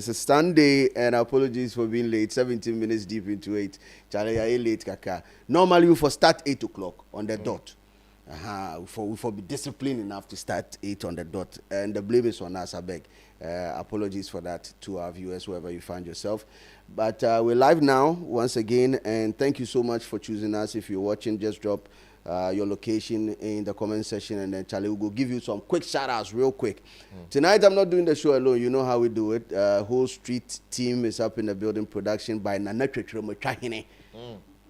It's a Sunday, and apologies for being late. 17 minutes deep into it. Charlie, I late, kaka. Normally, we for start 8 o'clock on the dot. We for be disciplined enough to start 8 on the dot, and the blame is on us. I beg. Apologies for that to our viewers, wherever you find yourself. But we're live now once again, and thank you so much for choosing us. If you're watching, just drop your location in the comment section, and then Charlie will give you some quick shout outs real quick. Tonight I'm not doing the show alone. You know how we do it. Whole street team is up in the building. Production by Nana Tretremotahine.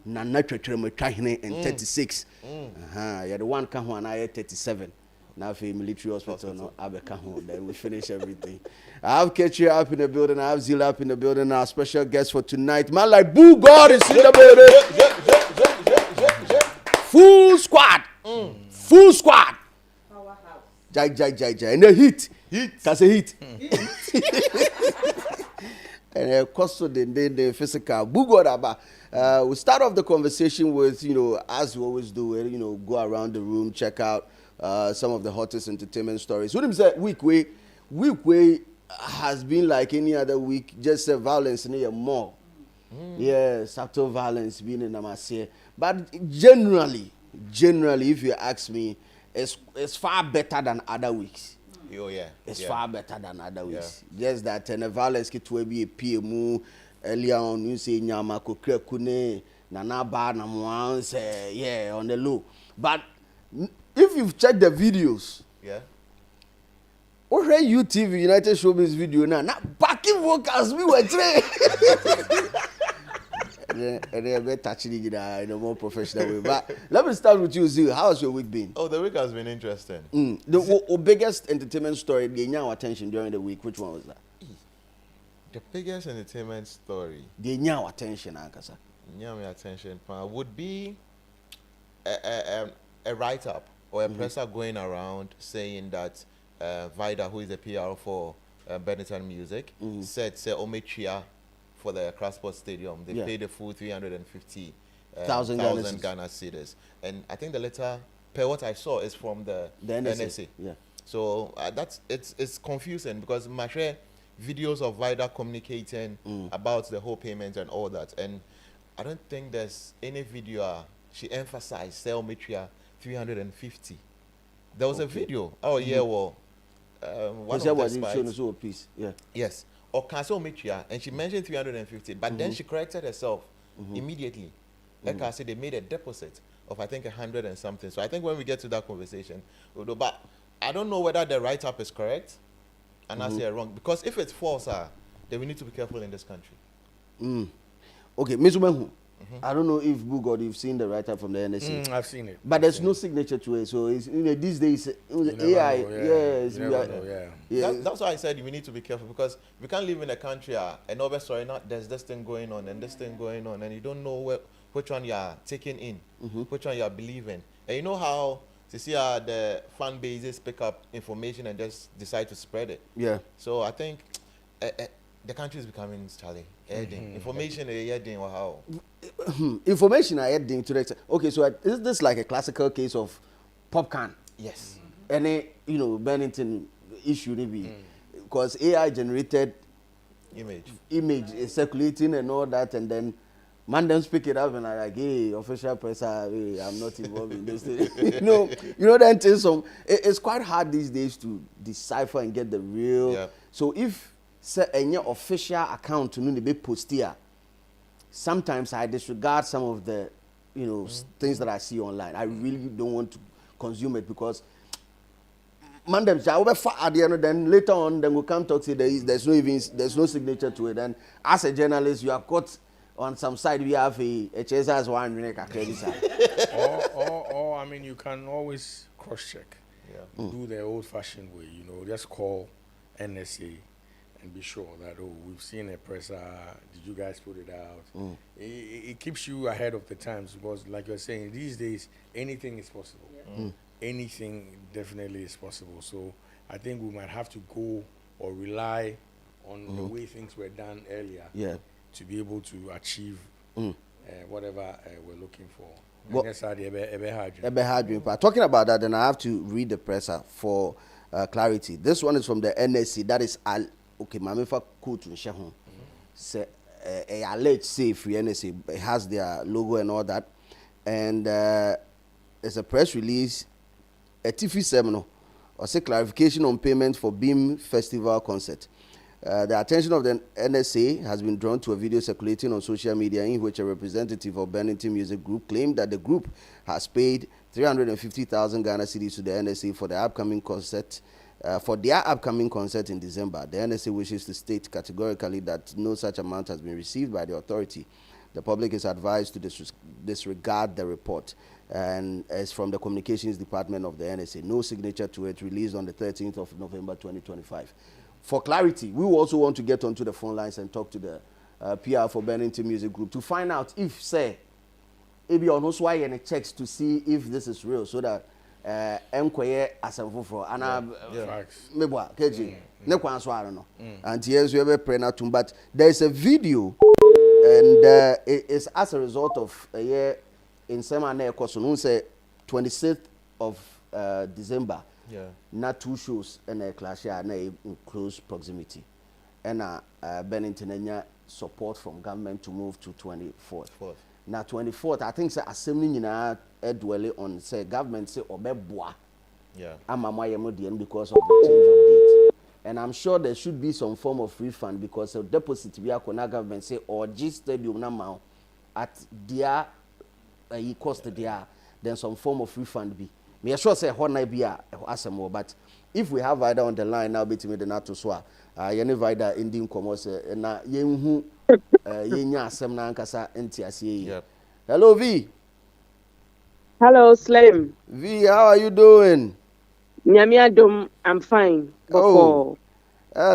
Nana Tretremotahine and 36. Yeah, the one come on I 37. Now for military hospital, no, then we finish everything. I have Ketchy up in the building. I have Zilla up in the building. Our special guest for tonight, man like Boo God is in the building. Full squad. Full squad. Powerhouse. Jai. And the heat. That's a heat. And cost of the physical. Boo God Abba. We start off the conversation with, as we always do, go around the room, check out some of the hottest entertainment stories. What say week way has been like any other week, just violence in here more. Yeah, subtle violence being in Namaste. But generally, if you ask me, it's far better than other weeks. Oh yeah. It's far better than other weeks. Just that and the violence get to be a PMU earlier on you say nyama ko kune nana ba na mo say yeah on the low. But if you've checked the videos, already UTV United Showbiz video now backing vocals we were trained. and they're touching it in a more professional way. But let me start with you, Zil. How has your week been? Oh, the week has been interesting. The biggest entertainment story gaining our attention during the week, which one was that? The biggest entertainment story gaining our attention, Ankasa. My attention would be a write-up or a presser going around saying that Vida, who is the PR for Benetton Music, said Ometria for the Crossport Stadium. They paid the full 350,000 Ghana cedis. And I think the letter, per what I saw, is from the NSA. Yeah. So it's confusing because my share videos of Vida communicating about the whole payment and all that. And I don't think there's any video she emphasized Ometria 350. There was a video. Oh yeah, well, one of the spies. Yeah. Yes. Or Castle Mitria, and she mentioned 350, but then she corrected herself immediately. Like I said, they made a deposit of I think 100 and something. So I think when we get to that conversation, we'll do. But I don't know whether the write-up is correct and I say it wrong, because if it's false, then we need to be careful in this country. Okay, Ms. Umehu, I don't know if Bugod you've seen the write-up from the NSA. I've seen it. But there's no signature to it, so it's, these days AI. That's why I said we need to be careful, because we can't live in a country and over story not there's this thing going on and this thing going on, and you don't know which one you are taking in, which one you are believing. And you know how to see the fan bases pick up information and just decide to spread it. Yeah. So I think the country is becoming information or how information I adding to the okay. So is this like a classical case of popcorn? Yes. Any Bennington issue maybe because AI generated image is circulating and all that, and then man them speak it up and I like, hey, official press, hey, I'm not involved in this thing. Then it's quite hard these days to decipher and get the real. Yeah. So if say any official account to be post here, sometimes I disregard some of the things that I see online. I really don't want to consume it because man them say over far at the end, then later on then we come talk say there's no signature to it. And as a journalist you have got on some side we have a chaser as one or I mean you can always cross check. Do the old fashioned way, just call NSA and be sure that we've seen a presser. Did you guys put it out? It keeps you ahead of the times, because like you're saying, these days anything is possible. Anything definitely is possible. So I think we might have to go or rely on the way things were done earlier to be able to achieve whatever we're looking for. Talking about that, then I have to read the presser for clarity. This one is from the NSC. That is okay, mame fa quote nhye ho say alleged say free NSA, it has their logo and all that, and there's a press release, a TV seminar, or say clarification on payment for Beam Festival concert. The attention of the NSA has been drawn to a video circulating on social media in which a representative of Bennington Music Group claimed that the group has paid 350,000 Ghana cedis to the NSA for the upcoming concert. For their upcoming concert in December. The NSA wishes to state categorically that no such amount has been received by the authority. The public is advised to disregard the report, and as from the Communications Department of the NSA, no signature to it, released on the 13th of November 2025. For clarity, we also want to get onto the phone lines and talk to the PR for Bennington Music Group to find out if, say, maybe on also why any checks to see if this is real, so that enkoye asemfoforo ana mebwa keji ne kwan so are no and yes we have prenatum, but there is a video and it is as a result of a year in sema na ekoso no say 26th of December na two shows and a clash na in close proximity and Bennington anya support from government to move to 24th. Now 24th, I think say assembly nyina dwell on say government say obeboa. Yeah. Because of the change of date. And I'm sure there should be some form of refund because the deposit we are government say or G stadium now at their cost there, then some form of refund be. Me sure say what na be asemo, but if we have Vida on the line now between the NATO so yene Vida ending commerce na yenhu yenya asem na nkasa entiase yi. Hello V. Hello Slim. V, how are you doing? Nyamiadum, I'm fine. Oh.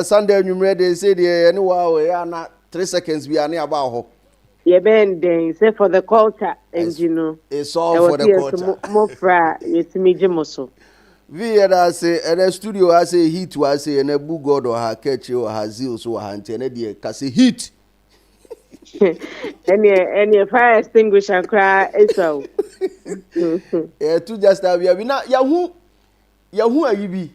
Sunday numre they say the anyway na 3 seconds we are near about ho. Ye been then say for the culture and you know. It's all for the culture. More fra yetimi jemoso. V and say and the studio I say heat was say and a book god or her catch or her zeal so her antenne dey kasi heat. Any fire extinguisher cry so. Yeah, to just have we na yahu ayi bi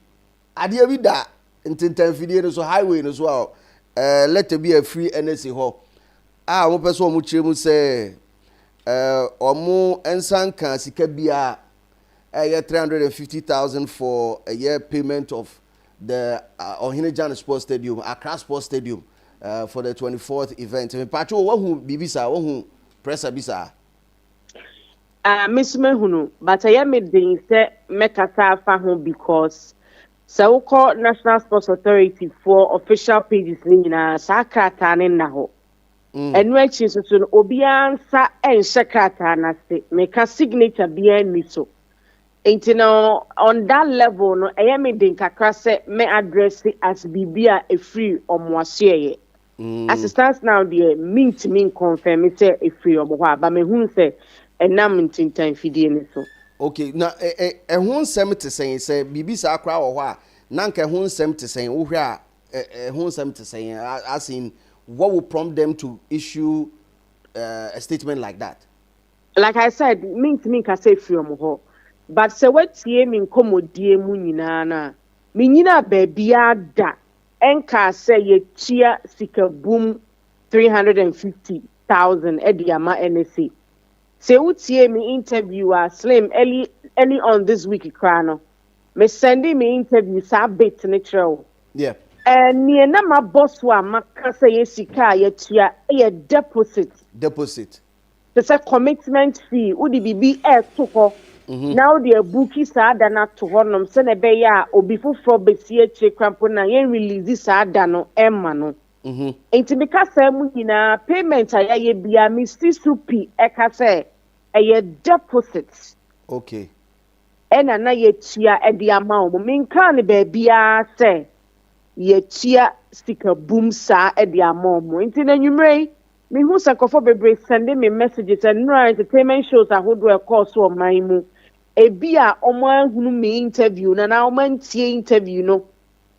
ade bi da intentan fidie no so highway no so let there be a free NSA ho mo person mo chire mu say omo ensan kan sika bia 350,000 for a year payment of the Ohinijan Sports Stadium, Accra Sports Stadium for the 24th event. Me pacho wo hu bibisa wo hu pressure bisa. Miss Mehunu, but I am saying say mekasa fa ho because so we call National Sports Authority for official pages na sakrata ne na ho. And when she so obiansa en sakrata na se meka signature bia ni so. Enti no on that level no I am den kakra say me address it as bibia a free omwase as it stands now the mean confirm say a free omwa but me hu say enam ntintan fidie ni so. Okay, na ho nsem te say bibi sa akra wo ho a na nka ho nsem te say wo hwe a ho nsem te say as in what will prompt them to issue a statement like that? Like I said, mean ka say free omho. But say what tie me nkomodie mu nyina na me nyina baabia da enka say ye chia sika boom 350,000 ediama NSA. Say utie me interview Slim early on this week krano. Me sending me interview sa bit natural. Yeah. And near na my boss wa maka say ye sika ye chia ye deposit. It's a commitment fee. Udi bibi to ho. Now the bookie sada na to honum sene beya obifu for besie che crampo na yen release sada no emma no. Enti because mu nyina payment ayaye bia mi supi eka say eye deposit. Okay. Ena na ye tia e di amount mo minka ne ba bia say ye tia sticker boom sa e di amount mo. Enti na nwumre me hu sakofo bebre send me messages and no entertainment shows ahodo e course o man mu. Ebia omo ahunu me interview na omo ntie interview no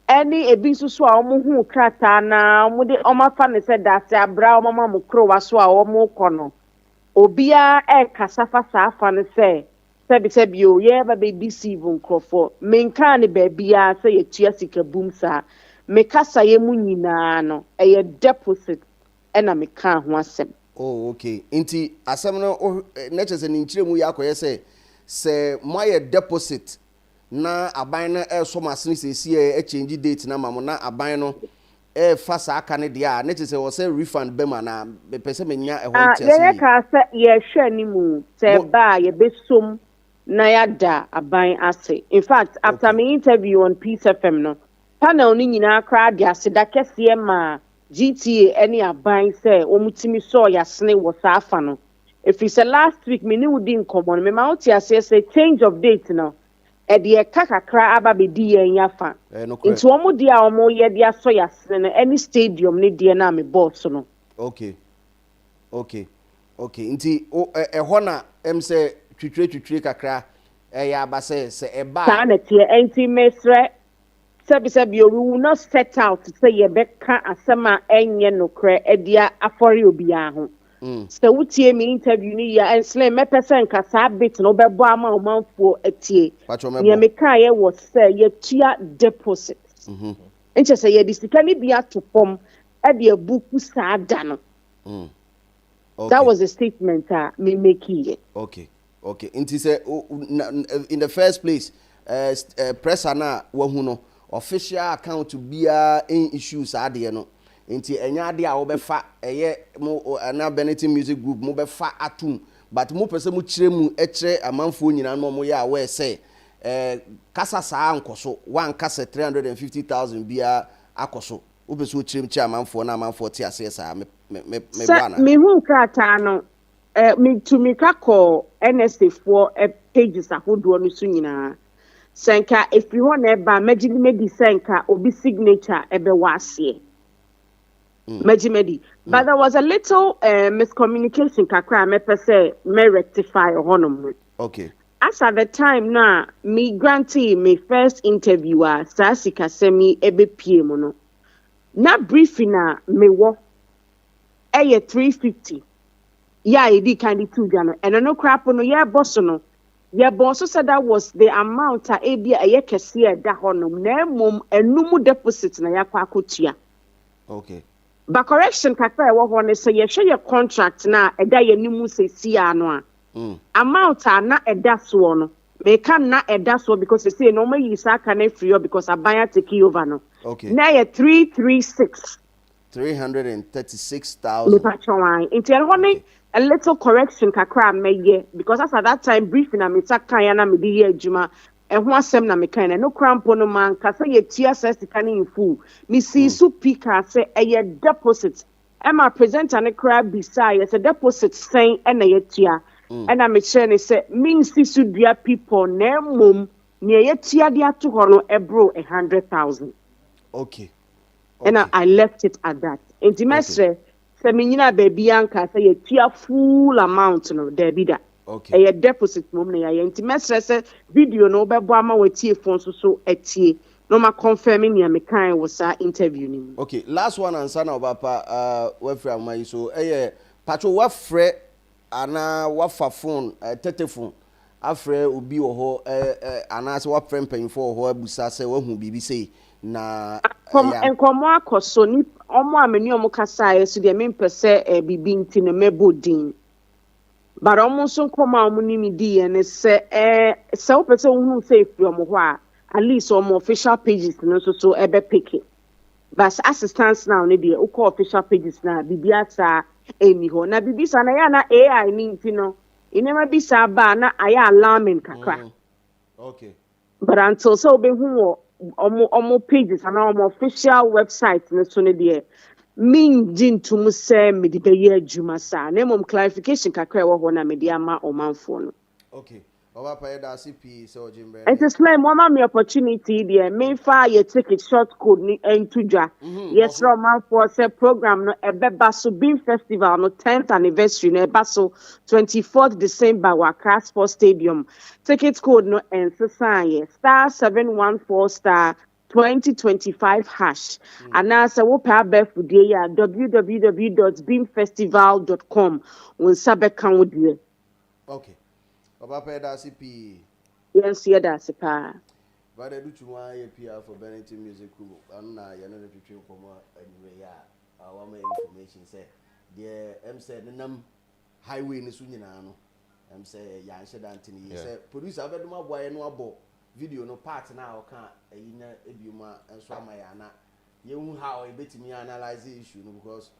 any ebi susu a omo hu krata na omo de omo fa ne se da se abra omo ma mo kro waso a omo kono obia e kasafa sa afa ne se sebi o ye ba be deceive nkrofo me nka ne ba bia se ye tua sika boom sa kasa ye mu nyinaa no eye deposit ena me ka ho asem. Oh, okay. Inti asem no na chese ni nkyire mu yakoye se moye deposit na aban na so masene sesi e change date na mamo na aban no fa sa aka ne dia na chese wo se refund be ma na be pese menya e ho ntiase. Ye ka se ye hwe ni mu se ba ye besom na yada aban ase. In fact, after my interview on Peace FM no, panel ni nyina kra dia se da kese ma GTA any aban say omutimi so yasne wo sa afa no. If it's last week me ni wudi nkomo me ma oti ase say change of date no. E de kakakra aba be di yen yafa. Into omo dia omo ye dia so yasne no any stadium ni dia na me boss no. Okay. Inti ho na say twitwe kakra ya ba se eba ta na tie enti mesre sebi we will not set out to say ye beka asema enye nokre edia afori obi aho so wutie me interview ni ya ensle me person kasa bit no bebo ama omanfo etie ye me ka ye was say ye tua deposit enche say ye disika ni bia to pom e de buku sa da no that was a statement me making it. Okay. Inti say in the first place press na wahu no official account to be in issues ade no inti enya ade a wo be fa eye mo na Benetton Music Group mo be fa atum but mo pese mo kire mu e kire amanfo nyina no mo ya we say kasa saa ankoso wan kasa 350,000 bia akoso wo pese wo kire mu kire amanfo na amanfo ti ase saa me bana me hu krata no me to me call NSA for pages ahodo no so nyina senka if you want eba magidi senka obi signature ebe wase magidi but there was a little miscommunication kakra me pese me rectify honom. Okay. As at the time na me grantee me first interviewer Sasika Semi ebe PM no na briefing na me wo 350. Yeah, it did kind of 2 Jano. And no crap on your boss no. Your boss said that was the amount a yekesi da honum nemum and no more deposits na yakwakutia. Okay. But correction kakra wa one say you share your contract na eda ye nimu se si ano amount na eda so no. Me can na eda so because they say no me yisa can free because abaya take over no. Okay. Na ye 336. 336,000. Into a little correction kakra meye because as at that time briefing na me sakaya na me di adwuma e ho asem na me kan no crampo no man kasa ye TSS kan in full me see su pika say e deposit e ma presenter ne kra beside as a deposit saying e na ye tia e na me share ne say me see su dua people na mum ne ye tia dia to ho no ebro 100,000. Okay. And I left it at that. Intimate se menyina baby anka say ye tia full amount no there be that. Okay. A deposit mum na ye intimate say video no bebo ama wetie phone so etie no ma confirming me kan was interview ni. Okay, last one answer na obapa we free am so patcho wa frɛ ana wa fa phone telephone afrɛ obi wo ho ana se wa frɛ mpanyfo wo ho abusa sɛ wa hu bibi sei na enkomo akoso ni omo ameni omo kasa yesu de mempese bibi nti ne mebodin but omo so nkoma omo ni midi ye ne se se wo pese hu se free omo ho a at least omo official pages no so ebe pick it but assistance now ne de uko official pages na bibi ata eni ho na bibi sa na ya na AI ni nti no inema bisa ba na aya alarming kakra. Okay. But until so be hu omo pages and omo official website ne so ne de min jintum say me de be ye adwuma sa na mom clarification kakra wo ho na me de ama omanfo no. Okay. Oba pa da CP so Jimbe. It is like mama me opportunity there me fa ye take it short code ni entudwa. Yes omanfo say program no ebeba so Beam Festival no 10th anniversary no eba so 24th December Wakra Sports Stadium. Ticket code no ensesa *714* 2025 hash. And answer wo pa abefudie ya www.beamfestival.com won sabe kan wo die. Okay. Oba pa da CP. Yes, yeah, that's a pa. But I do to my PR for Bennington Music Group. I'm not, you know, the people from anyway. I want my information. Say, the said the highway in the Sunyanano. Say, Yansha Antony. Say, producer, I bet my boy no abo video no part now. Can't a Ebuma and Swamayana. You how I bet me analyze the issue because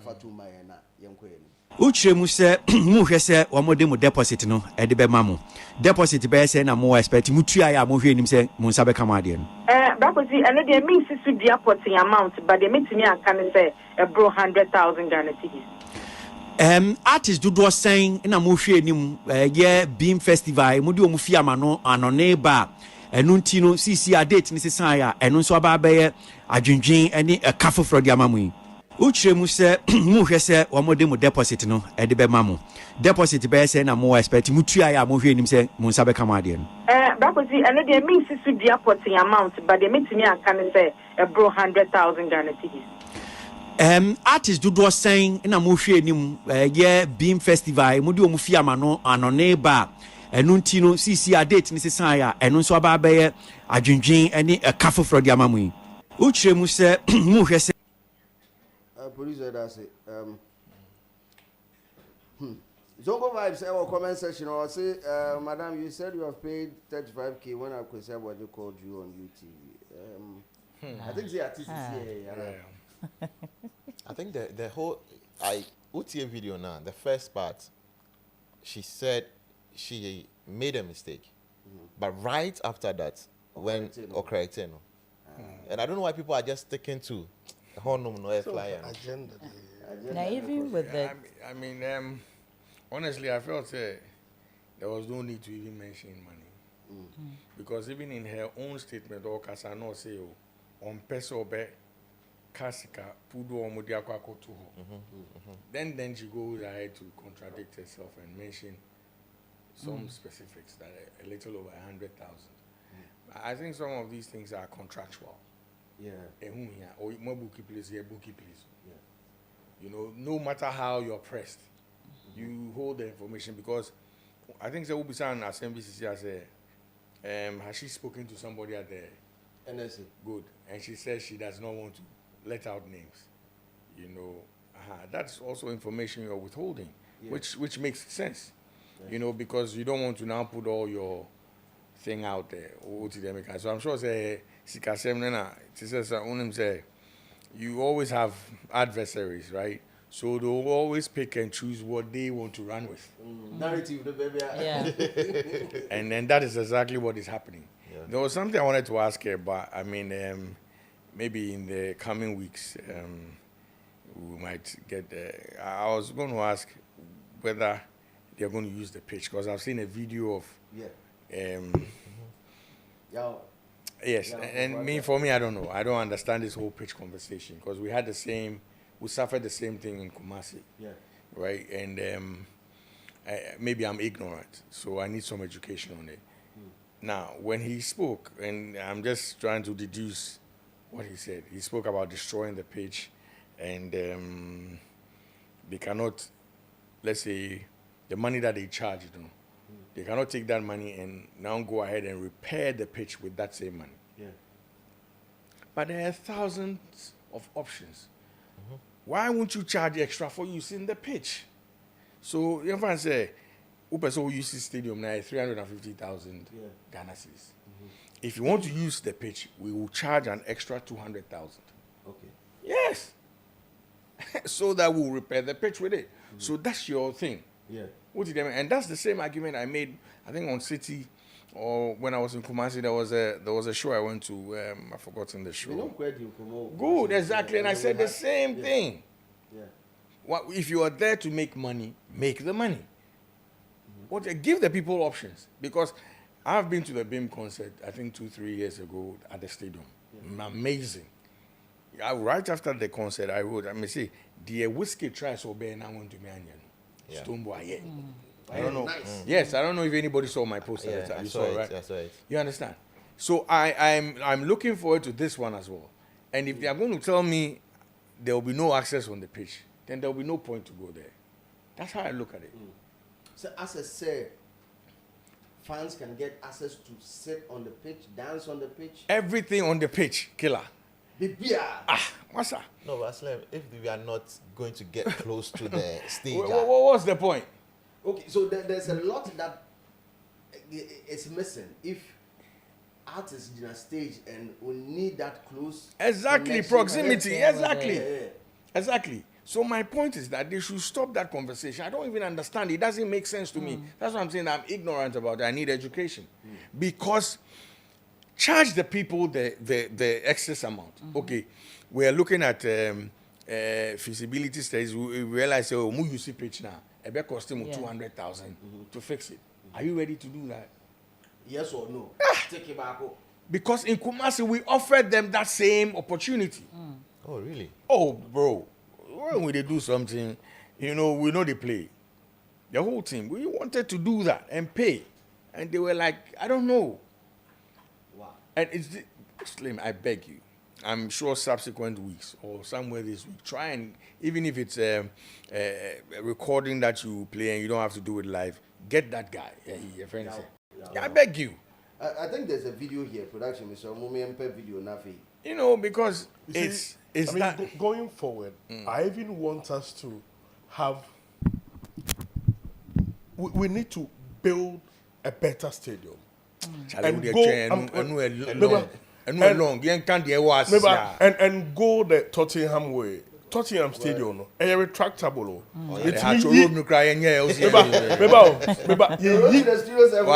Fatuma and young queen. Uchremu se mu hwe se omode mu deposit no e de be mamu deposit be se na mo expect mu tua ya mo hwe nim se mu nsa be kama de no because eno dey mean sisu dia porting amount but they meet me aka ne say e bro 100,000 Ghana cedis. Artist do saying na mo hwe nim ye beam festival mu de o mu fi ama no anone ba enu nti no sisi a date ni sesan ya enu nso aba be ye adwendwen ene e kafo fro de amamu Uchremu se mu hwe se omode mu deposit no e de be mamu deposit be se na mo expect mu tua ya mo hwe nim se mu nsa be kama de no because eno dey mean sisu dia porting amount but they meet me aka ne say e bro 100,000 Ghana cedis. Artist do saying na mo hwe nim ye beam festival mu de o mu fi ama no anone ba enu nti no sisi a date ni sesan ya enu nso aba be ye adwendwen ene e kafo fro de amamu Uchremu se mu hwe se Police that's it. Zongo Vibes, our comment section. Or say, Madam, you said you have paid 35K when I could say what they called you on UTV. I think the artist is here. I think the whole UTA video now, the first part, she said she made a mistake, but right after that, when corrected, and I don't know why people are just sticking to. Agenda. Now, even with that, I mean, honestly, I felt there was no need to even mention money because even in her own statement, or Kasano say, on peso be kasika pudo omudiakwa kotuho. Then she goes ahead to contradict herself and mention some specifics that are a little over 100,000. I think some of these things are contractual. Or more bookie please, bookie please. You know, no matter how you're pressed, you hold the information because I think there will be some as MBCC has has she spoken to somebody at the NSA? Good. And she says she does not want to let out names. You know, that's also information you're withholding, which makes sense. You know, because you don't want to now put all your thing out there. So I'm sure say you always have adversaries, right? So they'll always pick and choose what they want to run with. Narrative, the baby. yeah. And that is exactly what is happening. Yeah. There was something I wanted to ask her, but I mean, maybe in the coming weeks, we might get there. I was going to ask whether they're going to use the pitch, because I've seen a video of... Yes, and for me, I don't know. I don't understand this whole pitch conversation because we suffered the same thing in Kumasi, right? And maybe I'm ignorant, so I need some education on it. Now, when he spoke, and I'm just trying to deduce what he said. He spoke about destroying the pitch, and they cannot, let's say, the money that they charge, they cannot take that money and now go ahead and repair the pitch with that same money. But there are thousands of options. Why won't you charge extra for using the pitch? So, if I say, Upeso UC Stadium now 350,000 Ghana cedis. If you want to use the pitch, we will charge an extra 200,000. Okay. Yes. So that we'll repair the pitch with it. So that's your thing. What did I mean? And that's the same argument I made, I think, on City, or when I was in Kumasi. There was a show I went to. I've forgotten the show. Good, exactly. And I said the same thing. What if you are there to make money? Make the money. Give the people options, because I've been to the BIM concert, I think 2-3 years ago at the stadium. Amazing. Right after the concert, I say, the whiskey tries to be now to me. Stoneboy, I don't know. Nice. Yes, I don't know if anybody saw my poster. I saw it, right? That's right. You understand? So I'm looking forward to this one as well. And if they are going to tell me there will be no access on the pitch, then there will be no point to go there. That's how I look at it. So as I say, fans can get access to sit on the pitch, dance on the pitch. Everything on the pitch, killer. What's that? No, but Aslam, if we are not going to get close to the stage, What's the point? Okay, so there's a lot that is missing if artists in a stage and we need that close Exactly, connection. proximity. Yeah, Exactly. Yeah. Exactly. So my point is that they should stop that conversation. I don't even understand. It doesn't make sense to me. That's what I'm saying. I'm ignorant about it. I need education. Because charge the people the excess amount. Okay. We are looking at feasibility studies. We realize, oh, you see pitch now. It will cost them 200,000 to fix it. Are you ready to do that? Yes or no? Take it back. Because in Kumasi, we offered them that same opportunity. Oh, really? Oh, bro, when they do something, we know they play. The whole team, we wanted to do that and pay. And they were like, I don't know. Wow. And it's Slim, I beg you. I'm sure subsequent weeks or somewhere this week, try and, even if it's a recording that you play and you don't have to do it live, get that guy. Your friend said. I beg you. I think there's a video here, production, Mr. Mumempe video, Nafi. Because going forward, I even want us to have. We need to build a better stadium. And go the Tottenham way. Tottenham Stadium, no, a retractable. Why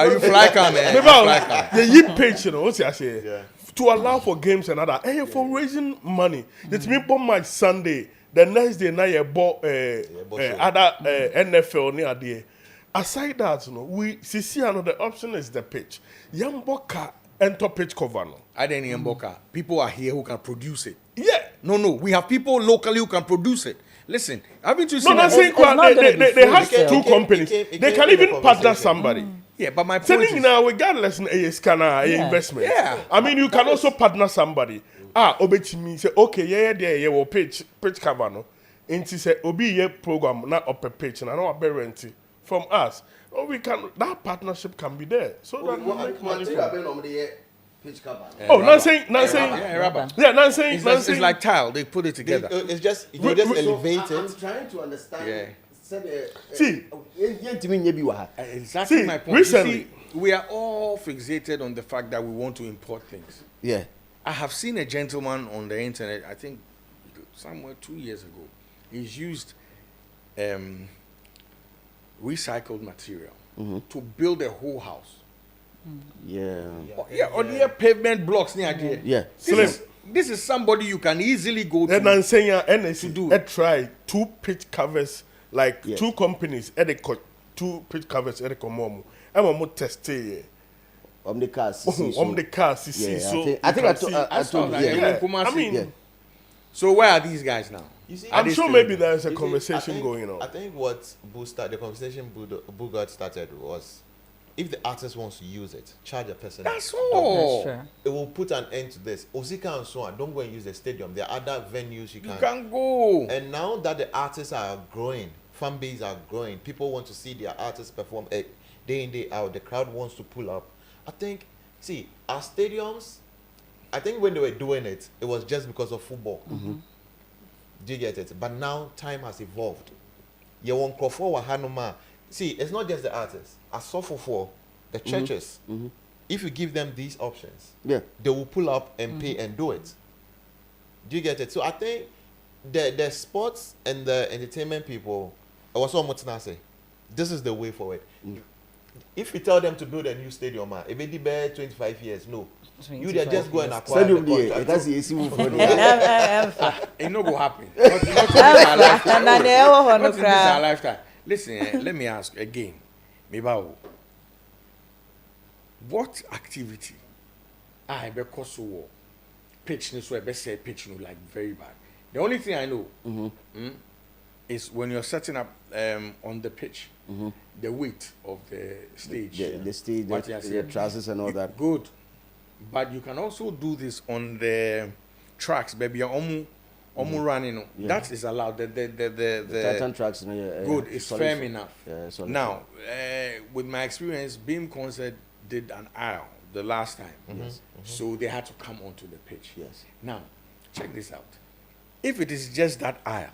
you fly cam, man? The page, what's I say? To allow for games and other. And for raising money. It's me for my Sunday. The next day, now you bought other NFL near there. Aside that, we see another option is the pitch. Yamboka enter pitch cover. No. I didn't Yamboka. People are here who can produce it. Yeah. No. We have people locally who can produce it. Listen, haven't you seen? No, they have two companies. They can even partner somebody. Yeah, but my point is, regardless of a scanner, investment. Yeah. I mean, you can also partner somebody. Obetimi say, okay, yeah, will pitch cover no. And she say, obi program not up a pitch, and I know a parent from us. Or we can that partnership can be there, so that we make money. Pitch cover. Not saying. It's like tile. They put it together. It's just elevate it. I'm trying to understand. Yeah. See, exactly my point. Recently, we are all fixated on the fact that we want to import things. Yeah. I have seen a gentleman on the internet, I think somewhere 2 years ago. He's used recycled material to build a whole house. Yeah. Or the pavement blocks near there. Yeah. This is somebody you can easily go to. And I'm saying, to do. try 2 pitch covers, like 2 companies, two pitch covers, I'm going to test it. The cars. The cars, I think I told you. I mean, so where are these guys now? You see, I'm sure maybe there's a conversation going on. I think what the conversation Bugard started was, if the artist wants to use it, charge a person. That's all. That's true. It will put an end to this. Osika and so on, don't go and use the stadium. There are other venues you You can go. And now that the artists are growing, fan base are growing, people want to see their artists perform day in, day out. The crowd wants to pull up. I think, our stadiums, I think when they were doing it, it was just because of football. Do you get it? But now time has evolved. You want Hanuma. See, it's not just the artists. I suffer for the churches. If you give them these options, they will pull up and pay and do it. Do you get it? So I think the sports and the entertainment people, this is the way forward. If you tell them to build a new stadium, it may be 25 years. No. You they just go and acquire the contract. That's the AC for It no go happen. Not in this our lifetime. Listen, let me ask again. What activity I be cause war pitch so I be say pitch like very bad. The only thing I know is when you're setting up on the pitch, the weight of the stage. The stage, the trousers and all that. Good. But you can also do this on the tracks, baby. running. That is allowed. The Titan tracks, good. It's firm enough. Yeah, solid. Now, with my experience, Beam Concert did an aisle the last time. Yes. So they had to come onto the pitch. Yes. Now, check this out. If it is just that aisle,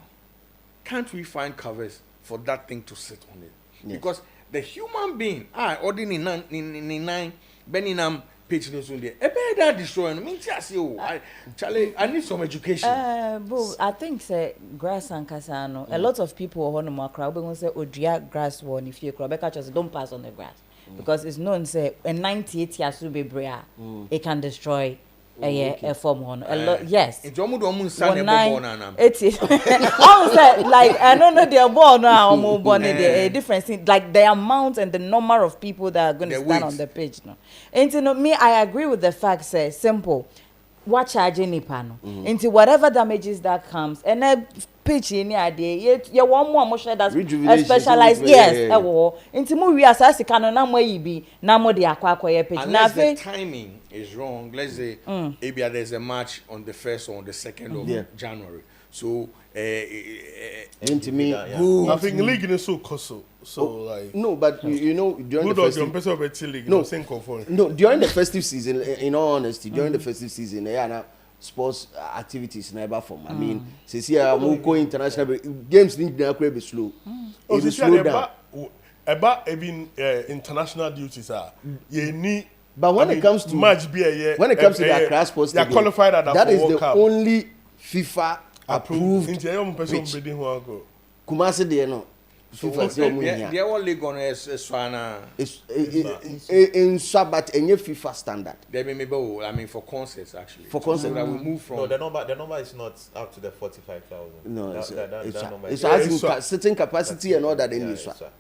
can't we find covers for that thing to sit on it? Yes. Because the human being, ordinary nine, Beninam pitch no Sunday. That destroying me. Charlie, I need some education. But I think say grass and casano. A lot of people on the macro going say odria grass one if you Rebecca just don't pass on the grass because it's known say a 98 years to be brea it can destroy a form one a lot. Yes. It's almost 180. Like I don't know they're born now more born a different thing like the amount and the number of people that are going to stand on the pitch no. And you know me I agree with the fact say simple what charging ni pano into whatever damages that comes and then pitch in idea you one more share that specialized into mo we as can na mo yibi na mo de akwa pitch na the timing is wrong. Let's say maybe there's a match on the 1st or on the 2nd of January. So into me, I think league is so coso. So like no, but you know during the festive during the festive season, in all honesty, during the festive season, sports activities never form. I mean, since here I'm going international games need to be slow. It will slow down. About even international duties are you need. But when it comes to match when it comes to the Accra Sports Stadium, qualified at that is the only FIFA approved. Kumasi there no. FIFA say they all league on Swana. In Sabat any FIFA standard. They may be I mean for concerts actually. For concerts that we move from. No, the number is not up to the 45,000. No, that number it's having certain capacity and all that in Israel.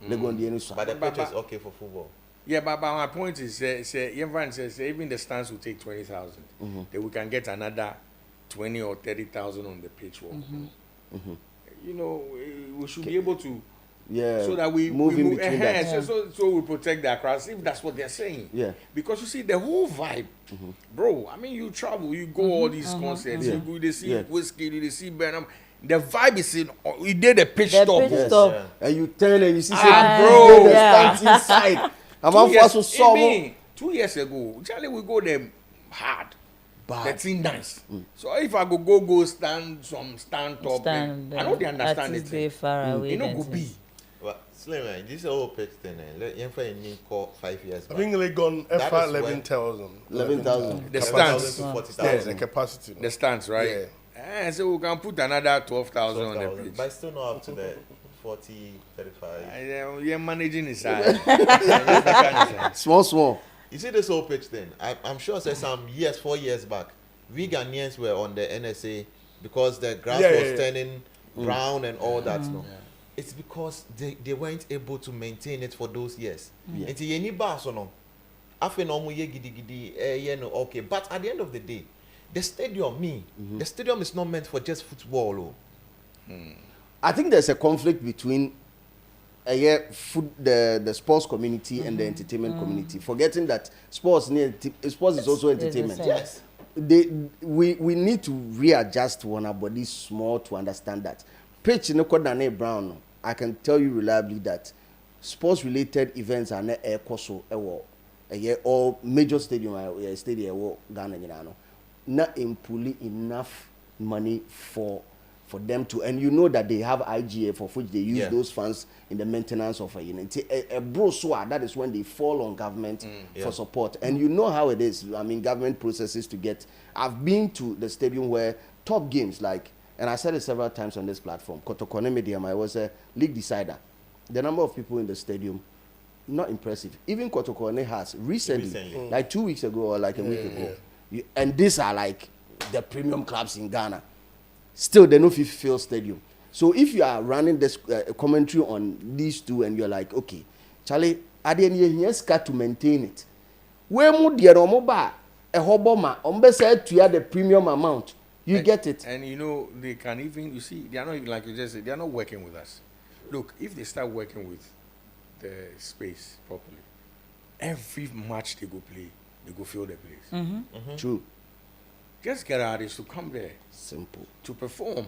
But the pitch is okay for football. Yeah, but my point is, everyone says even the stands will take 20,000. Then we can get another 20 or 30,000 on the pitch walk. You know, we should be able to, so that we move in between between that. So we protect the crowds if that's what they're saying. Yeah. Because you see the whole vibe, bro. I mean, you travel, you go all these concerts, you go to see Whiskey, you see Burnham. The vibe is in. We did a pitch stop. Yeah. And you turn and you see, bro, the stands inside. 2 years ago, Charlie, we go there hard. That's nice. So if I go stand top, I know they understand it. They far away. You know, go be. But Slim, this is all pitch thing. Let you call 5 years. I think they gone FR 11,000. 11,000. The stands. To 40,000. Yes, the capacity. The stands, right? Yeah. So we can put another 12,000 on the pitch. But still not up to the 40, 35. You're managing his side. Small. You see this whole pitch thing? I'm sure some 4 years back, we Ghanaians were on the NSA because the grass was turning brown and all that. No? It's because they weren't able to maintain it for those years. It's any bar so no. Okay, but at the end of the day, the stadium, the stadium is not meant for just football. I think there's a conflict between the sports community and the entertainment community, forgetting that sports is also entertainment. Yes. We need to readjust one body small to understand that. Pitch in the Brown, I can tell you reliably that sports related events are not or major stadium Ghana not impulling enough money for them to, and you know that they have IGA for which they use those funds in the maintenance of a unit. A brochure, that is when they fall on government for support. And you know how it is. I mean, government processes to get. I've been to the stadium where top games like, and I said it several times on this platform, Kotokone Medium, I was a league decider. The number of people in the stadium, not impressive. Even Kotokone has recently, like 2 weeks ago or like a week ago. And these are like the premium clubs in Ghana. Still, they no fill stadium. So if you are running this commentary on these two and you're like, okay, Charlie, are there any to maintain it? Where would the Romoba a hoboma said to the premium amount? You get it. And you know, they can even, you see, they are not even like you just said, they are not working with us. Look, if they start working with the space properly, every match they go play, they go fill the place. True. just get artists to come there. Simple. To perform.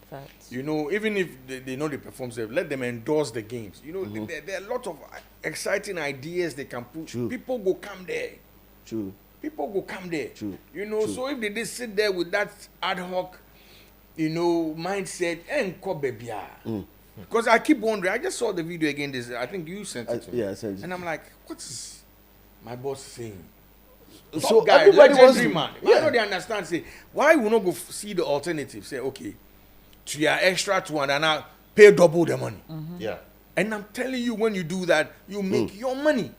Facts. You know, even if they know they perform, so let them endorse the games. You know, there are a lot of exciting ideas they can put. True. People go come there. True. People go come there. True. You know, True. so if they just sit there with that ad hoc, you know, mindset, because I keep wondering. I just saw the video again. I think you sent it to me. Yeah, I sent it. And I'm like, what's my boss saying? So Top guy, everybody wants legendary to, man. yeah. I know they understand. Say, why we not go see the alternative? Say, okay, to your extra 200 and now pay double the money. Yeah. And I'm telling you, when you do that, you make your money.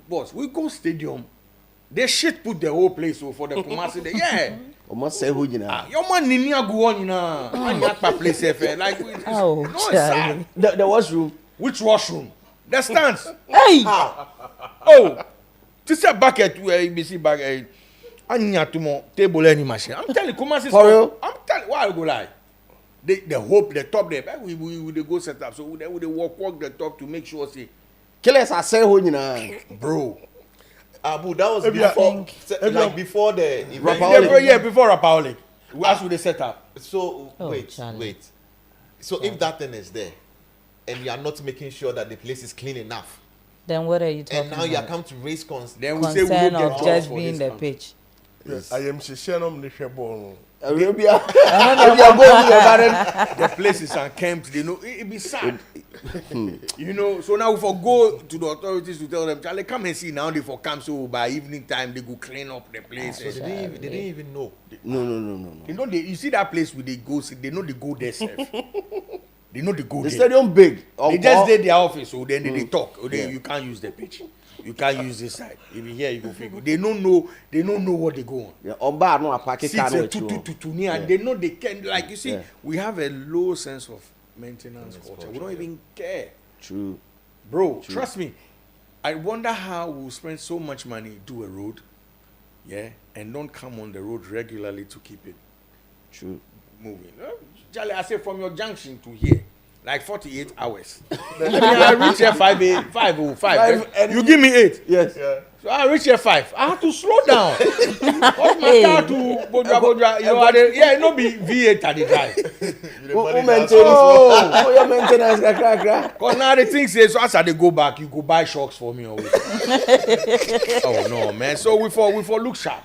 Boss, we go stadium. They shit put the whole place for the Kumasi. Yeah. Almost say who you know. Your money near go on, you know. And you place like Oh, no, it's sad. The washroom. Which washroom? The stands. Hey! Oh, this is a bucket where you see bucket. And you have to table any machine. I'm telling you, Kumasi. For real? I'm telling you, why I go lie? They hope the top there. We go set up. So they walk the top to make sure say, Killers are say who you know. bro. Abu, that was Maybe before the event. Rappaoli. Before Rappaoli. As we set up. So Oh, wait. So if that thing is there, and you are not making sure that the place is clean enough, Then what are you talking and now you are about? come to raise Then we say we Concern don't get of jobs just for being this the man. pitch. Yes. I am Shishanom Nishebon. Arabia. The place is unkempt. They know it be sad. You know, so now we for go to the authorities to tell them, Charlie, come and see now they for come, so by evening time they go clean up the place. so they didn't even know. No. You know, you see that place where they go, they know they go there safe. They know they go The there. stadium big. They just did their office, so then they talk. You can't use the pitch. You can't use this side. If you here, you go figure. They don't know what they go on. Yeah, Oba no apake Seats can and they know they can. Like you see, we have a low sense of maintenance culture. We don't even care. True. Bro, trust me. I wonder how we'll spend so much money do a road, and don't come on the road regularly to keep it True. moving. Charlie, I say from your junction to here, like 48 hours. I reach here 5:05. You give me 8. Yes. Yeah. So I reach here 5. I have to slow down. What's my car to Bodra? You know, it no be V8 at the drive. Who maintenance? Who your maintenance? Because now the thing says, so as I go back, you go buy shocks for me always. Oh no, man. So we for look sharp.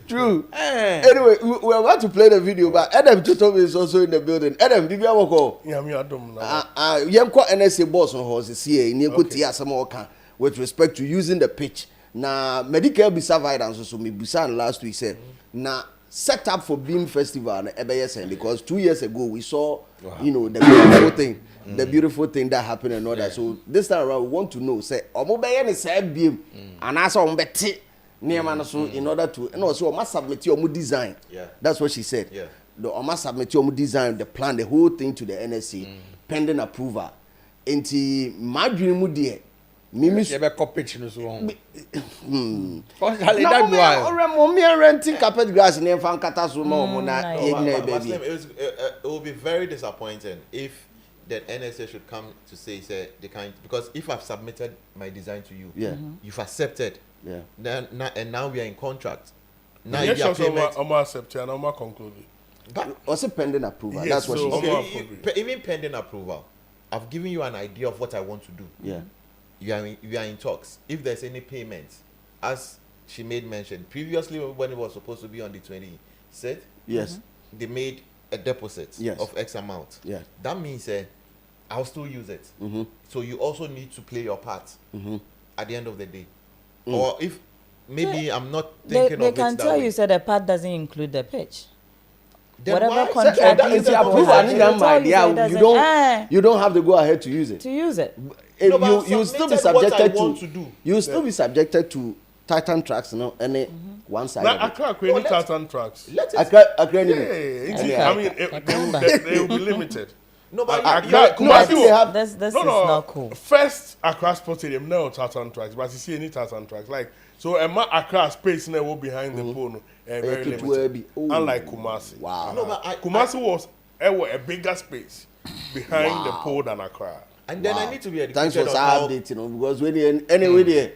True. Anyway, we are about to play the video, but Adam Tutom is also in the building. Adam, did you ever call? Yeah, me Adam now. Yanko NSA boss on horse here in Yakutia Samoka with respect to using the pitch. Now, medical be survived and so me Busan last week said, now set up for Beam Festival and EBSN because 2 years ago we saw, you know, the beautiful thing. The beautiful thing that happened and all that. So this time around, we want to know, say, Omobayan is a beam, and I saw Betty. In order to and also must submit your design. Yeah. That's what she said. Yeah. The must submit your design, the plan, the whole thing to the NSC, pending approval. Enti my dream would be Mimi renting carpet grass in Fan Katasu It will be very disappointing if the NSA should come to say they can't, because if I've submitted my design to you, you've accepted. Yeah. Then now we are in contract. Now Yes, your payment. I'm accepting and I'm concluding. Also pending approval. Yes, That's what so she said. Even pending approval, I've given you an idea of what I want to do. Yeah. You are in talks. If there's any payment, as she made mention previously, when it was supposed to be on the 26th, Yes. they made a deposit of X amount. Yeah. That means I'll still use it. So you also need to play your part at the end of the day. Or if maybe I'm not thinking They of it can that tell way. you said the part doesn't include the pitch. Then Whatever why? contract That you is the propose, approval. they will tell you say it doesn't- You don't have to go ahead to use it. to use it. No, but I've You still be submitted what I subjected want to to do. You still be subjected to Titan tracks, you know, any one side. Now, I can't create Titan tracks. Let it. I mean, they will be limited. No, but This is not cool. First, Accra Sports Stadium, no Titan tracks, but you see any Titan tracks. Like, so, Accra space now behind the pole, very limited. Unlike Kumasi. Wow. No, but Kumasi was a bigger space behind the pole than Accra. And then I need to be educated Thanks for on how. update, you know, because when anyway there,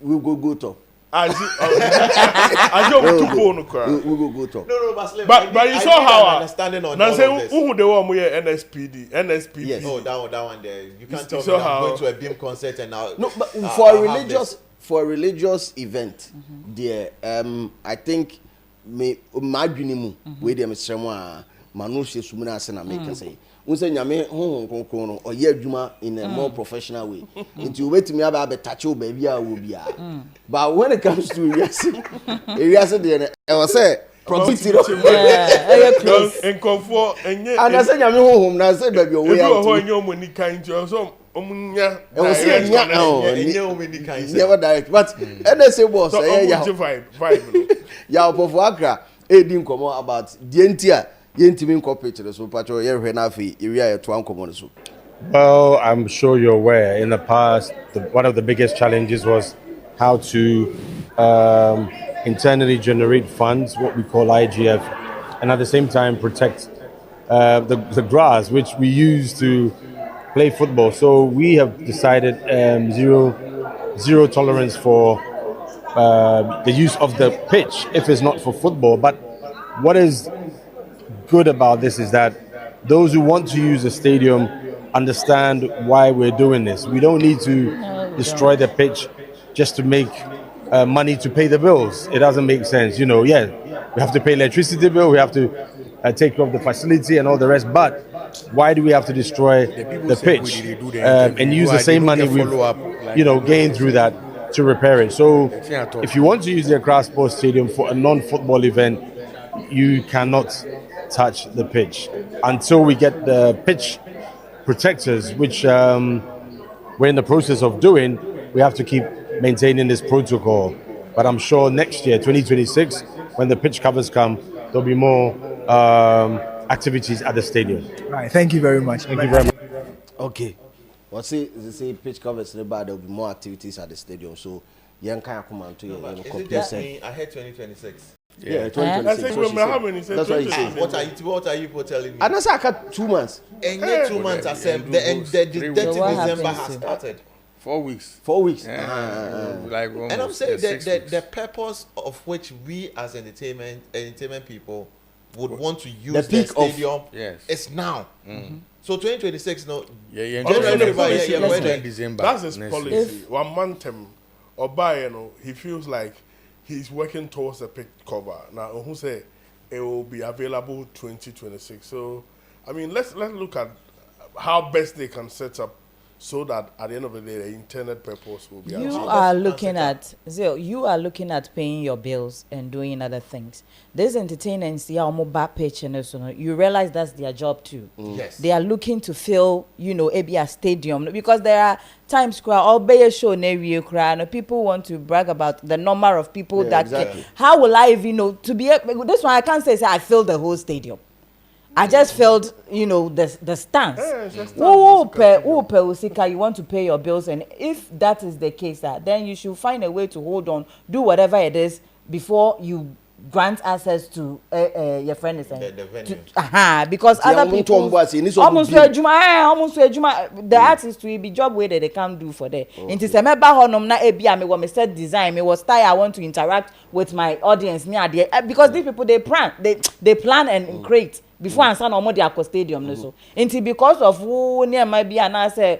we go top. I don't we go talk. No, but you saw how understanding on now all say of this. who they want me NSPD. Yes. Oh, that one there. You can't tell me so that I'm how- going to a beam concert and now. No, but for a religious event, there I think me madwinimu we dem sremo manu hye sumuna ase na make say unse nyame hohon no oye adwuma in a more professional way into wetimi aba touch o ba bia wo bia but when it comes to area there e was say proximity en comfort enye and I say nyame hohom na say ba bia wo ya ho enye omoni kan ti so omunya e was say nya never direct but NSA boss ya vibe ya opofo akra edi nkomo about die ntia yentimi incorporate so pacho ye hwe na afi area ya to ankomo so. Well, I'm sure you're aware in the past one of the biggest challenges was how to internally generate funds, what we call IGF, and at the same time protect the grass which we use to play football. So we have decided zero tolerance for the use of the pitch if it's not for football. But what is good about this is that those who want to use the stadium understand why we're doing this. We don't need to destroy the pitch just to make money to pay the bills. It doesn't make sense. We have to pay electricity bill, we have to take care of the facility and all the rest, but why do we have to destroy the pitch and use the same money we've gained through that to repair it? So if you want to use the Accra Sports Stadium for a non-football event, you cannot touch the pitch until we get the pitch protectors, which we're in the process of doing. We have to keep maintaining this protocol, but I'm sure next year 2026 when the pitch covers come, there'll be more activities at the stadium. Right, thank you very much. Thank you very much. Okay, well, say pitch covers but there'll be more activities at the stadium, so young can come on to you. Is it just me? I had 2026. Yeah, 2026. I think remember how many said That's what he 2026. said. What are you telling me? And I cut 2 months. And yet 2 months I said the 30th December has started. 4 weeks. 4 weeks. Like And I'm saying that the purpose of which we as entertainment people would want to use the stadium is now. So 2026 no. December. That's his policy. 1 month or by he feels like he's working towards the pitch cover. Now who say it will be available 2026. So I mean let's look at how best they can set up so that at the end of the day the internet purpose will be achieved. You are looking at paying your bills and doing other things. These entertainers, you realize that's their job too. Yes. They are looking to fill, a stadium, because there are times where people want to brag about the number of people exactly. How will I even know to be this one? I can't say I filled the whole stadium. I just felt, the stance. You want to pay your bills, and if that is the case, then you should find a way to hold on, do whatever it is before you grant access to your friend is saying the venue. Because other people the artist will be job way that they can't do for there. Into some me set design, me was style I want to interact with my audience because these people they plan and create before and stand on the stadium no so into because of who near my be and I say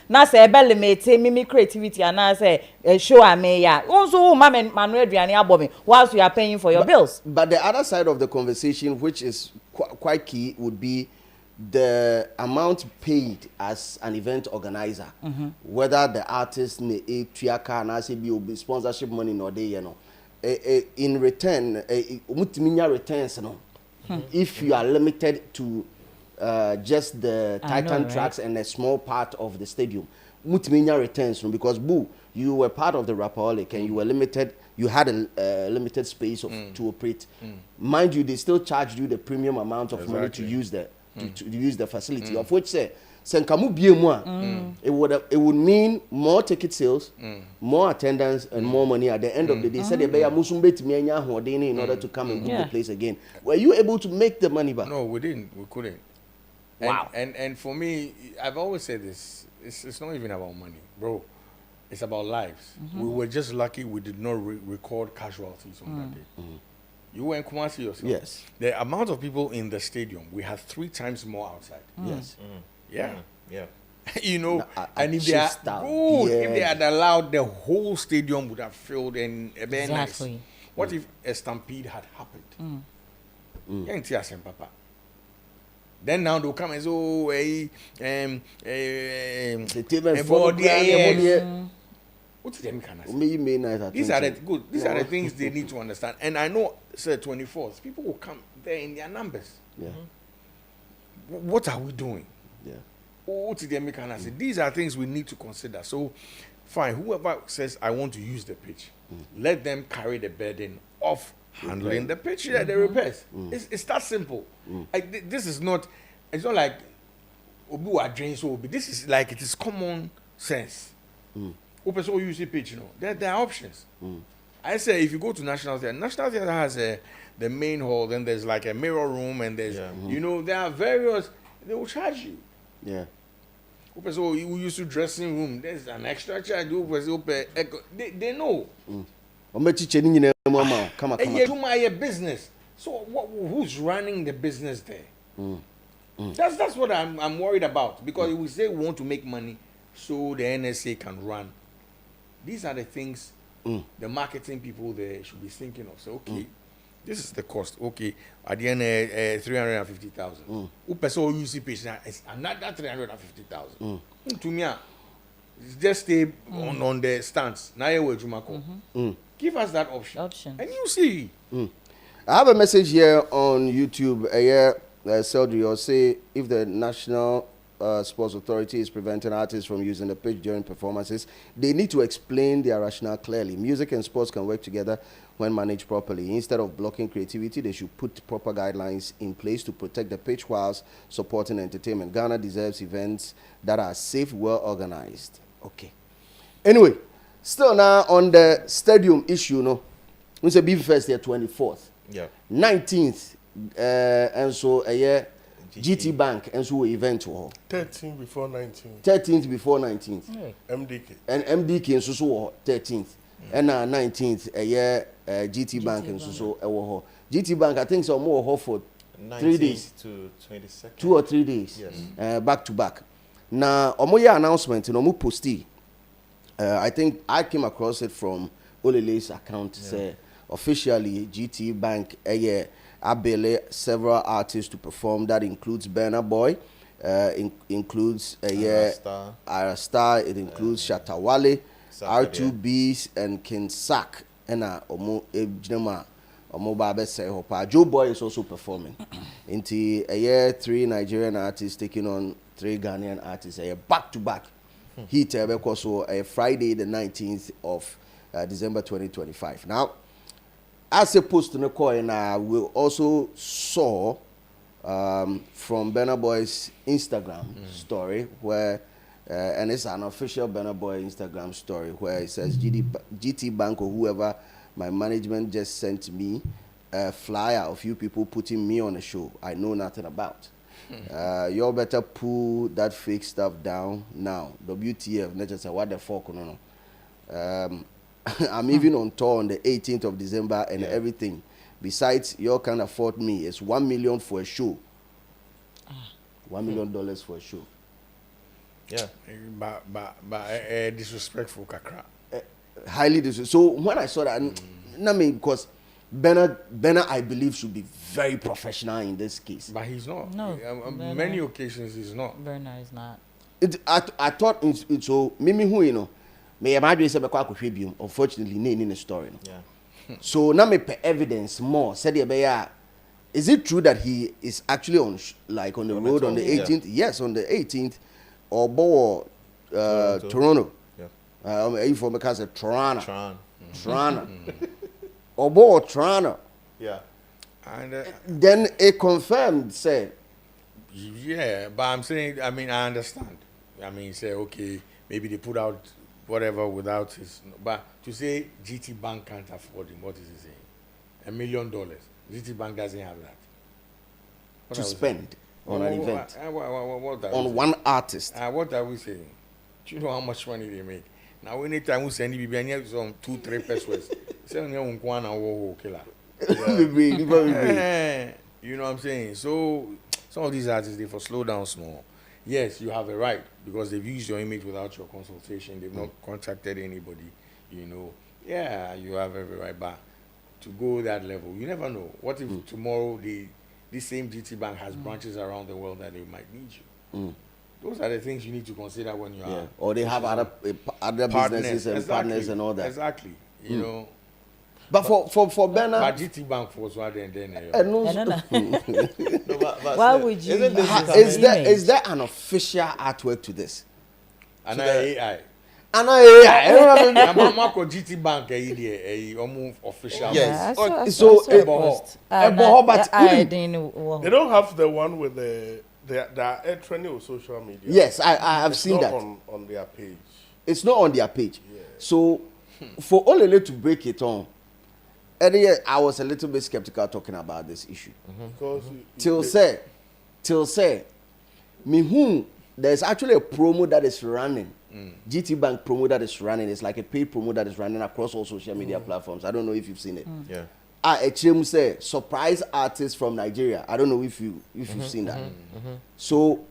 na say belimate me creativity and I say show ame ya also mama Manuel Adriani abomi whilst you are paying for your bills. But the other side of the conversation, which is quite key, would be the amount paid as an event organizer, whether the artist a triaka and I say be sponsorship money or they in return returns if you are limited to just the Titan tracks and a small part of the stadium, returns because you were part of the Rapaholic and you were limited. You had a limited space to operate. Mind you, they still charged you the premium amount of money to use the to use the facility. Of which it would mean more ticket sales, more attendance, and more money at the end of the day. Said in order to come and book the place again. Were you able to make the money back? No, we didn't. We couldn't. And, Wow. And for me, I've always said this. It's not even about money, bro. It's about lives. We were just lucky we did not record casualties on that day. You were in Kumasi yourself. Yes. The amount of people in the stadium, we had 3 times more outside. Yes. Yeah. Yeah. You know, No, and if they are good, yeah. if they had allowed, the whole stadium would have filled and very Exactly. nice. What if a stampede had happened? Papa. Then now they'll come and say, oh, what's the mechanism? These are the good. These are the things they need to understand. And I know, sir, 24th, people will come there in their numbers. Yeah. What are we doing? Yeah. What's the mechanism? These are things we need to consider. So, fine. Whoever says I want to use the pitch, let them carry the burden of handling the pitch, the repairs. It's that simple. This is not. It's not like Obu Adrian so Obi. This is like it is common sense. Open so use the pitch, you know. There are options. I say if you go to National Theatre has the main hall, then there's like a mirror room, and there's you know there are various. They will charge you. Yeah. Open so you use to dressing room. There's an extra charge. They know. Come on. You my business. So who's running the business there? That's what I'm worried about, because we say we want to make money so the NSA can run. These are the things the marketing people there should be thinking of. So okay, this is the cost. Okay, at the end 350,000. Upeso UC page now it's another 350,000. To me, just stay on the stance. Now you give us that option, and you see. I have a message here on YouTube. Seldrio say if the National Sports Authority is preventing artists from using the pitch during performances, they need to explain their rationale clearly. Music and sports can work together when managed properly. Instead of blocking creativity, they should put proper guidelines in place to protect the pitch whilst supporting entertainment. Ghana deserves events that are safe, well organized. Okay. Anyway, still now on the stadium issue, no. We say be first here 24th. Yeah. 19th. And so a year GT Bank and so event 13th before 19th. 13th before 19th. MDK. And MDK and so 13th. And 19th a year GT Bank and so GT Bank I think so more for 3 days to 22nd. 2 or 3 days. Yes. Back to back. Now omoya announcement no mu posti. I think I came across it from Olele's account say officially GT Bank a year Abele several artists to perform. That includes Burna Boy, includes Arastar, it includes Shatawale, R2Bs, and King Sak. And Omo Babe say Hopa. Joe Boy is also performing. Into a year 3 Nigerian artists taking on 3 Ghanaian artists. A year back to back. Heat also a Friday the 19th of December 2025. Now. As a post in the coin, we also saw from Burna Boy's Instagram story where, and it's an official Burna Boy Instagram story where it says GT Bank or whoever, my management just sent me a flyer of you people putting me on a show I know nothing about. You all better pull that fake stuff down now. WTF, not just say what the fuck, no. I'm even on tour on the 18th of December and everything. Besides, you can afford me. It's $1 million for a show. $1 million for a show. Yeah, but disrespectful, kakra. Highly disrespectful. So when I saw that, I mean, because Benna, I believe, should be very professional in this case. But he's not. No, many occasions he's not. Burna is not. I thought it's so. Mimi who you know. Me imagine say be kwa kwhwe unfortunately na in the story no. Yeah. So now me per evidence more said is it true that he is actually on the road on the 18th? Yeah. Yes, on the 18th or Toronto. Yeah. If for because of Toronto. Or Toronto. Yeah. And then it confirmed say yeah, but I'm saying I mean I understand. I mean say okay, maybe they put out whatever without his, but to say GT Bank can't afford him, what is he saying? $1 million. GT Bank doesn't have that. What to spend on an event what on one artist. What are we saying? Do you know how much money they make? Now anytime we send you be some 2-3 pesos. Say on your one and killer. You know what I'm saying? So some of these artists they for slow down small. Yes, you have a right because they've used your image without your consultation. They've not contacted anybody. You know, yeah, you have every right, but to go that level, you never know. What if tomorrow this same GT Bank has branches around the world that they might need you? Those are the things you need to consider when you are. Or they have other businesses and partners and all that. Exactly. You know. But for Bernard, but GT Bank for so then. Why would you? Is there an official artwork to this? An AI. An AI. Mama ko GT Bank almost official. Yes. So but they don't have the one with the trendy on social media. Yes, I have seen that on their page. It's not on their page. Yeah. So for Olele to break it on, I was a little bit skeptical talking about this issue. Because till say, me who there's actually a promo that is running. GT Bank promo that is running. It's like a paid promo that is running across all social media platforms. I don't know if you've seen it. Yeah. HM say surprise artists from Nigeria. I don't know if you've seen that. So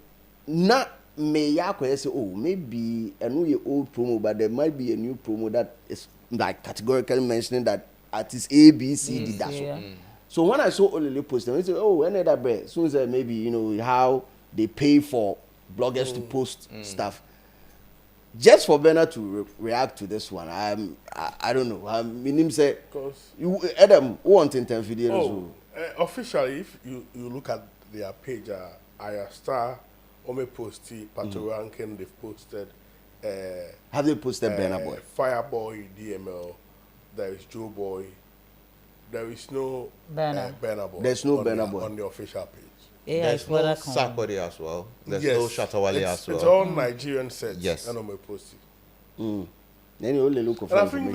now may say, oh, maybe a new old promo, but there might be a new promo that is like categorically mentioning that artist A, B, C, D, that's all. So when I saw Olele post them, I said, oh, any other bread. Soon as maybe, you know, how they pay for bloggers to post stuff. Just for Bernard to react to this one, I don't know. I mean, him say, you Adam, who want to video? Officially, if you look at their page, Star, Ome Posty, Patorankin, they've posted. Have they posted Bernard Boy? Fireboy, DML, there is Joe Boy. There is no Bernard Boy. There's no Bernard Boy on the official page. There's no Sakode as well. There's no Shatawale as well. It's all Nigerian sets. Yes. And Ome Posty. Then you only look for. And I think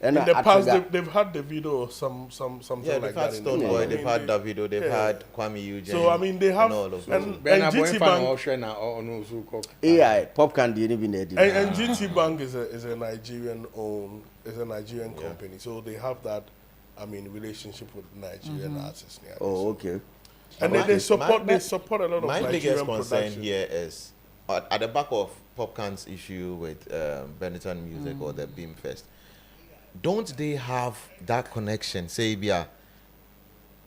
in the past they've had the video or something like that. Stone Boy, they've had Davido, they've had Kwame Eugene. So I mean they have all of and GT Bank AI Popcorn didn't even edit. And GT Bank is a Nigerian company. So they have that relationship with Nigerian artists. Oh, okay. And they support a lot of my Nigerian biggest concern production. here is at the back of Popcorn's issue with Benetton Music or the Beam Fest. Don't they have that connection? Say,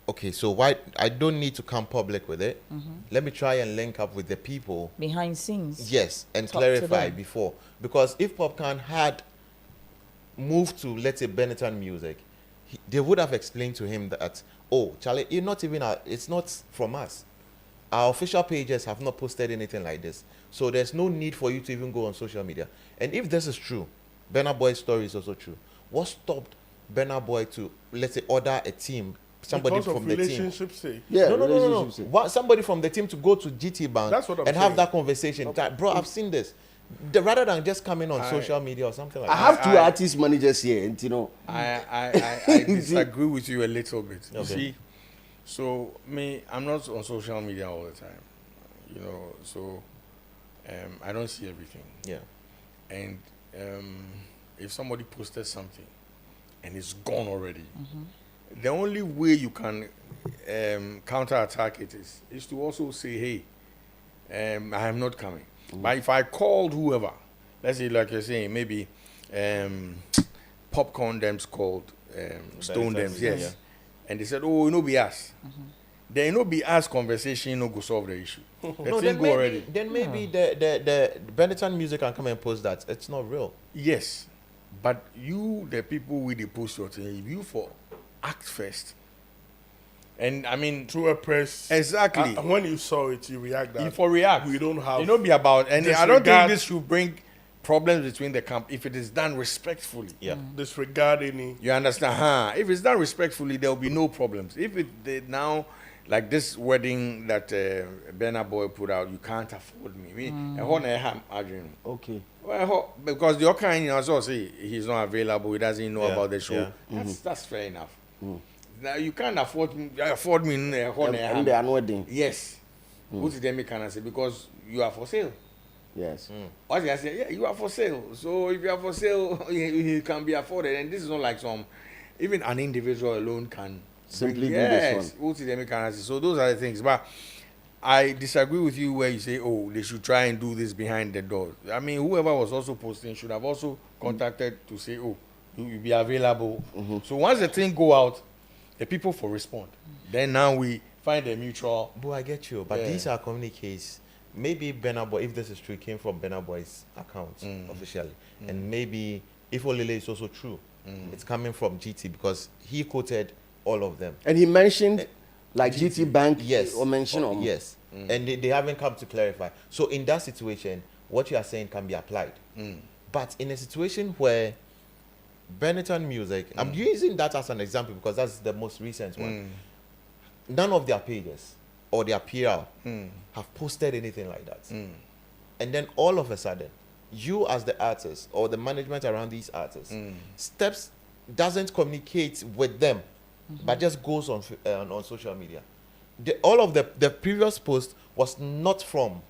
okay, so why I don't need to come public with it. Let me try and link up with the people behind scenes. Yes, and clarify before. Because if Popcorn had moved to, let's say, Benetton Music, they would have explained to him that, oh, Charlie, you're not even it's not from us. Our official pages have not posted anything like this. So there's no need for you to even go on social media. And if this is true, Bernard Boy's story is also true. What stopped Bernard Boy to, let's say, order a team, somebody because from the team? Yeah, No. Somebody from the team to go to GT Bank and have that conversation. That, bro, I've seen this. Rather than just coming on social media or something like that. I have two artist managers here, and you know. I disagree with you a little bit. Okay. See, so I'm not on social media all the time, you know. So I don't see everything. Yeah. And if somebody posted something and it's gone already, the only way you can counterattack it is to also say, hey, I am not coming. But if I called whoever, let's say like you're saying, maybe Popcorn Dems called Stone Dems, yes. And they said, oh, be us. Then be us conversation, go solve the issue. Then maybe the Benetton Music can come and post that. It's not real. Yes. But you, the people with the post your thing, you for act first. And I mean, through a press, exactly. And when you saw it, you react. You for react. We don't have. Be about. And I don't think this should bring problems between the camp if it is done respectfully. Yeah. Disregard any. You understand? If it's done respectfully, there will be no problems. If it now, like this wedding that Bernard Boy put out, you can't afford me. Okay. Well, because the kind also say he's not available. He doesn't know about the show. Yeah. That's fair enough. Now you can't afford me in the wedding. Yes. What did they make say? Because you are for sale. Yes. What I say, yeah, you are for sale. So if you are for sale, you can be afforded. And this is not like even an individual alone can Simply do this one. So those are the things. But I disagree with you where you say, oh, they should try and do this behind the door. I mean, whoever was also posting should have also contacted to say, oh, you'll be available. So once the thing go out, the people for respond. Then now we find a mutual. But I get you. But these are communiques. Maybe Burna Boy, if this is true, came from Burna Boy's account officially. And maybe if Olele is also true, it's coming from GT because he quoted all of them. And he mentioned like GT Bank, yes, or mention yes. And they haven't come to clarify. So in that situation, what you are saying can be applied. But in a situation where Benetton Music, I'm using that as an example because that's the most recent one. None of their pages or their PR have posted anything like that. And then all of a sudden, you as the artist or the management around these artists, Steps doesn't communicate with them, but just goes on social media. All of the previous post was not from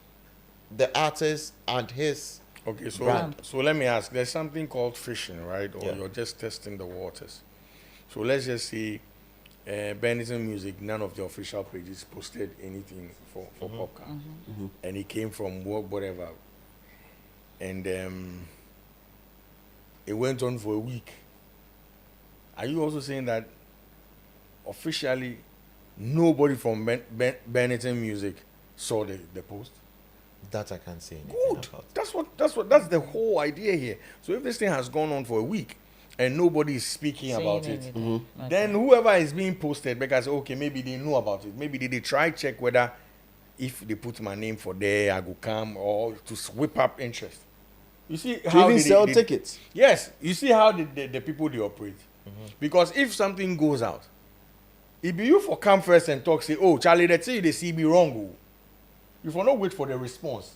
the artist and his brand. So let me ask, there's something called fishing, right? Or you're just testing the waters. So let's just say Benetton Music, none of the official pages posted anything for Popcorn. And it came from whatever. And it went on for a week. Are you also saying that officially nobody from Benetton Music saw the post? That I can't say anything about. That's the whole idea here. So if this thing has gone on for a week and nobody is speaking about it, then whoever is being posted, because okay, maybe they know about it. Maybe they try check whether if they put my name for there, I go come or to whip up interest. You see how even sell tickets. Yes, you see how the people they operate. Because if something goes out, if you for come first and talk, say, oh, Charlie, let's say they see me wrong. You for not wait for the response.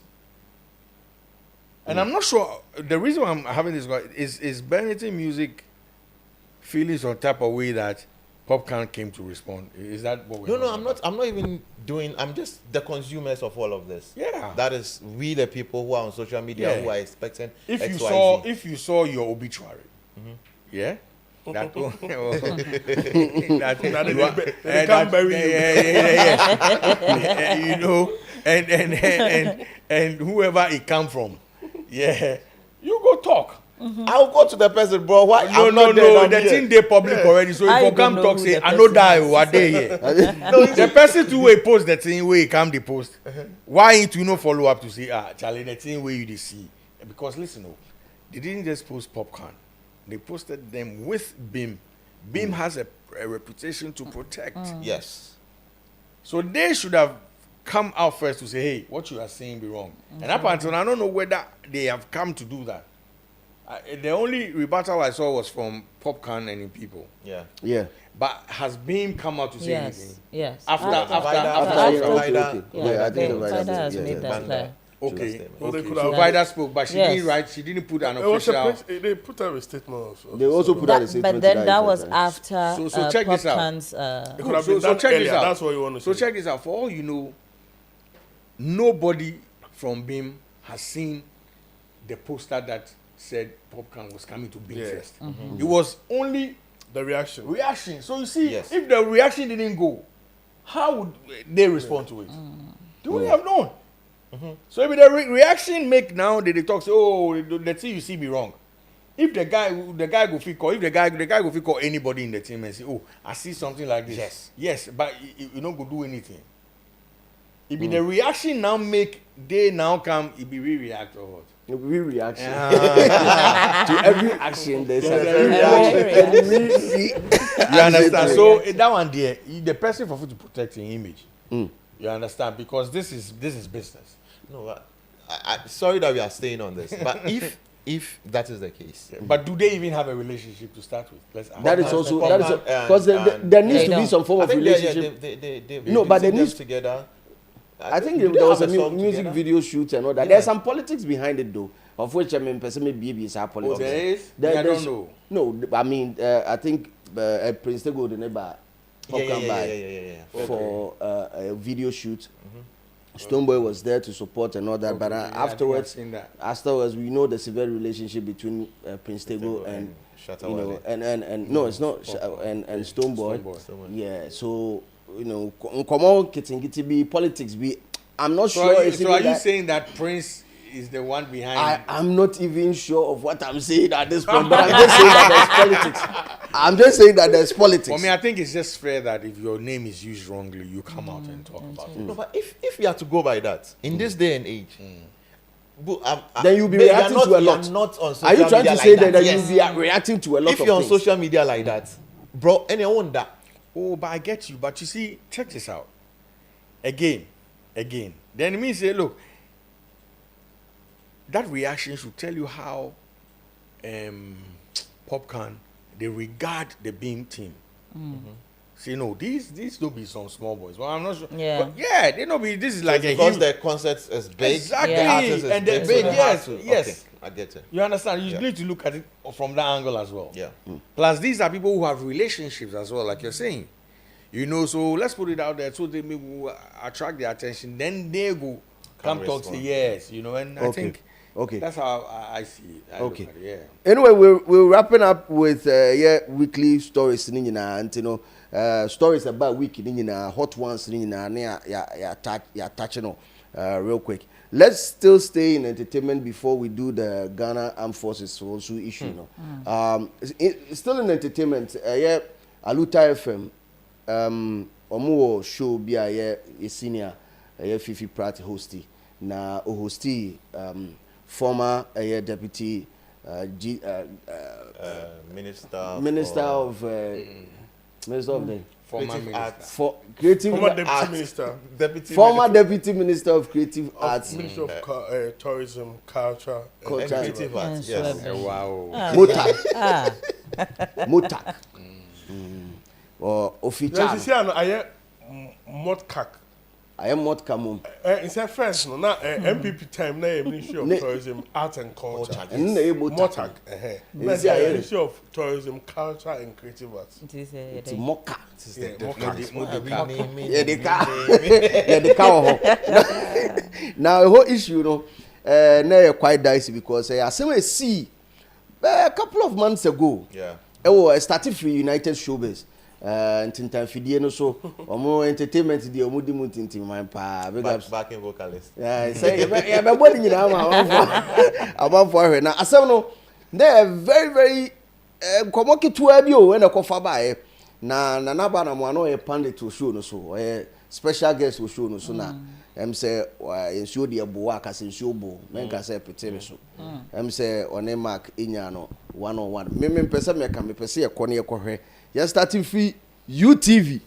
And I'm not sure the reason why I'm having this is Benetton Music feeling some type of way that Popcorn came to respond. Is that what we're No, I'm not even doing. I'm just the consumers of all of this. Yeah. That is we the people who are on social media who are expecting if you saw your obituary. Yeah. That they can't bury you. You know, and whoever it come from, you go talk. I'll go to the person, bro. Why? No. The thing they public already. So if you come talk, say I know die. What they here? The person to way post the thing where he come the post. Why ain't you no follow up to say Charlie the thing where you see? Because listen, they didn't just post Popcorn. They posted them with BIM. BIM has a reputation to protect. Yes. So they should have come out first to say, hey, what you are saying be wrong. And up until now, I don't know whether they have come to do that. The only rebuttal I saw was from Popcorn and people. Yeah. But has BIM come out to say anything? Yes. After. Yeah, I think the Vida has made that clear. Okay. Well, they could So have- Vida spoke, but she didn't write. She didn't put an official. They put out a statement also. They also put out a statement. But then to that was effect. after So check this out. Popcorn's. It could have So been done check this earlier. out. That's what you want to So say. check this out. For all you know, nobody from BIM has seen the poster that said Popcorn was coming to BIM first. It was only The reaction. So you see, Yes. if the reaction didn't go, how would they respond to it? They wouldn't have known. So if the reaction make now they talk say, oh, let's see you see me wrong. If the guy go fit call, if the guy go fit call anybody in the team and say, oh, I see something like this. Yes, but you not go do anything. If the reaction now make they now come, it be re-react or what? We reaction to every action. There's a reaction. You understand? So that one there, the person for to protect your image. You understand? Because this is business. No, sorry that we are staying on this, but if that is the case, But do they even have a relationship to start with? Let's ask. That is also because there needs to be some form I of think relationship. they No, but they them need together. I think Do they there was a have song music together? video shoot and all that. Yeah. There's some politics behind it though, of which I mean, person maybe is our politics. There is? I There's- don't know. No, I mean, I think Prince Tego the neighbor Yeah. for a video shoot, Stonebwoy was there to support and all that, Okay, but yeah, afterwards, I think I've seen that. afterwards, we know the severe relationship between Prince Tego and you know, and no, it's not, and Stonebwoy. Yeah, so you know, come on, kitty be politics be. I'm not So sure. are you saying that Prince is the one behind? I'm not even sure of what I'm saying at this point, but I'm just saying that there's politics. I'm just saying that there's politics. I mean, I think it's just fair that if your name is used wrongly, you come out and talk about it. No, but if you have to go by that in this day and age, then you'll be reacting to a lot. Not on social Are you trying media to say like that yes. you'll be reacting to a lot If of you're on things? social media like that, bro, anyone that. Oh, but I get you. But you see, check this out. Again. The enemy say, look, that reaction should tell you how Popcorn, they regard the Beam team. See, no, these don't be some small boys. Well, I'm not sure. Yeah. But yeah, they don't be. This is like because a their concerts is big. Exactly. The artist is And big, they're so big, they yes, have to- yes. Okay, I get it. You understand? You Yeah. need to look at it from that angle as well. Yeah. Plus, these are people who have relationships as well, like you're saying. You know, so let's put it out there so they may attract their attention. Then they go come talk to respond. yes, you know, and I think Okay. that's how I see it. I look Okay. at it, yeah. Anyway, we're wrapping up with weekly stories and you know stories about week hot ones touching on real quick. Let's still stay in entertainment before we do the Ghana Armed Forces also issue. You know, still in entertainment. Aluta FM. Omo show be a senior Fifi Pratt hosty. Na hosty former deputy Minister of the Former Creative minister. Arts. for creative Former deputy arts, minister, former deputy minister of creative arts, Minister of Tourism, Culture, and Culture. Creative Arts, yes. Wow. Motak, Motak, or Then official. she say, I am Motkak. I am Motkamum, It's a first, no, not MPP time, now Ministry of Tourism, Art and Culture. and the Motak. Yes, yeah, yeah. Ministry of Tourism, Culture, and Creative Arts. it's Moka. Yeah, Motak. Yeah, the car. Yeah, the car. Now, the whole issue, you know, now quite dicey because I see a couple of months ago. Yeah. I started for United Showbiz. Tintan fidie no so omo entertainment di omo di mutintin man pa Backing vocalist. yeah say yeah be body nyina ma abon for hwe na asem no they very komo ketua bi o na kofa ba na ba na mo ano e pandit to show no so special guest will show no so na say show the abo aka say show bo men ka say petere so say one mark inya no 101 me pese me ka me pese e kone e kohwe ya starting free UTV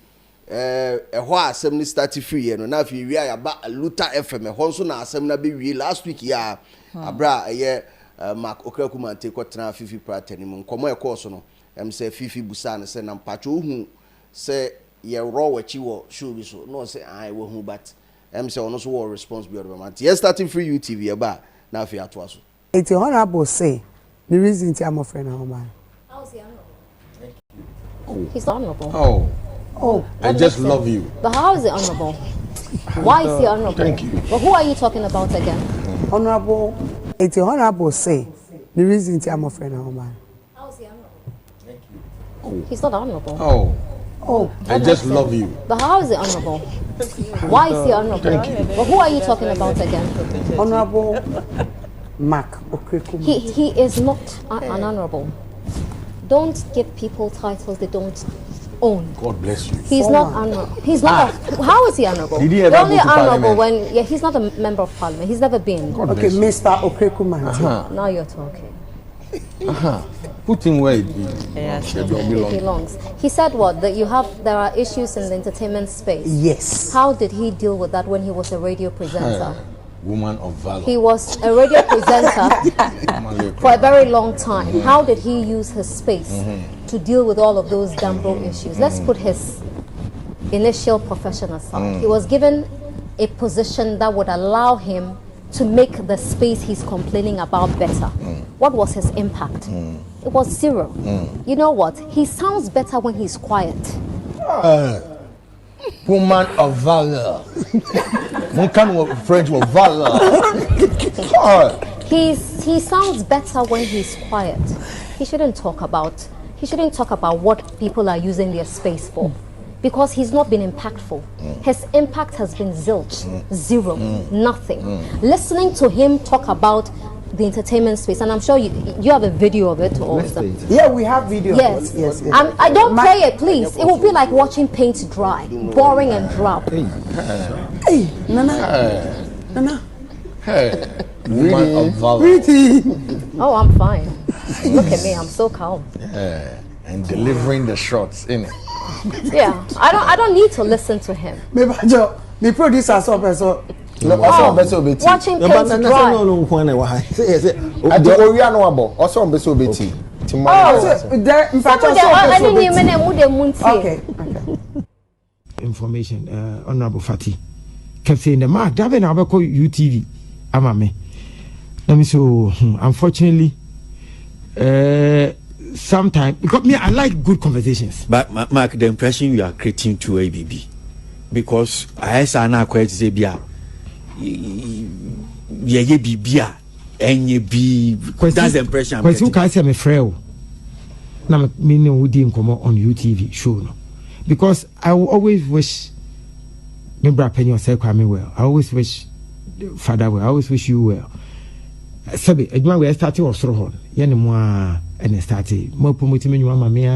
ho asem ni starting free no na fi wi ya ba Luta FM ho so na asem na be wi last week ya abra Mark Okrakuma take ko tena Fifi Pratani mu nkomo e course no say Fifi busa na say na mpacho hu say ye raw wachi wo show bi so no say I wo hu but say ono so wo response bi o man ya starting free UTV ya ba na fi ato aso it's honorable say the reason I'm a friend of mine. He's honorable. Oh, I just love you. But how is it honorable? Why is he honorable? Thank you. But who are you talking about again? Honorable, it's honorable say the reason I'm a friend of mine. How is he honorable? He's not honorable. I just love you. But how is it honorable? Why is he honorable? Thank you. But who are you talking about again? Honorable Mark Okrakuma. He is not an honorable. Don't give people titles they don't own. God bless you. He's not honorable. He's not. How is he honorable? Did he ever They're only go to honorable parliament? when he's not a member of parliament. He's never been. God Okay, bless you. Mr. Okrakuma. Now you're talking. Put him where it It belongs. belongs. He said what? That there are issues in the entertainment space. Yes. How did he deal with that when he was a radio presenter? Woman of valor. He was a radio presenter for a very long time. How did he use his space to deal with all of those Dambo issues? Let's put his initial profession aside. He was given a position that would allow him to make the space he's complaining about better. What was his impact? It was zero. You know what? He sounds better when he's quiet. woman of valor. One kind of French of valor. He sounds better when he's quiet. He shouldn't talk about what people are using their space for, because he's not been impactful. His impact has been zilch, zero, nothing. Listening to him talk about the entertainment space, and I'm sure you have a video of it also. Yeah, we have video. Yes. I don't play it, please. It will be like watching paint dry, boring and drab. Hey, Nana. Hey, woman of valor. Oh, I'm fine. Look at me, I'm so calm. Yeah, and delivering the shots, innit? Yeah, I don't need to listen to him. Maybe the producer saw person. Watching paint dry. Okay. Information, Honorable Fati kept saying the mark that when I call UTV, amame. Let me so unfortunately, sometimes because me I like good conversations. But Mark, the impression you are creating to ABB, because I say na quite say bia, yeah bibia, and ye be. That's the impression I'm getting. Because you can say me frail. Now me no we didn't come on UTV show no, because I will always wish. Me bra penny say Kwame well. I always wish Father well. I always wish you well. Sabi, eduma we started osoro hon. Ye ne mo a and started. Mo promote me nyuma me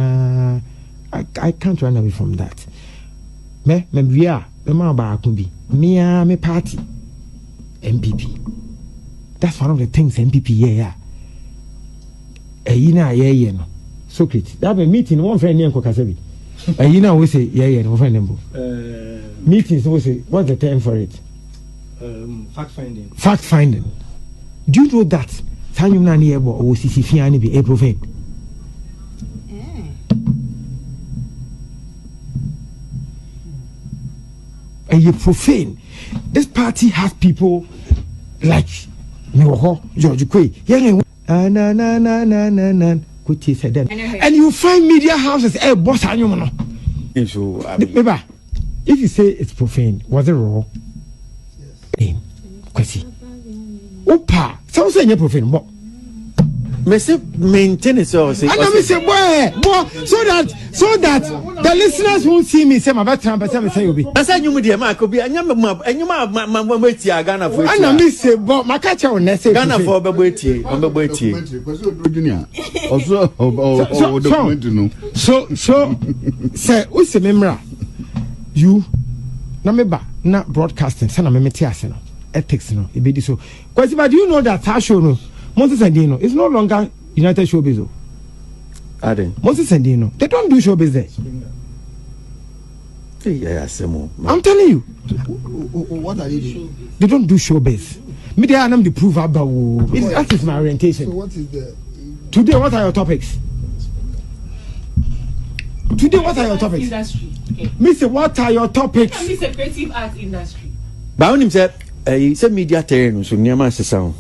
I can't run away from that. Me bia, me ma ba akubi. Me party MPP. That's one of the things MPP yeah. Yina yeah no. Socrates. That be meeting one friend name ko kasabi. Yina we say yeah no friend name. Meetings, what's the term for it? Fact finding. Fact finding. Do you know that? Sanyum na ni ebo o sisi fiani be profane. And you profane. This party has people like Miwoho, George Kwe, and you find media houses boss anyum no. So if you say it's profane, was it raw? Yes. Kwesi. Opa, some say you're profane, but me say maintain it so say. And me say boy, so that the listeners won't see me say my bad time, but say you be. I say you media ma ko bi anyama wait Ghana for. And me say but my catch on next say Ghana for be wait also document no. So say we say memra you na me ba na broadcasting say na me meti ase no ethics no e be di so because but do you know that our show no Moses and Dino it's no longer United Showbiz o Moses and Dino they don't do showbiz there. I'm telling you. What are you doing? They don't do showbiz. Me there am the proof about that is my orientation. So what is the today what are your topics? Today, what are your topics? Industry. Okay. Mister, what are your topics? It's a creative art industry. But when him said, say media terrain, so near my sound.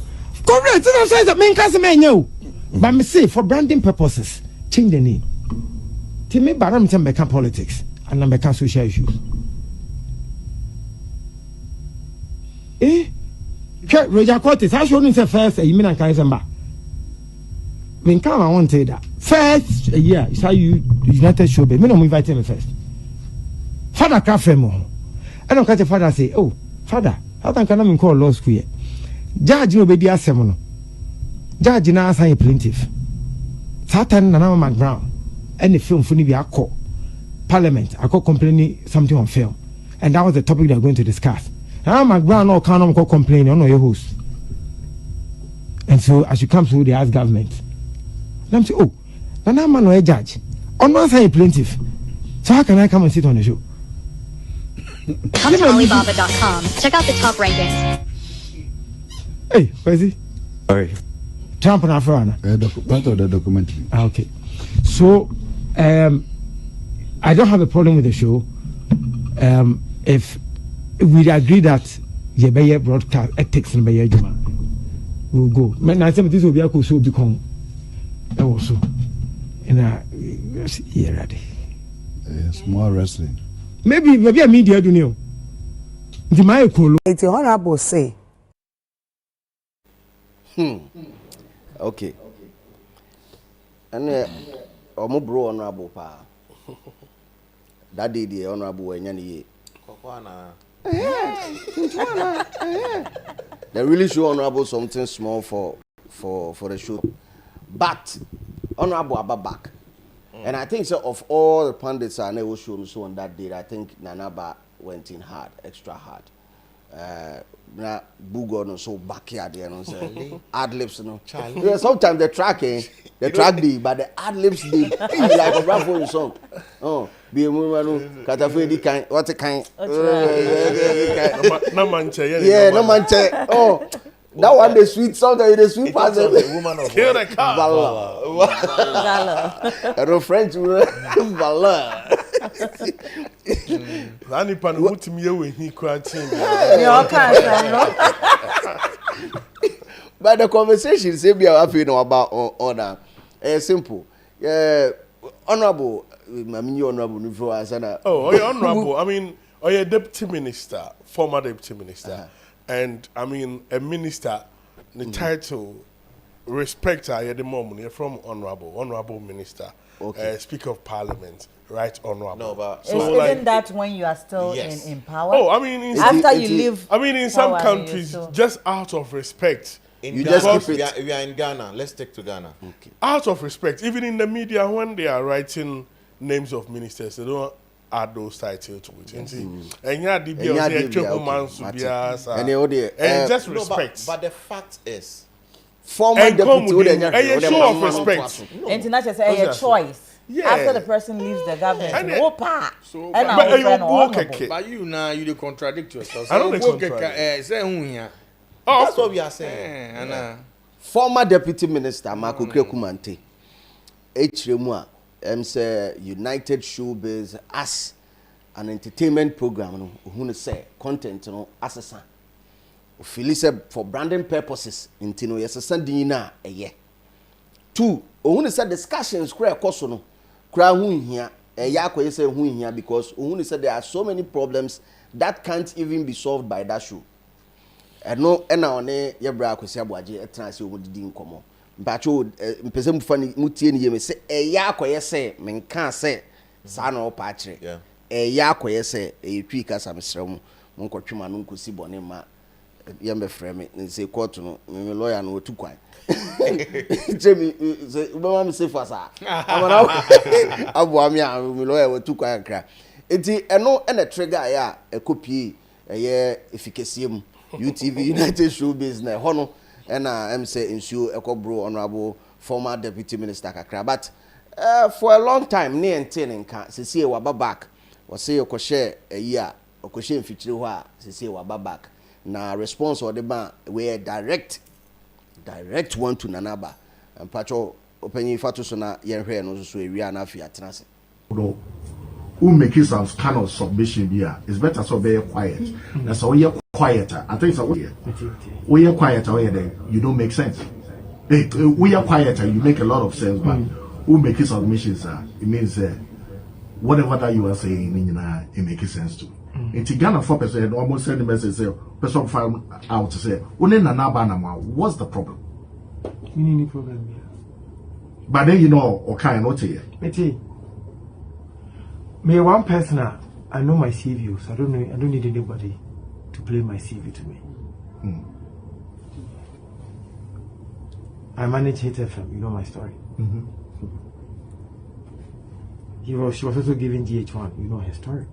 Correct. So I'm saying that main class man you. But me say for branding purposes, change the name. To me, but I'm saying politics and I'm making social issues. Roger Cortes, I showed him say first. You mean I can't remember. When come I want to say that first yeah it's how you United Showbiz me no invite me first father cafe mo I don't catch father say oh father how can I call law school here judge no be di asem no judge na assign a plaintiff Satan na na Brown any film for ni bi akọ parliament akọ complaining something on film and that was the topic they are going to discuss now Brown no can no complain on your host and so as you come through they ask government. I'm saying, oh, Nana man no judge. I'm not saying plaintiff. So how can I come and sit on the show? Come to Alibaba.com. Check out the top rankings. Hey, where is he? Sorry. Trump and Afrana. Part of the documentary. Okay. So, I don't have a problem with the show. If we agree that you be broadcast ethics and be juma, we'll go. Man, I say this will be a so become. Also, in a year ready. Small wrestling. maybe a media do know. The my cool. It's honorable say. Okay. And omo bro honorable pa. That day the honorable enyane. They really show honorable something small for the show. But honorable back. And I think so of all the pundits I never shown so on that day, I think Nanaba went in hard, extra hard. Na Bugo no so backyard there no say ad libs no. Yeah, sometimes the track be but the ad libs dey like a bravo song. Oh, be a woman katafe di kind what a kind. No manche. Yeah, no manche. Oh, that one the sweet song that the sweet part of the woman of kill the car. Valor. French valor. Lani pan mutimi ewe hi kwa chin. But the conversation say be our feeling about order. Simple. Honorable, I mean you honorable Nufo Asana. Oh, you're honorable. I mean, you're deputy minister, former deputy minister. And I mean a minister, the title respect at the moment you're from honorable minister, speaker of parliament, right honorable. No, but so isn't that when you are still in power? Oh, I mean after you leave. I mean in some countries just out of respect. In Ghana, we are in Ghana. Let's take to Ghana. Okay. Out of respect, even in the media when they are writing names of ministers, they don't add those titles to it. And just respect. But the fact is, former deputy a show of respect. International say a choice. Yeah. After the person leaves the government, so, but you now you contradict yourself. I don't contradict. That's what we are saying. Former deputy minister Marco Krekumante, H. Say United Showbiz as an entertainment program who say content assassin. Feel for branding purposes intino yes dina a year. 2 who said discussions kra koso kra hu hia yakwa say hu hia because who said there are so many problems that can't even be solved by that show. And no na one ye bra kwesi aboaje etna se omudidi nkomo mpacho mpese mfani mutie ni yeme se yakwa say menka say sa na opa akire yakwa say twi kasa mesrem monkotwema no nkosi bone ma yembe frame say court no me lawyer no otu kwan jemi say ubama me say fasa amana aboa me a me lawyer otu kwan kra enti eno na trigger ya ekopie eye efficacy mu UTV United Showbiz na hono na say ensure ekobro honorable former deputy minister kakra but for a long time near nka sisi wa back we say okoshe a okoshe mfichire ho a sisi wa back na response or the ban we direct one to Nanaba and pacho openyi fatu so na yenhwe no so ewia na afia tenase who make some kind of submission here it's better so very quiet that's all you're quieter I think so we are quieter then you don't make sense we are quieter you make a lot of sense but who make submissions it means whatever that you are saying it makes sense too in Ghana 4% almost send the message say person find out to say what's the problem any problem here but then you know okay not here me one person I know my CV so I don't need anybody to play my CV to me. I manage Hit FM, you know my story. She was also giving GH1, you know her story.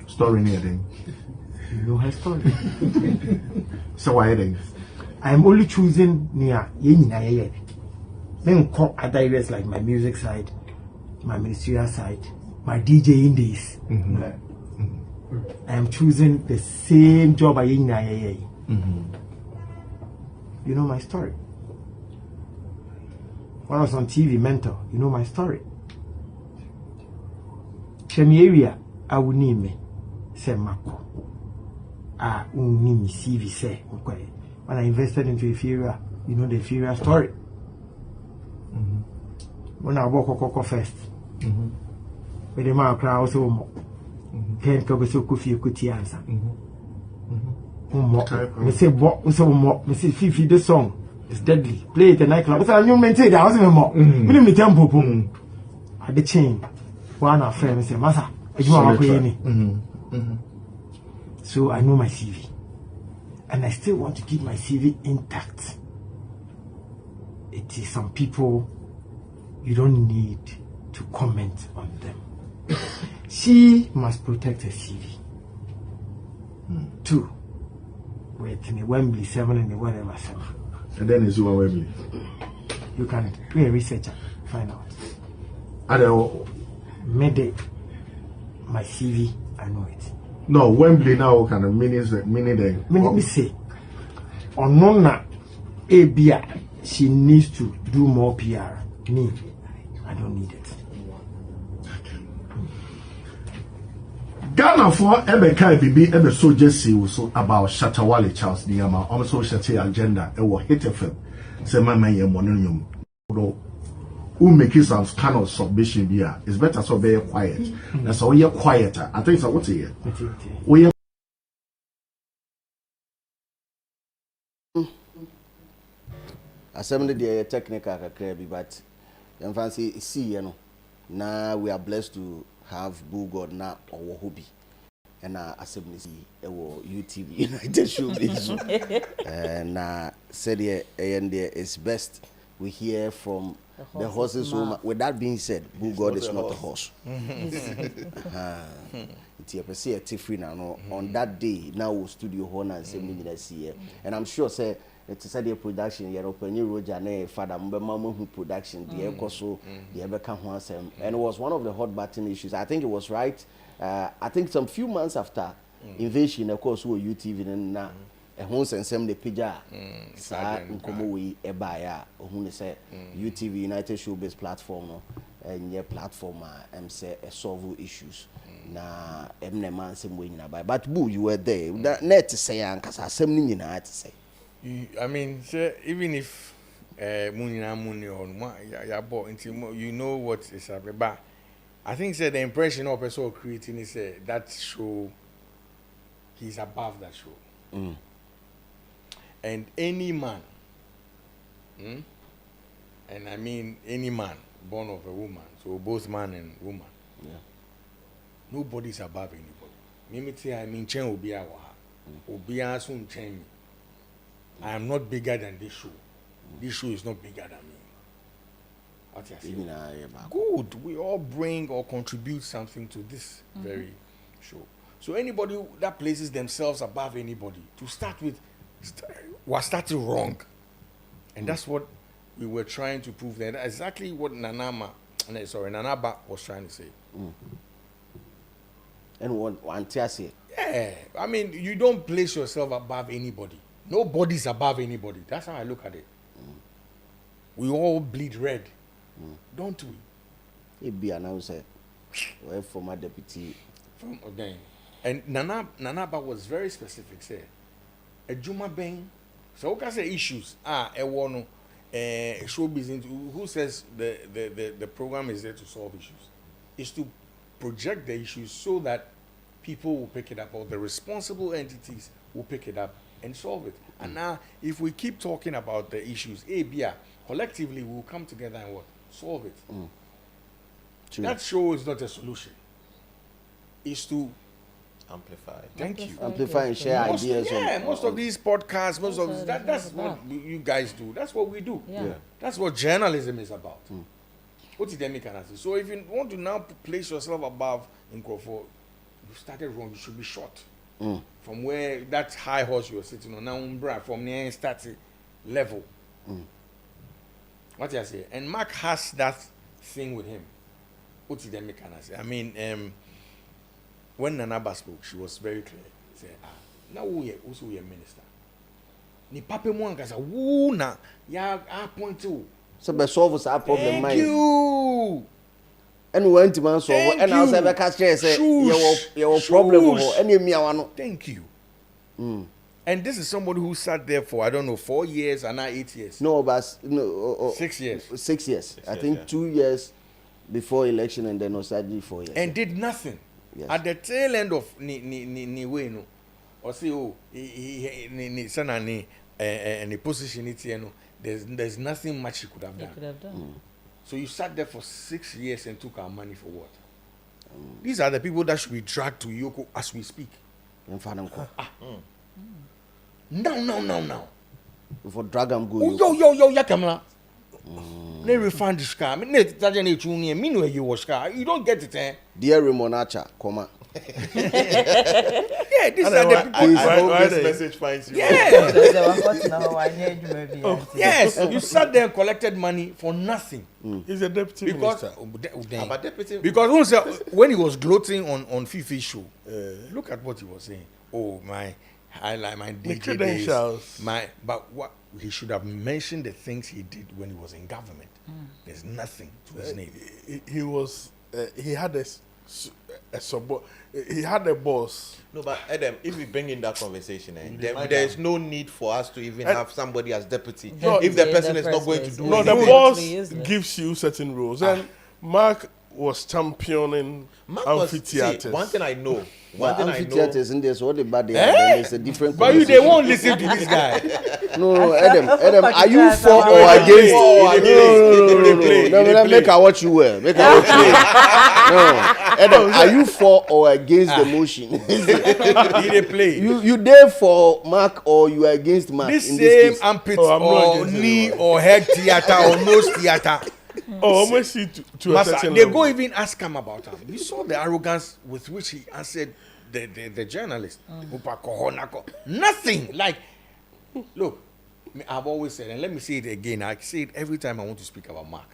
Story near then. You know her story. So why then? I am only choosing near Yen. Then call other areas like my music side, my ministerial side, my DJ indies. I am choosing the same job I in You know my story. When I was on TV, mentor, you know my story. Shemi area, I would name me. Say Mako. Name me CV say. When I invested into Euphoria, you know the Euphoria story. When I walk Coco first. With the man crowd also Ken ko be so kofi ekuti answer. Me say bo, me say mo, me say Fifi the song is deadly. Play it in nightclub. So you maintain that was me mo. Me me tempo po. I the chain. One of friend me say masa, you want to ni. So I know my CV. And I still want to keep my CV intact. It is some people you don't need to comment on them. She must protect her CV. 2. Wait, in the Wembley 7 and the whatever 7. And then it's you Wembley. You can be a researcher, find out. I don't Made my CV, I know it. No, Wembley now kind of meaning Me say, on Nona Abia, she needs to do more PR. Me, I don't need it. Ghana for Ebeka Bibi Ebe Soldier so about Shatawale Charles Diama, also Shati agenda, hit FM. Say my man, Mononium. Who make some kind of submission here? It's better so very quiet. That's all you're quieter. I think it's what's here. We assembly the technical but you fancy see you know. Now we are blessed to have Bugod now or hobby. And assembly UTV United Showbiz. And said here and there is best we hear from the horse's woman. With that being said, Bugod is not a horse. It's a Tiffany now. On that day, now studio horn and assembly and I'm sure say it's a production, you know, Penny Roger, Father Mbemamu production, the Ecoso, the Ebeka Hansem. And it was one of the hot button issues. I think it was right. I think some few months after invasion, of course, we UTV and now a host and some the pija. Sa Nkomo we ebaya, who say UTV United Showbiz platform, no, and your platform, say a solve issues. Na emne man same way na but boo you were there. That net say ankasa asem ni na to say. I mean, sir, even if money on you know what is happening. But I think the impression of person creating is that show he's above that show. And any man, and I mean any man born of a woman, so both man and woman. Yeah. Nobody's above anybody. I mean chen obiya wa. Obiya sun chen me. I am not bigger than this show. This show is not bigger than me. What you say? Good. We all bring or contribute something to this very show. So anybody that places themselves above anybody, to start with, was starting wrong. And that's what we were trying to prove there. That's exactly what Nanaba was trying to say. And one say. Yeah. I mean, you don't place yourself above anybody. Nobody's above anybody. That's how I look at it. We all bleed red, don't we? It be announced, well, former deputy. From again, and Nanaba was very specific. Say, a Juma Bang. So what can say issues? Showbiz. Who says the program is there to solve issues? Is to project the issues so that people will pick it up, or the responsible entities will pick it up and solve it. And now, if we keep talking about the issues, collectively we'll come together and what? Solve it. That show is not a solution. It's to amplify. Thank you. Amplify and share ideas. Most of these podcasts, that's what you guys do. That's what we do. Yeah. That's what journalism is about. What did they make an answer? So if you want to now place yourself above in Crawford, you started wrong. You should be short. From where that high horse you were sitting on, now from the starting level. What I say? And Mark has that thing with him. What did they make an answer? I mean, when Nanaba spoke, she was very clear. She said, now we are also a minister. Ni pape mo angasa wu na ya point to. So be solve our problem. Thank you. And we went to man solve. And I was ever catch say your problem. Any me awano. Thank you. And this is somebody who sat there for, I don't know, 4 years and now 8 years. No, but no, 6 years. 6 years. I think 2 years before election and then also 4 years. And did nothing. Yes. At the tail end of ni way no, or say ni sana ni the position it here no, there's nothing much he could have done. So you sat there for 6 years and took our money for what? These are the people that should be dragged to Yoko as we speak. Now. For drag and go. Yo, Yakamla. They refund this car. You don't get it, eh? Dear Ramonacha, comma. Yeah, these are the people. Why this message finds you. Yeah. Yes, you sat there and collected money for nothing. He's a deputy minister. Because when he was gloating on Fifi's show, look at what he was saying. Oh, my DJ credentials. But what he should have mentioned the things he did when he was in government. There's nothing to his name. He was. He had a support. He had a boss. No, but Adam, if we bring in that conversation, there is no need for us to even have somebody as deputy. No, if the person is not going to do no, it. the boss gives you certain rules. And Mark was championing amphitheaters. One thing I know. Amphitheaters in there's all the bad there's a different. But they won't listen to this guy. No, Adam, are you for or against? No, make I watch you well. Make I watch you. No, Adam, are you for or against the motion? You there for Mark or you are against Mark? This same armpit or knee or head theater or nose theater. Almost see to a certain they level. go even ask him about him. You saw the arrogance with which he answered the journalist. Nothing. Like, look, I've always said, and let me say it again. I say it every time I want to speak about Mark.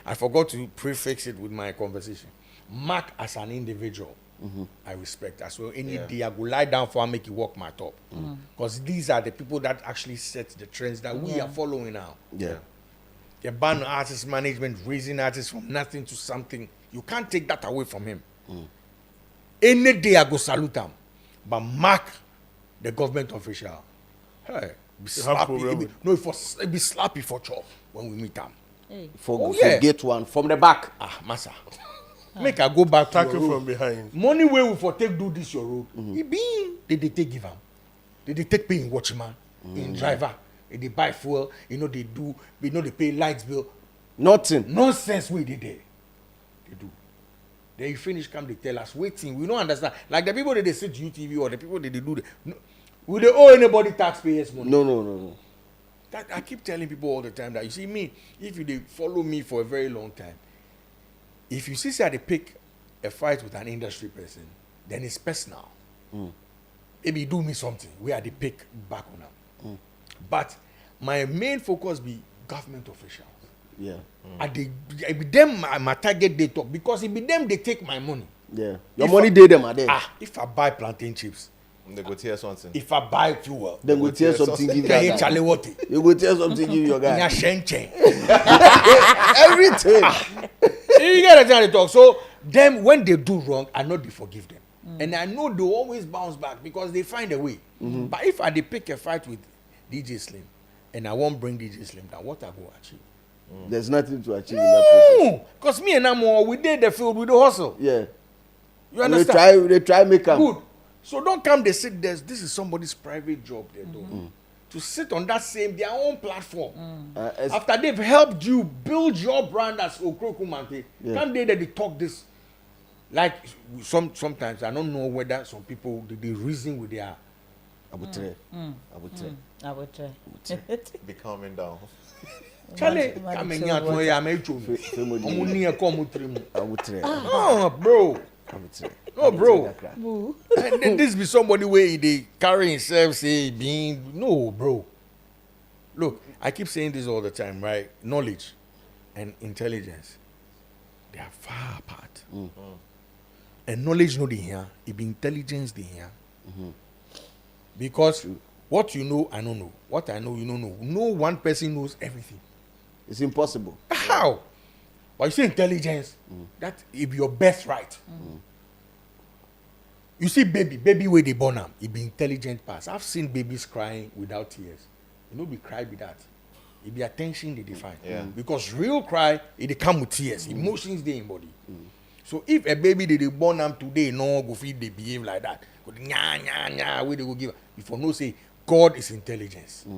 I forgot to prefix it with my conversation. Mark as an individual, I respect. As well, any day I go lie down for and make you walk my top. Because these are the people that actually set the trends that we are following now. Yeah. The ban artist management, raising artists from nothing to something. You can't take that away from him. Any day I go salute him. But Mark, the government official, hey, be slappy. It be slappy for chop when we meet him. For get one from the back. Massa. Make I go back to tackle from behind. Money where we for take do this your road. Did they take give him? Did they take pay in watchman, in driver? They buy fuel, they pay lights bill. Nothing. Nonsense we did there. They do. Then you finish, come they tell us, waiting. We don't understand. Like the people that they sit UTV or the people that they do will they owe anybody taxpayers money? No. That I keep telling people all the time that you see me, if they follow me for a very long time, if you see say they pick a fight with an industry person, then it's personal. Maybe do me something where they pick back on them. But my main focus be government officials. Yeah. I be them my target they talk because it be them they take my money. Yeah. Your money they them are there. If I buy plantain chips, they go tear something. if I buy fuel, they go tear something give you. You go tear something give your guy. Everything. You get the time they talk. So them when they do wrong, I know they forgive them. And I know they always bounce back because they find a way. But if I they pick a fight with DJ Slim and I won't bring DJ Slim down, what I go achieve? There's nothing to achieve in that process. Because me and Amo, we did the field, we do hustle. Yeah. You understand? They try make them. Good. So don't come, they sit there, this is somebody's private job they're doing. To sit on that their own platform. After they've helped you build your brand as Okrokumante, can't they talk this? Like sometimes I don't know whether some people they reason with their I would try. Be calming down. Charlie, coming out where I made you. Oh, bro. No, bro. This be somebody where they carry himself, say being no, bro. Look, I keep saying this all the time, right? Knowledge and intelligence, they are far apart. And knowledge no they here, it be intelligence they here. Because what you know, I don't know. What I know, you don't know. No one person knows everything. It's impossible. How? But you see intelligence, that it be your best right. You see baby where they born them, it be intelligent pass. I've seen babies crying without tears. You know, be cry with that. It be attention they define. Because real cry, it come with tears. Emotions they in body. So if a baby they born am today, no go feed they behave like that. Go nya where they go give. Before no say God is intelligence. Yeah.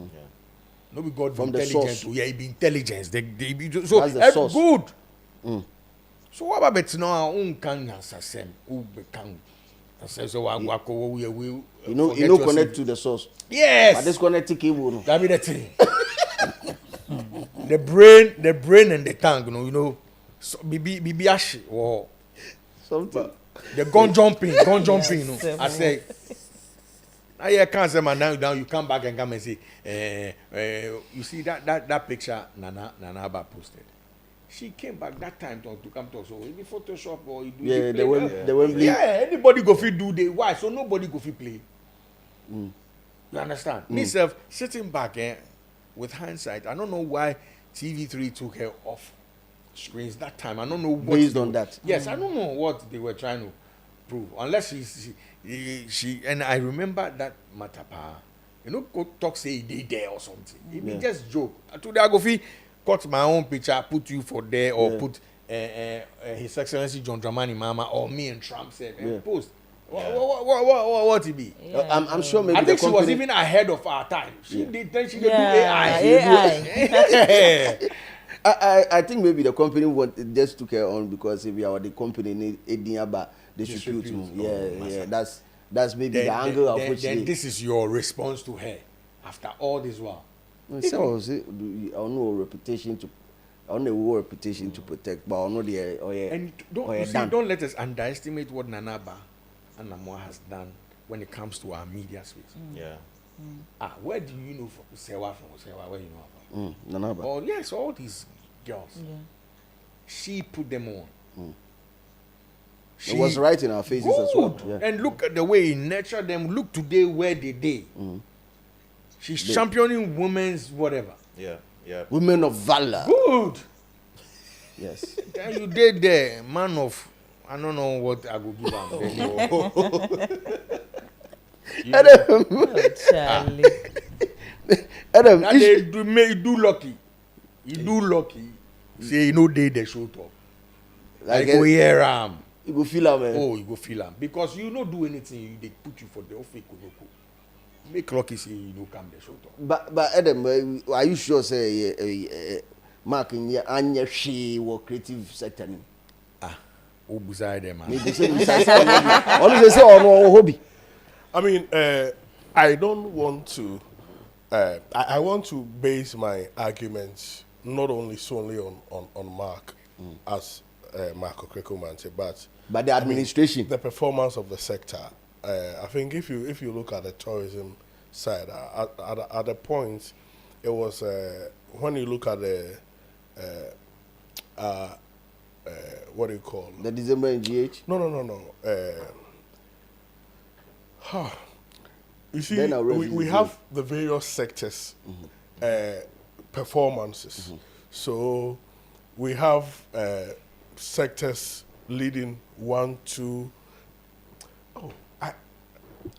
No be God From be the intelligence. source. Yeah, he be intelligence. They be so That's the source. good. Mm. So what about bet now? Can answer who become. So we You know connect to the source. Yes. But disconnect the cable. No. That be the thing. the brain and the tongue, you know, so, be ashi or Something. the gun jumping, you know. I say, I can't say man now you come back and come and say, you see that picture Nana Abba posted. She came back that time to come to us. So it be Photoshop or you do They won't play. Yeah, anybody go fit do the why, so nobody go fit play. You understand? Myself sitting back with hindsight, I don't know why TV3 took her off screens that time. I don't know what Based on that. Yes, I don't know what they were trying to prove. Unless she and I remember that matter. You know, go talk say he did there or something. It be just joke. Today I go fit cut my own picture, put you for there, or put His Excellency John Dramani Mama or me and Trump said and post. What it be? I'm sure maybe I think the she was company, even ahead of our time. She did then she did do AI. I think maybe the company just took her on because if we are the company need about distribute. Yeah. That's maybe the angle of which then this is your response to her after all this while. I know reputation to. I know war reputation to protect, but I know and don't let us underestimate what Nanaba and Namwa has done when it comes to our media space. Yeah. Where do you know from Sewa? Where you know about? Nanaba. Oh yes, all these girls. Yeah. She put them on. It was right in our faces as well. Yeah. And look at the way he nurtured them. Look today where they. She's championing women's whatever. Yeah. Yeah. Women of valor. Good. Yes. Then you did there, man of. I don't know what I will give them. Charlie. Adam, you do lucky. You do lucky. Say you know they show up. Like go hear you go feel am. Oh, you go feel am because you no do anything. They put you for the office. Make lucky say you no come the show up. But Adam, are you sure say Mark in your anya she work creative sector? Who beside them? Maybe say always say no hobby. I mean, I don't want to. I want to base my arguments not only solely on Mark as Mark Okreko said, but the administration, the performance of the sector. I think if you look at the tourism side, at the point, it was when you look at the what do you call the December NGH? No. You see, we have the various sectors performances. So we have sectors leading 1, 2.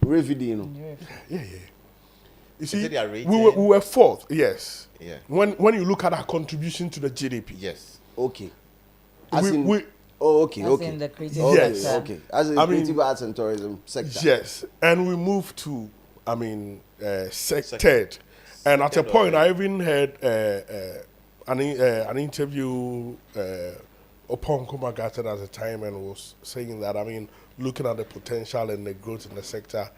Revidino. Yeah. You see, we were fourth. Yes. Yeah. When you look at our contribution to the GDP. Yes. Okay. As in the creative sector. Okay. As in creative arts and tourism sector. Yes. And we moved to, third. And at a point, I even heard an interview upon Kumagatan at the time and was saying that, looking at the potential and the growth in the sector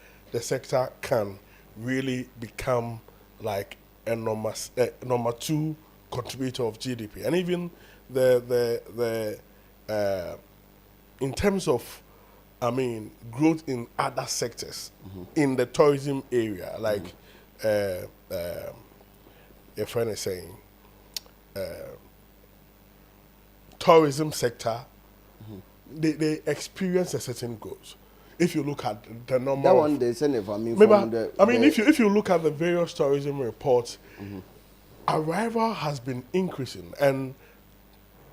can really become like a number 2 contributor of GDP. And even the in terms of growth in other sectors in the tourism area, like your friend is saying, tourism sector, they experience a certain growth. If you look at the number that one they send it from if you look at the various tourism reports, arrival has been increasing and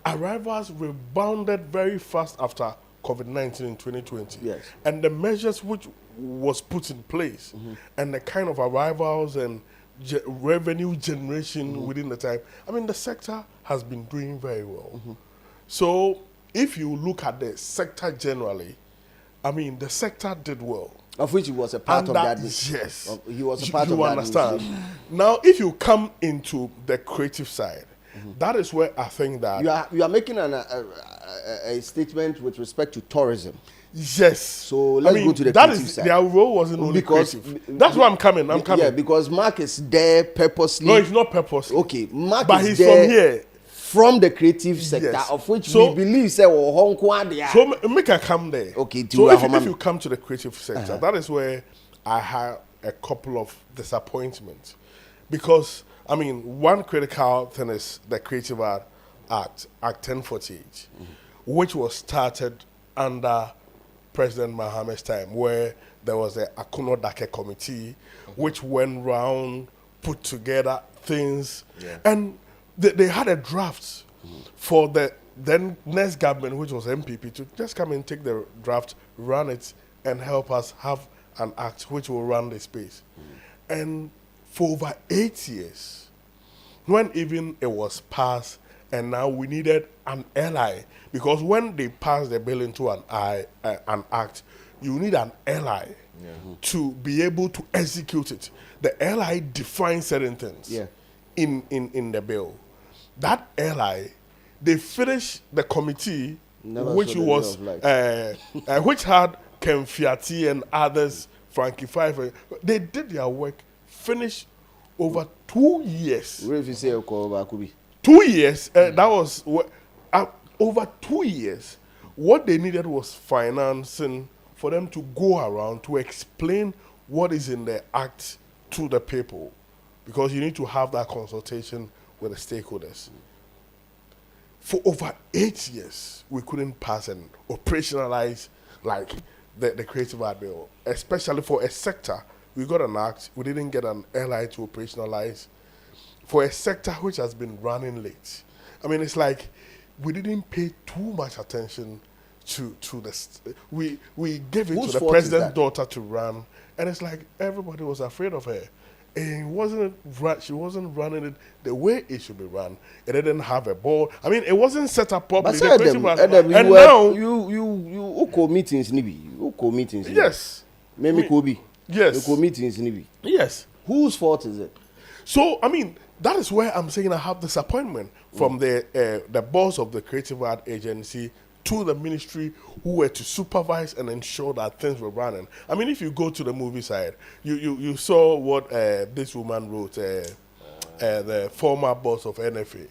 arrivals rebounded very fast after COVID-19 in 2020. Yes. And the measures which was put in place and the kind of arrivals and revenue generation within the time, the sector has been doing very well. So if you look at the sector generally, I mean, the sector did well. Of which he was a part of that. Yes. He was a part of you that. Understand? Now, if you come into the creative side, that is where I think that you are making a statement with respect to tourism. Yes. So let's go to the creative side. Their role wasn't only creative. That's why I'm coming. Yeah, because Mark is there purposely. No, it's not purposely. Okay, Mark but is he's there from here. From the creative sector, yes. Of which we believe say Hong Kong. So make a come there. Okay, so if you come to the creative sector, that is where I have a couple of disappointments. Because, I mean, one critical thing is the Creative Art Act 1048, which was started under President Mohammed's time, where there was the Akuno Dake committee, which went round, put together things, and they had a draft for the then next government, which was MPP, to just come and take the draft, run it, and help us have an act which will run the space. And for over 8 years, when even it was passed, and now we needed an ally, because when they passed the bill into an act, you need an ally to be able to execute it. The ally defines certain things in the bill. That ally, they finished the committee, which was which had Ken Fiati and others, Frankie Fife. They did their work, finished over 2 years. 2 years. That was over 2 years. What they needed was financing for them to go around to explain what is in the act to the people, because you need to have that consultation with the stakeholders. For over 8 years, we couldn't pass and operationalize like the Creative Art Bill, especially for a sector. We got an act, we didn't get an ally to operationalize. For a sector which has been running late, I mean, it's like we didn't pay too much attention to this. We gave it to the president's daughter to run, and it's like everybody was afraid of her. And she wasn't running it the way it should be run. It didn't have a board. I mean, it wasn't set up properly. And now you meetings, meetings. Yes. Maybe Kobe. Yes. Meetings, Nibi. Yes. Whose fault is it? So I mean, that is where I'm saying I have disappointment from the boss of the Creative Art Agency to the ministry, who were to supervise and ensure that things were running. I mean, if you go to the movie side, you saw what this woman wrote, the former boss of NFA,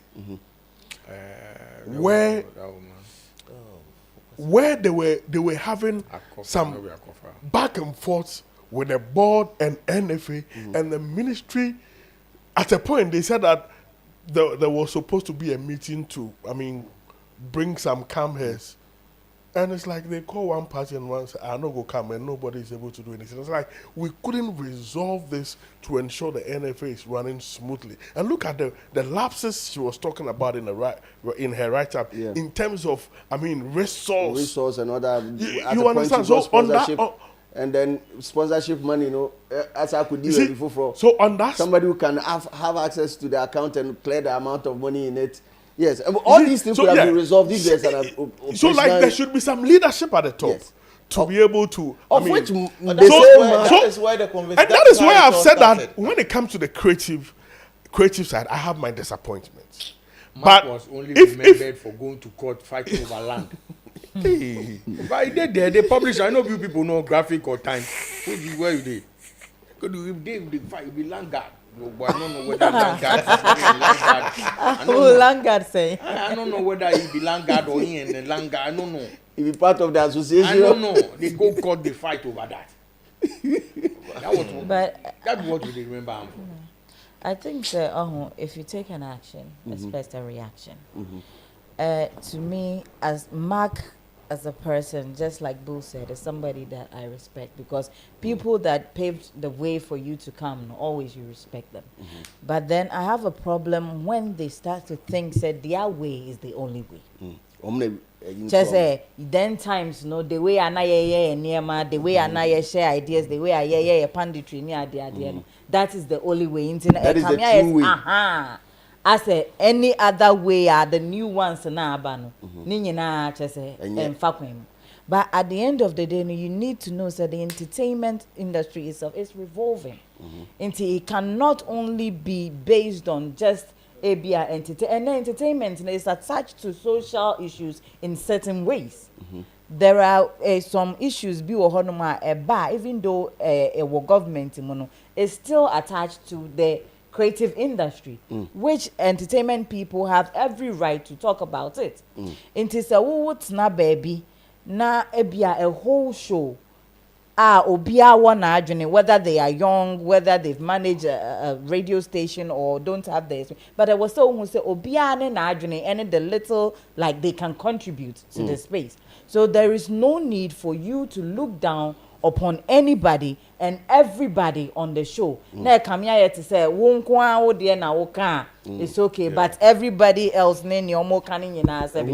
where they were having some back and forth with the board and NFA and the ministry. At a point, they said that there was supposed to be a meeting to, I mean, bring some calm heads. And it's like they call one party and one say, I'm not going to come, and nobody is able to do anything. It's like we couldn't resolve this to ensure the NFA is running smoothly. And look at the lapses she was talking about in her write-up in terms of, I mean, resource and other. You understand? So on that. And then sponsorship money, as I could do it before. So on that, somebody who can have access to the account and clear the amount of money in it. Yes, all these things could have been resolved if there's so like there should be some leadership at the top to be able to. Of I mean, which that is why the conversation. And that is why I've said that when it comes to the creative side, I have my disappointments. Mark was only remembered for going to court fighting over land. But he did there. They publish. I know few people know graphic or time. Where you did? If they fight, you be land guard. No, but I don't know whether land guard is land guard say. I don't know whether he be land guard or he and the land guard. I don't know. He be part of the association. I don't know. They go court, they fight over that. That's what we remember. I think that if you take an action, expect a reaction. To me, as Mark, as a person, just like Bull said, is somebody that I respect, because people that paved the way for you to come, always you respect them. But then I have a problem when they start to think that their way is the only way. Just then times the way I the way I share ideas, the way I panditry that is the only way. That is the true way. as any other way are the new ones na abano ni nyina chese emfa kwem. But at the end of the day, you need to know that the entertainment industry itself is revolving. It cannot only be based on just ABR entertainment. And entertainment is attached to social issues in certain ways. There are some issues, even though a government is still attached to the creative industry, which entertainment people have every right to talk about it. It is a baby. Na ebia a whole show obia wana adwene, whether they are young, whether they've managed a radio station or don't have this, but I was so who say obia ne na adwene and the little like they can contribute to the space. So there is no need for you to look down upon anybody and everybody on the show. Na kamia yet to say won kwa wo de na wo ka it's okay, but everybody else ne ni omo kan nyina asem.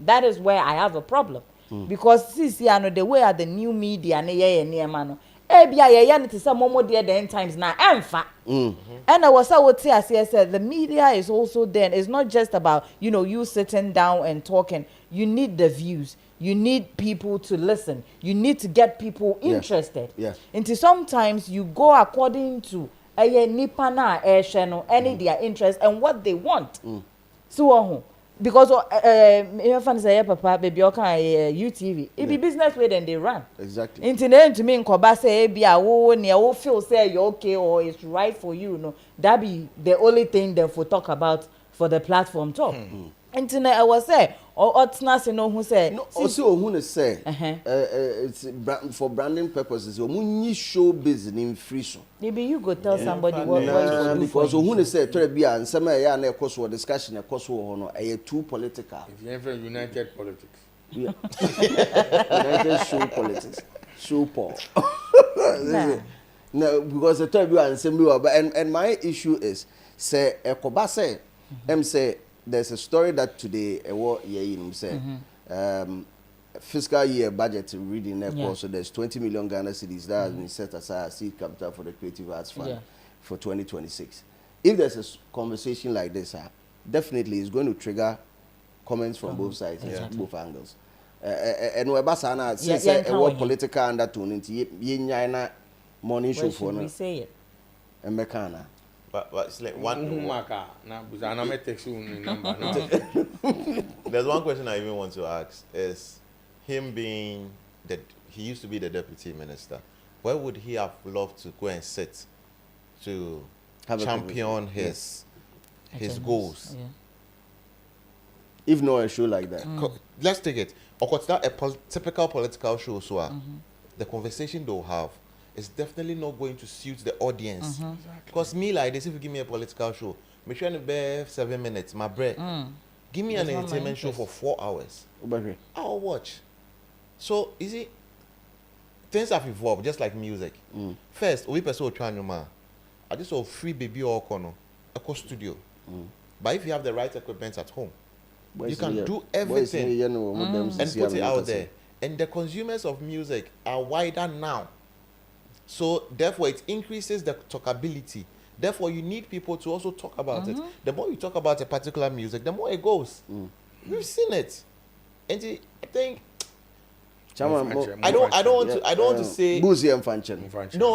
That is where I have a problem. Because since you know the way are the new media ne ye ne no ebia ye ne to say momo de the end times na emfa. And I was what I said the media is also there. It's not just about you sitting down and talking. You need the views. You need people to listen. You need to get people interested. Until sometimes you go according to nipa na any their interest and what they want. So because even say papa baby UTV it be business way then they run. Exactly. Internet to me nkoba say bia wo ne wo feel say you're okay or it's right for you, that be the only thing they for talk about for the platform talk. Internet I was say or otna no who say no also who say it's for branding purposes omunyi show business in free so maybe you go tell somebody what you because who say tell bia nsem ya na ekoso discussion ekoso ho no too political. If you ever United politics. United show politics. Show Paul. No, because the tell bia nsem and my issue is say ekoba say say there's a story that today fiscal year budget reading so there's 20 million Ghana cedis that has been set aside as seed capital for the Creative Arts Fund for 2026. If there's a conversation like this, definitely it's going to trigger comments from both sides, both angles. And we're basana since a political undertone into ye morning show for we say it. And Mekana. But it's like one. There's one question I even want to ask is him being that he used to be the deputy minister. Where would he have loved to go and sit to champion his goals? Yeah. If not a show like that, let's take it. Or consider a typical political show. So the conversation they'll have is definitely not going to suit the audience. Because me like this, if you give me a political show, make sure in be 7 minutes, my bread. Give me an entertainment show for 4 hours. I'll watch. So you see, things have evolved just like music. First, we person I just saw free baby or kono, a studio. But if you have the right equipment at home, you can do everything and put it out there. And the consumers of music are wider now. So therefore it increases the talkability. Therefore you need people to also talk about it. The more you talk about a particular music, the more it goes. We've seen it. And I think I don't want to say no,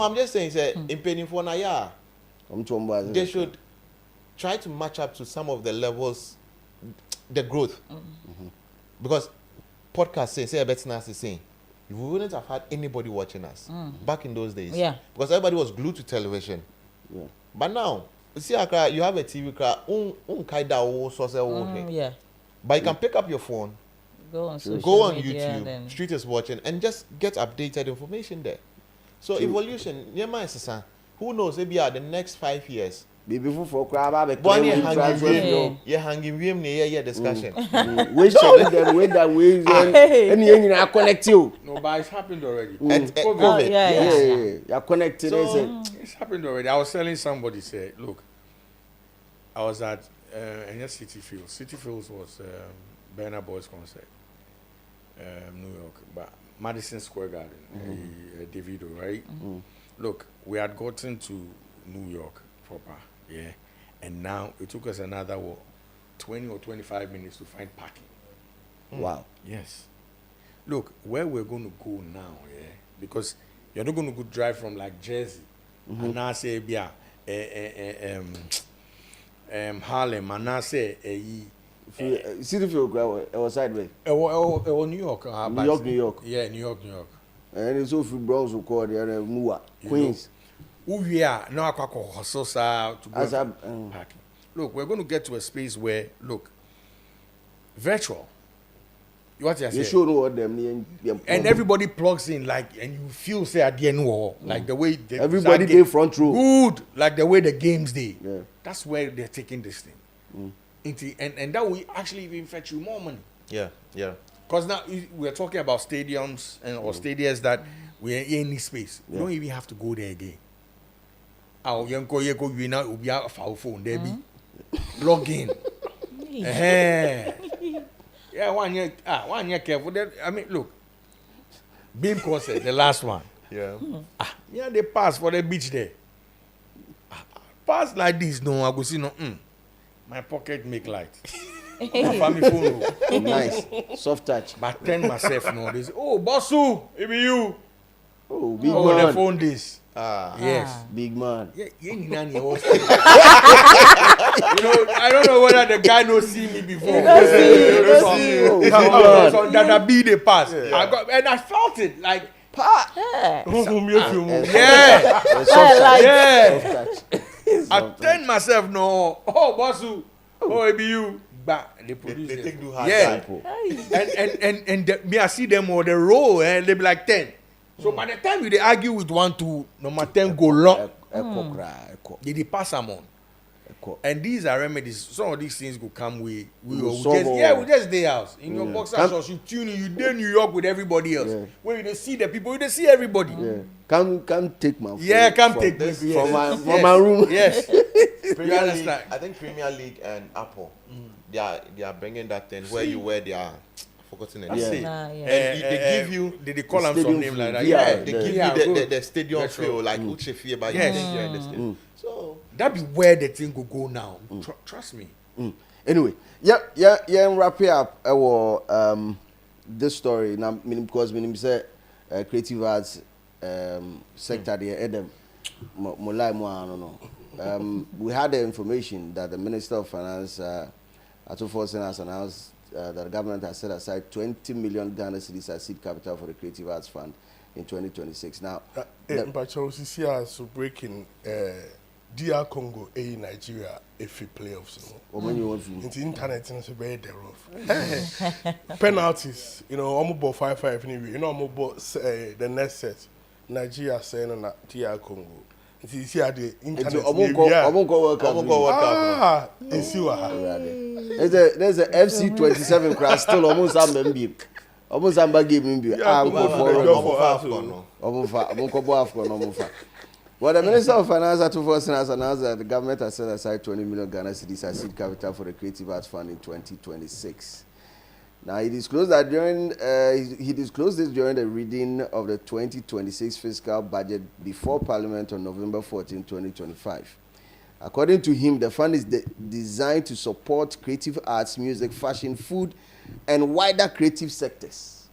I'm just saying in penny for Naya. They should try to match up to some of the levels, the growth. Because podcasts say a better nasty saying we wouldn't have had anybody watching us back in those days. Because everybody was glued to television. But now, you see, you have a TV but you can pick up your phone, go on YouTube, Street is watching, and just get updated information there. So evolution, who knows, maybe the next 5 years. Before for you're hanging discussion. We should them way that we and connect you. No, but it's happened already. COVID. You're connected. So, it's happened already. I was telling somebody, say, look, I was at City Fields. City Fields was Burna Boy's concert, New York, but Madison Square Garden, Davido, right? Look, we had gotten to New York proper. Yeah, And now it took us another 20 or 25 minutes to find parking. Wow. Yes. Look, where we're going to go now, yeah, because you're not going to go drive from like Jersey and now say, yeah, Harlem, and now say, City Field was sideways. New York. New York. Yeah, New York. And it's also Bronx who called the other Mua, Queens. We are now to go parking. Look, we're going to get to a space where, look, virtual. What you say? You should know what them and everybody plugs in like, and you feel say at the end like the way everybody they front row. Good, like the way the games they. Yeah. That's where they're taking this thing. And that will actually even fetch you more money. Yeah. Because now we're talking about stadiums or stadiums that we're in this space. We don't even have to go there again. Phone there be log in. Yeah, 1 year careful. I mean, look, Beam concert, the last one. Yeah. They pass for the beach there. Pass like this, no, I go see no. My pocket make light. My family phone. Nice, soft touch. But tell myself no. They say, oh, Bossu, it be you. Oh, big man. The phone this. Yes. Big man. Yeah, you know, I don't know whether the guy no see me before. See you. So that be the pass. And I felt it like Pa. Yeah. I tell myself no. Oh, Bossu. Oh, it be you. But they produce they take do hard. Yeah. And me I see them on the row and they be like 10. So by the time they argue with 1, 2, number 10 go long. They pass them on. And these are remedies. Some of these things will come we just day house. In your boxer shorts, you tune in, you day New York with everybody else. When you see the people, you see everybody. Come take my phone. Yeah, come take this from my room. Yes. Premier League, I think Premier League and Apple, they are bringing that thing where you wear their forgotten it. And they give you they call them some name like that. They give you the stadium feel like Uche Fie, but you think you're in the stadium. So that be where the thing will go now. Trust me. Anyway, wrap it up this story now because when you say creative arts sector there Adam we had the information that the Minister of Finance has announced that the government has set aside 20 million Ghana cedis as seed capital for the Creative Arts Fund in 2026. Now, so breaking DR Congo, Nigeria, playoffs. Into internet and very thereof. Penalties, almost about 5-5 anyway. Almost about the next set. Nigeria saying on DR Congo. You see at the internet. There's a FC 27 class still almost a member. Almost a game. Well, the Minister of Finance has announced that the government has set aside 20 million Ghana cedis as seed capital for the Creative Arts Fund in 2026. Now, he disclosed that this during the reading of the 2026 fiscal budget before Parliament on November 14, 2025. According to him, the fund is designed to support creative arts, music, fashion, food, and wider creative sectors.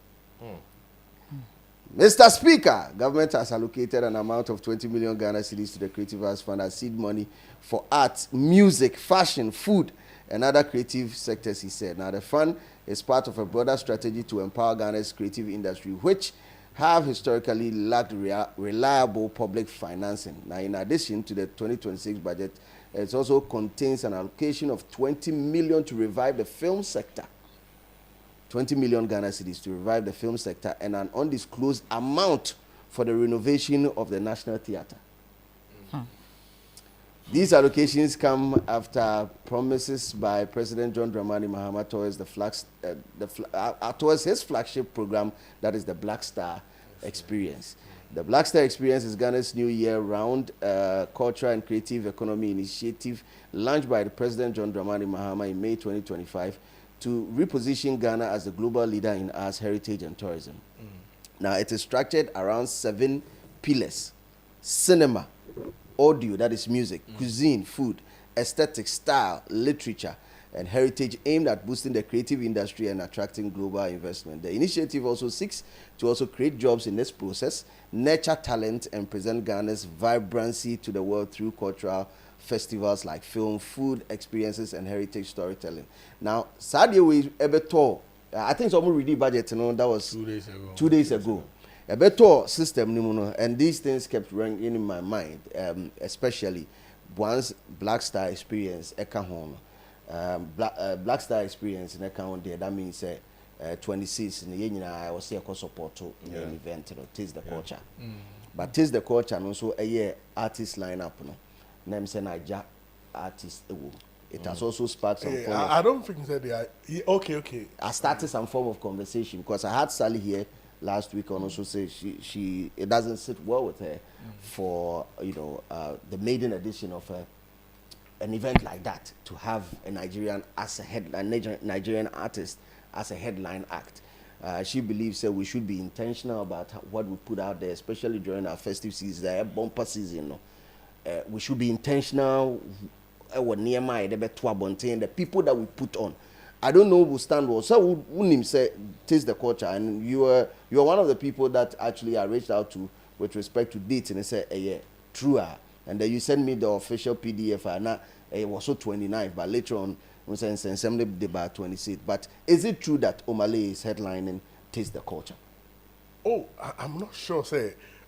Mr. Speaker, government has allocated an amount of 20 million Ghana cedis to the Creative Arts Fund as seed money for arts, music, fashion, food, and other creative sectors, he said. Now, the fund is part of a broader strategy to empower Ghana's creative industry, which have historically lacked reliable public financing. Now, in addition to the 2026 budget, it also contains an allocation of 20 million to revive the film sector. 20 million Ghana cedis to revive the film sector and an undisclosed amount for the renovation of the National Theatre. These allocations come after promises by President John Dramani Mahama towards his flagship program, that is the Black Star Experience. The Black Star Experience is Ghana's new year-round cultural and creative economy initiative launched by the President John Dramani Mahama in May 2025 to reposition Ghana as a global leader in arts, heritage, and tourism. Now, it is structured around 7 pillars: cinema, audio, that is music, cuisine, food, aesthetic, style, literature, and heritage aimed at boosting the creative industry and attracting global investment. The initiative also seeks to also create jobs in this process, nurture talent, and present Ghana's vibrancy to the world through cultural festivals like film, food, experiences, and heritage storytelling. Now, sadly, we ever told, I think someone read the budget, you know, that was 2 days ago. A better system, and these things kept ringing in my mind, especially once Black Star experience, Black Star experience in account there. That means 26 in the union. I was here for support to an event, you know, taste the culture. But taste the culture and also a year artist lineup, no. Name say Naija artist. It has also sparked some. I don't think that they are okay. I started some form of conversation because I had Sally here last week and also say she it doesn't sit well with her for the maiden edition of an event like that to have a Nigerian as a headline Nigerian artist as a headline act. She believes that we should be intentional about what we put out there, especially during our festive season, the bumper season. We should be intentional. The people that we put on. I don't know who stand well. So Unim say taste the culture, and you are one of the people that actually I reached out to with respect to dates, and they said, yeah, true. And then you send me the official PDF, and it was so 29, but later on we send assembly about 26. But is it true that Omale is headlining Taste the Culture? Oh, I'm not sure.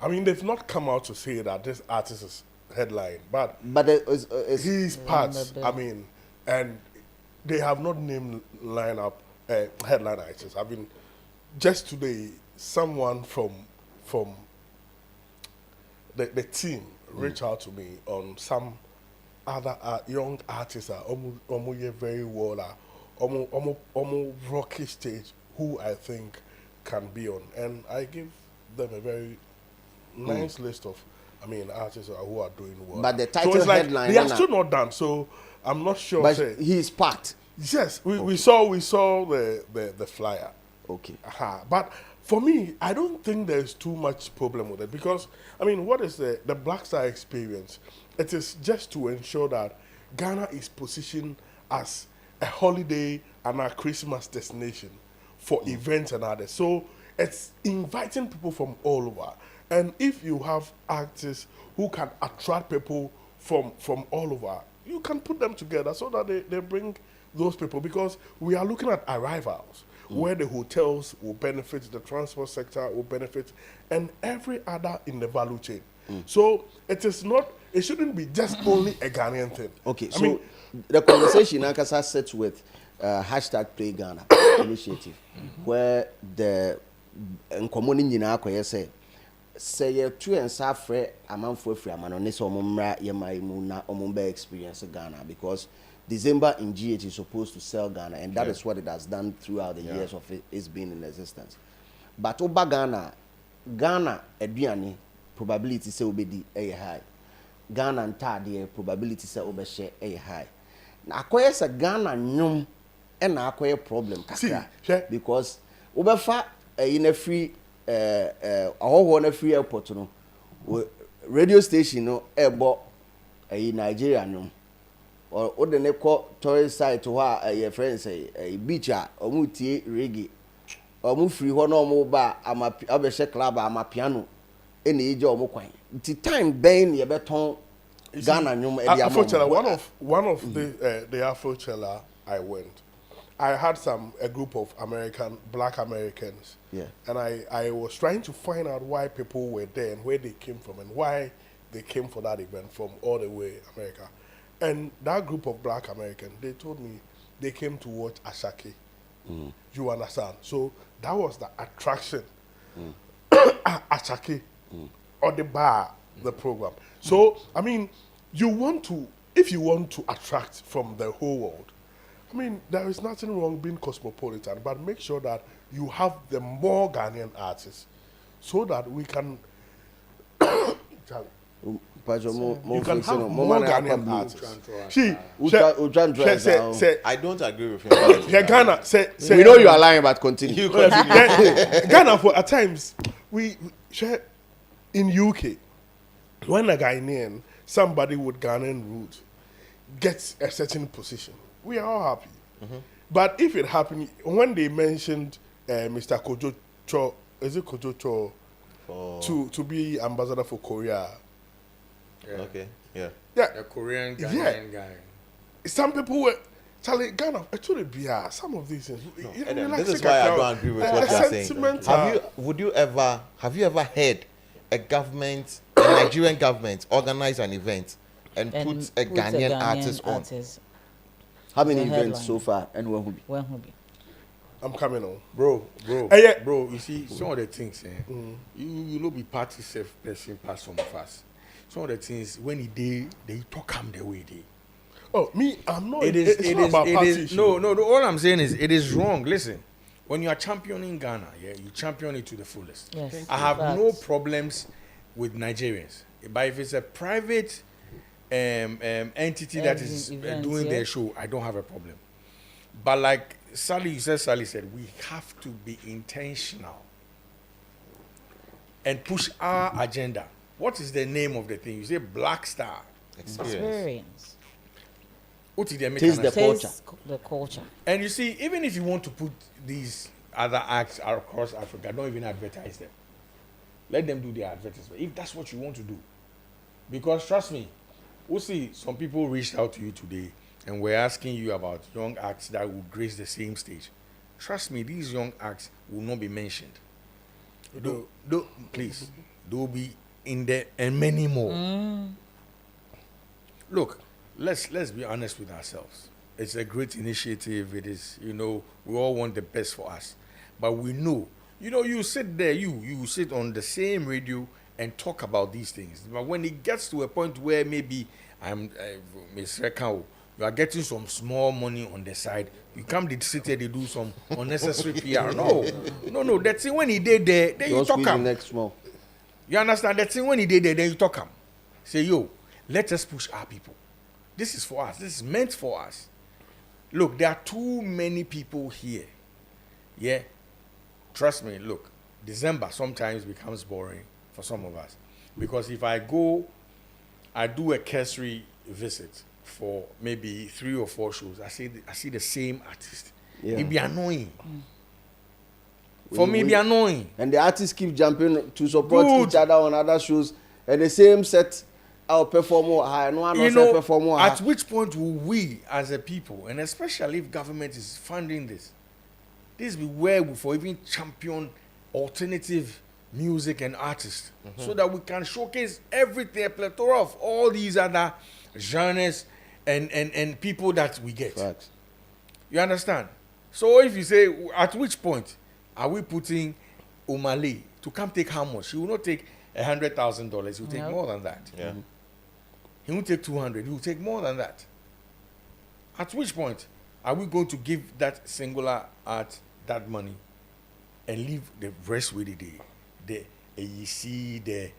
I mean, they've not come out to say that this artist is headline, but he's part. I mean, and they have not named headline artists. I mean, just today, someone from the team reached out to me on some other young artists are almost very well, almost rocky stage who I think can be on, and I give them a very nice list of artists who are doing well. But the title headline they are still not done, so I'm not sure. But he's part. Yes, we saw the flyer. Okay. But for me, I don't think there's too much problem with it because what is the Black Star experience? It is just to ensure that Ghana is positioned as a holiday and a Christmas destination for events and others. So it's inviting people from all over. And if you have artists who can attract people from all over, you can put them together so that they bring those people, because we are looking at arrivals where the hotels will benefit, the transport sector will benefit, and every other in the value chain. So it shouldn't be just only a Ghanaian thing. Okay, the conversation Ankasa sets with hashtag Play Ghana initiative, where the say you two and suffer a man for free, man on this omumra yemaimuna omumba experience Ghana, because December in GH is supposed to sell Ghana, and that is what it has done throughout the years of its being in existence. But Oba Ghana eduani probability say obedi high. Ghana and Tadi probability say obeshe high. Na akoye say Ghana nyum and na akoye problem kakra, because obefa in a free on a free airport no radio station no ebo Nigeria no or the neko tourist site to your friends say beach omu tie reggae omu free ho no omu ba abeshe club ama piano ene eje omu kwan the time ben ye beton Ghana nyum e dia one of the Afrochella I went. I had a group of black Americans, and I was trying to find out why people were there and where they came from and why they came for that event from all the way America. And that group of black Americans, they told me they came to watch Ashake. You understand? So that was the attraction. Ashake or the bar, the program. So if you want to attract from the whole world, there is nothing wrong being cosmopolitan, but make sure that you have the more Ghanaian artists so that we can you can have more Ghanaian artists. I don't agree with him. Ghana, we know you are lying, but continue. Ghana, at times, we share in UK, when a Ghanaian, somebody with Ghanaian roots, gets a certain position, we are all happy. But if it happened, when they mentioned Mr. Kojo Cho, is it Kojo Cho, to be ambassador for Korea? Yeah. Okay, yeah. Yeah. The Korean Ghanaian guy. Some people were, Charlie, Ghana, I told you, some of these things. No. This is why I don't agree with what you're saying. Have you ever heard a government, a Nigerian government, organize an event and put a Ghanaian artist on? How many events so far? And when will be? I'm coming on. Bro, you see, some of the things, you know, be party safe person pass some of us. Some of the things, when they talk them the way they. Oh, me, I'm not. It's not about party. No, all I'm saying is, it is wrong. Listen, when you are championing Ghana, you champion it to the fullest. Yes. I have no problems with Nigerians. But if it's a private entity that is doing their show, I don't have a problem. But like Sally said, we have to be intentional and push our agenda. What is the name of the thing? You say Black Star Experience. What is the culture? And you see, even if you want to put these other acts across Africa, don't even advertise them. Let them do their advertisement if that's what you want to do. Because trust me, we'll see some people reached out to you today and we're asking you about young acts that will grace the same stage. Trust me, these young acts will not be mentioned. Please, they'll be in there and many more. Look, let's be honest with ourselves. It's a great initiative. It is, we all want the best for us. But we know, you sit there, you sit on the same radio and talk about these things. But when it gets to a point where maybe Ms. Rekao, you are getting some small money on the side, you come to sit there, they do some unnecessary PR. No. That's it. When he did there, then you talk him. You understand? That's it. When he did there, then you talk him. Say, let us push our people. This is for us. This is meant for us. Look, there are too many people here. Yeah. Trust me, look, December sometimes becomes boring for some of us. Because if I do a cursory visit for maybe 3 or 4 shows, I see the same artist. Yeah. It be annoying. For me, it be annoying. And the artists keep jumping to support each other on other shows, and the same set I'll perform more high. Perform more high. At which point will we, as a people, and especially if government is funding this be where we for even champion alternative music and artists, so that we can showcase everything, a plethora of all these other genres and people that we get. Facts. You understand? So if you say, at which point are we putting Omale to come take how much? He will not take $100,000. He will take more than that. Yeah. He won't take 200. He will take more than that. At which point are we going to give that singular art that money and leave the rest with the AEC,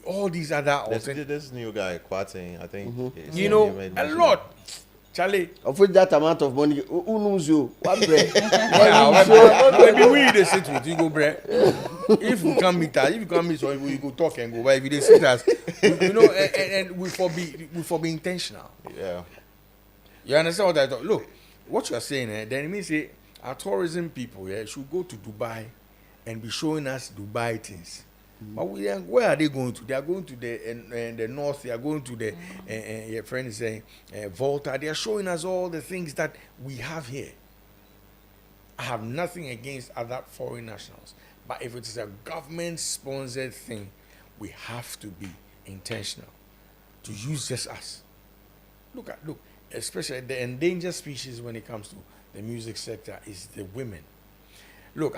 all these other this new guy, Kwate, I think. A lot. Charlie. Of which that amount of money, who knows you? What bread? Maybe we dey sit with you go bread. If you come meet us, so we go talk and go. But if you dey sit us, and we for be intentional. Yeah. You understand what I thought? Look, what you are saying, then it means our tourism people should go to Dubai and be showing us Dubai things. But where are they going to? They are going to the north. They are going to the your friend is saying Volta. They are showing us all the things that we have here. I have nothing against other foreign nationals, but if it is a government-sponsored thing, we have to be intentional to use just us. Look, especially the endangered species when it comes to the music sector is the women. Look,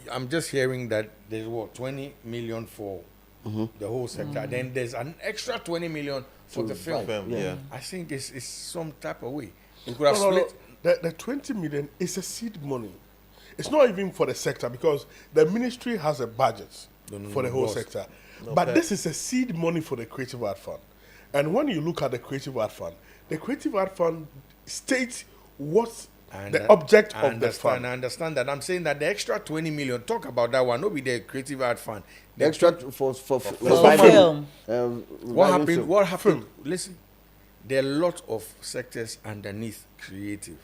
I'm just hearing that there's 20 million for the whole sector. Then there's an extra 20 million for the film. Yeah. I think it's some type of way. We could have split. The 20 million is a seed money. It's not even for the sector because the ministry has a budget for the whole sector. But this is a seed money for the Creative Art Fund. And when you look at the Creative Art Fund states what the object of the fund. I understand that. I'm saying that the extra 20 million, talk about that one, not be the Creative Art Fund. The extra for film. What happened? Listen, there are a lot of sectors underneath creative.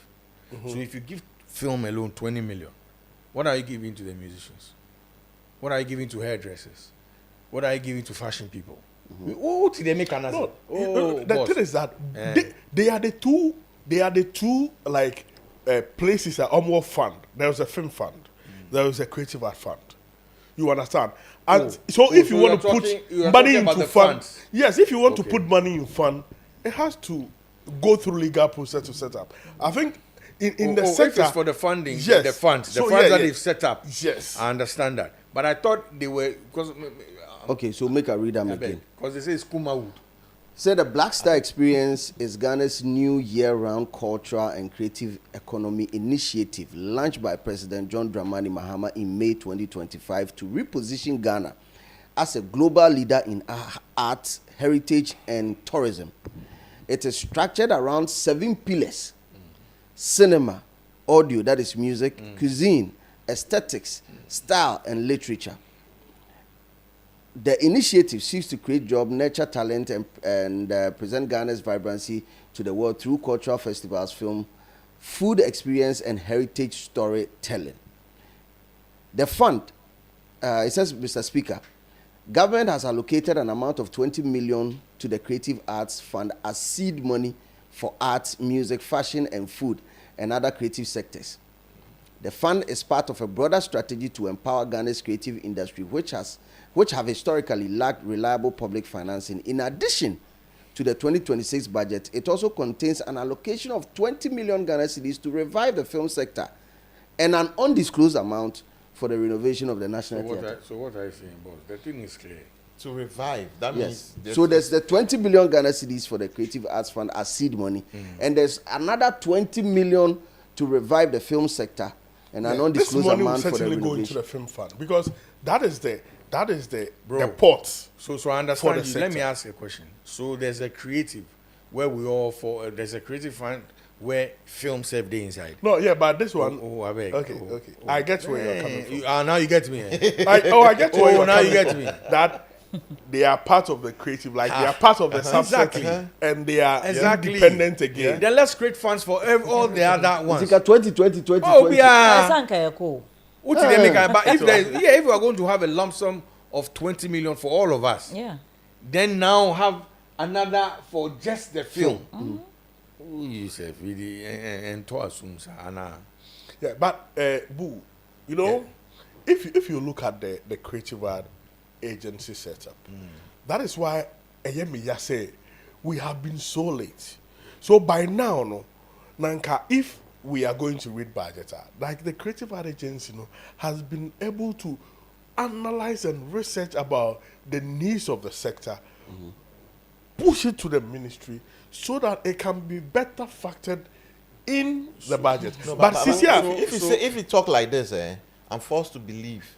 So if you give film alone 20 million, what are you giving to the musicians? What are you giving to hairdressers? What are you giving to fashion people? What did they make another? No, the thing is that they are the two like places that are more fund. There was a film fund, there was a creative art fund. You understand? And so if you want to put money into fund, yes, if you want to put money in fund, it has to go through legal process to set up. I think in the sector, if it's for the funding, yes. the funds that they've set up. Yes, I understand that, but I thought they were because. Okay, so make a read them again. Because they say it's Kumawood. Say the Black Star Experience is Ghana's new year-round cultural and creative economy initiative launched by President John Dramani Mahama in May 2025 to reposition Ghana as a global leader in arts, heritage, and tourism. It is structured around 7 pillars: cinema, audio, that is music, cuisine, aesthetics, style, and literature. The initiative seeks to create jobs, nurture talent, and present Ghana's vibrancy to the world through cultural festivals, film, food experience, and heritage storytelling. The fund, it says, Mr. Speaker, government has allocated an amount of 20 million to the Creative Arts Fund as seed money for arts, music, fashion, and food, and other creative sectors. The fund is part of a broader strategy to empower Ghana's creative industry, which have historically lacked reliable public financing. In addition to the 2026 budget, it also contains an allocation of 20 million Ghana cedis to revive the film sector and an undisclosed amount for the renovation of the National Theatre. So what are you saying, boss? The thing is clear. To revive, that means... So there's the 20 million Ghana cedis for the Creative Arts Fund as seed money, and there's another 20 million to revive the film sector and an undisclosed amount for the renovation. This money will certainly go into the film fund because that is the pot. So I understand you. Let me ask you a question. So there's a creative where we all there's a creative fund where films have day inside. No, yeah, but this one. I beg. Okay. I get where you're coming from. Now you get me. I get where you're now coming you get me. That they are part of the creative, like they are part of the subset, and they are independent again. Yeah. Then let's create funds for all the other ones. It's like 2020. Oh, yeah. But if we are going to have a lump sum of 20 million for all of us, then now have another for just the film. You say really and yeah, but Boo, you know, if you look at the creative art agency setup, that is why Eyemiya say we have been so late. So by now, no, Nanka, if we are going to read budget, like the creative art agency, has been able to analyze and research about the needs of the sector, push it to the ministry so that it can be better factored in the budget. No, but if you talk like this, I'm forced to believe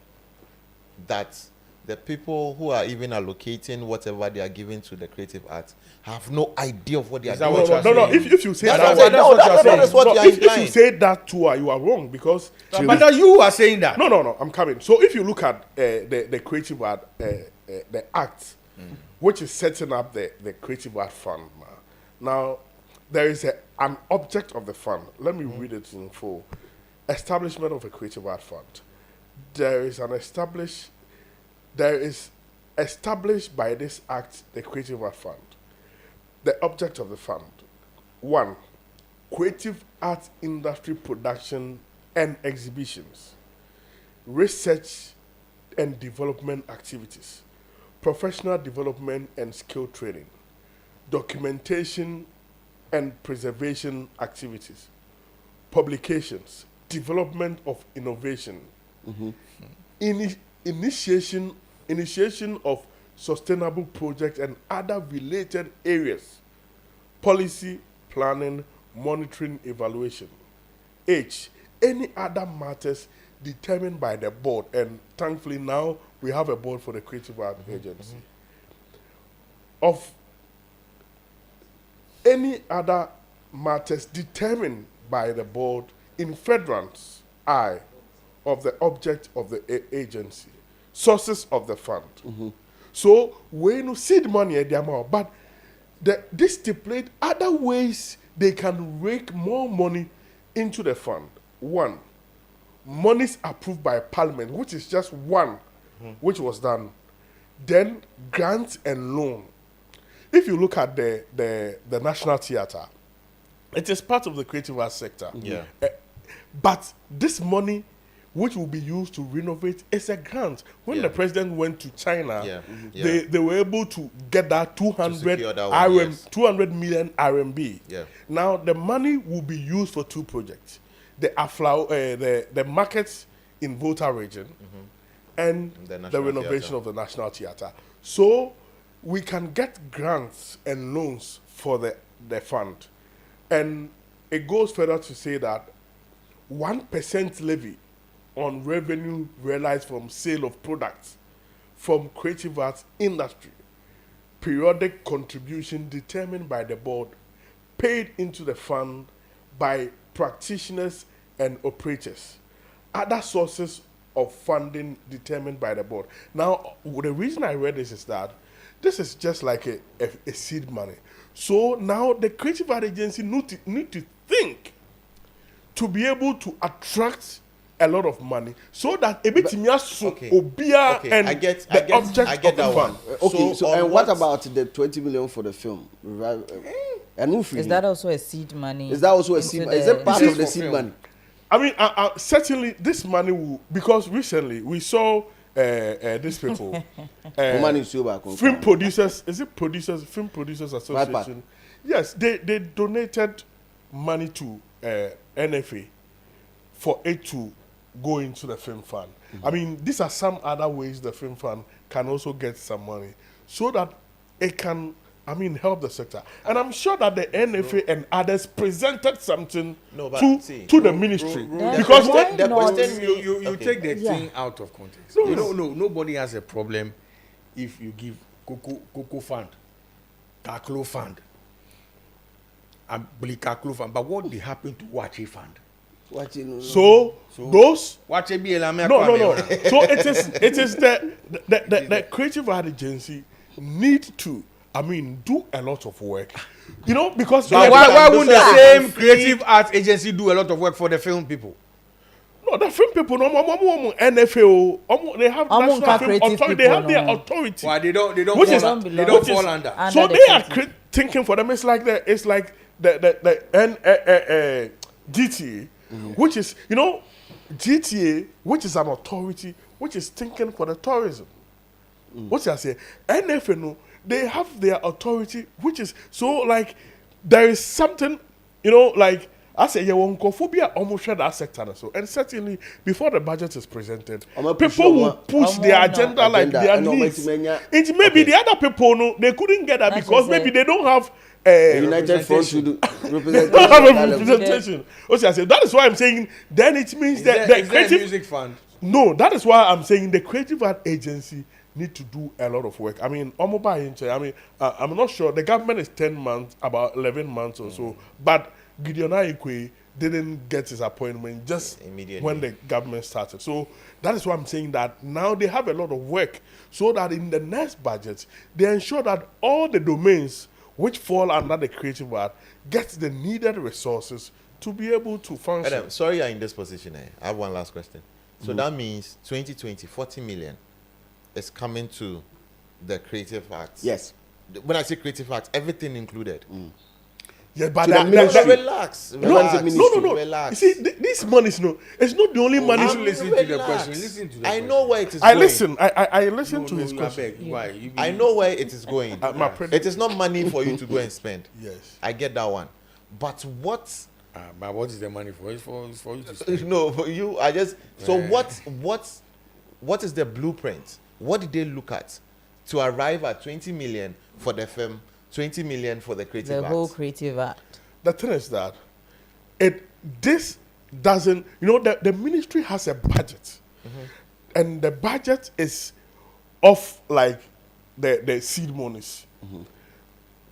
that the people who are even allocating whatever they are giving to the creative arts have no idea of what they are doing. No. If you say say that too, you are wrong because. But you are saying that. No. I'm coming. So if you look at the creative art, the act, which is setting up the creative art fund, now there is an object of the fund. Let me read it in full. Establishment of a creative art fund. There is established by this act the Creative Art Fund. The object of the fund: 1, creative art industry production and exhibitions, research and development activities, professional development and skill training, documentation and preservation activities, publications, development of innovation, initiation of sustainable projects and other related areas, policy, planning, monitoring, evaluation. H, any other matters determined by the board, and thankfully now we have a board for the Creative Art Agency. Of any other matters determined by the board in furtherance, of the object of the agency, sources of the fund. So we no seed money at the amount, but This stipulate other ways they can rake more money into the fund. One, monies approved by Parliament, which is just one, which was done. Then grants and loan. If you look at the National Theatre, it is part of the creative arts sector. Yeah. But this money, which will be used to renovate, is a grant. When the president went to China, they were able to get that 200 million RMB. Yeah. Now the money will be used for two projects: the markets in Volta region and the renovation of the National Theatre. So we can get grants and loans for the fund. And it goes further to say that 1% levy on revenue realized from sale of products from creative arts industry, periodic contribution determined by the board, paid into the fund by practitioners and operators, other sources of funding determined by the board. Now, the reason I read this is that this is just like a seed money. So now the creative art agency need to think to be able to attract a lot of money so that I get that one. And what about the 20 million for the film? Is that also a seed money? Is that also a seed money? Is it part of the seed money? I mean, certainly this money will, because recently we saw these people, film producers, is it producers, Film Producers Association? Yes, they donated money to NFA for it to go into the film fund. I mean, these are some other ways the film fund can also get some money so that it can, help the sector. And I'm sure that the NFA and others presented something to the ministry. Because you take the thing out of context. Nobody has a problem if you give Cocoa Fund, Kaklo Fund, and Kaklo Fund. But what they happen to Wachi Fund? So those no. So it is the creative art agency need to do a lot of work, because why wouldn't the same creative arts agency do a lot of work for the film people? No, the film people, NFA, they have national film authority. They have their authority. Why they don't fall under. So they are thinking for them. It's like the GTA, which is GTA, which is an authority which is thinking for the tourism. What I say, NFA, they have their authority, which is so like there is something, like I say, you won't go phobia almost share that sector. So, and certainly before the budget is presented, people will push their agenda like their needs. It maybe the other people they couldn't get that because maybe they don't have United Front to do representation. Okay, I say that is why I'm saying. Then it means that the creative music fund. No, that is why I'm saying the creative art agency need to do a lot of work. I'm not sure. The government is 10 months, about 11 months or so, but Gideon Aikwe didn't get his appointment just immediately when the government started. So that is why I'm saying that now they have a lot of work so that in the next budget, they ensure that all the domains which fall under the creative art get the needed resources to be able to function. Adam, sorry you're in this position. I have one last question. So that means 2020, 40 million is coming to the creative arts. Yes. When I say creative arts, everything included. Yeah, but relax. No. Relax. You see, this money is it's not the only money. Listen to the question. Listen to the I know where it is going. I listen to his question. Why? I know where it is going. It is not money for you to go and spend. Yes. I get that one. But what? But what is the money for? It's for you to spend. No, for you. So what is the blueprint? What did they look at to arrive at 20 million for the film, 20 million for the creative art? The whole creative art. The thing is that this doesn't, the ministry has a budget, and the budget is of like the seed monies.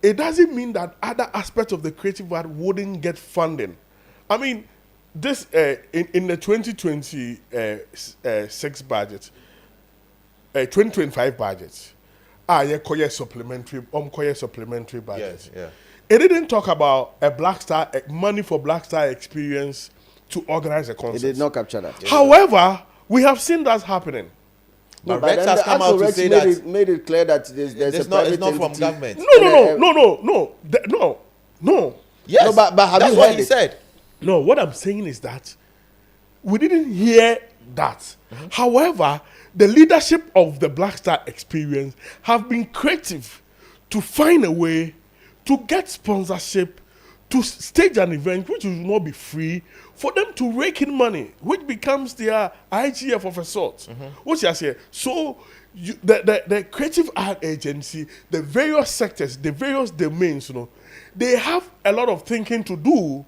It doesn't mean that other aspects of the creative art wouldn't get funding. I mean, this in the 2026 budget, 2025 budget, supplementary budget. Yes, yeah. It didn't talk about a Black Star money for Black Star experience to organize a concert. It did not capture that. However, we have seen that happening. But But Rex then has the come actual out to Rex say made that made it clear that there's it's a not, private it's not from entity. government. No. Yes, No, but have that's you what heard he it? said. No, what I'm saying is that we didn't hear that. However, the leadership of the Black Star experience have been creative to find a way to get sponsorship to stage an event which will not be free for them to rake in money, which becomes their IGF of a sort. What you say? So the creative art agency, the various sectors, the various domains, they have a lot of thinking to do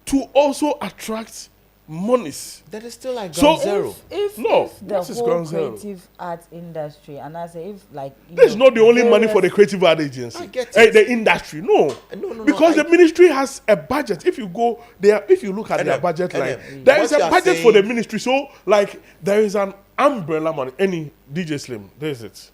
to also attract monies. That is still like So- ground zero. If the what is whole ground zero? creative art industry, and I say if like That's not the only money various- for the creative art agency. I get it. The industry, no. No, Because the ministry has a budget. If you go there, if you look at their Edem, budget line, Edem, there is what a you are budget for the saying- ministry. So, like, there is an umbrella money. Any DJ Slim, there's it.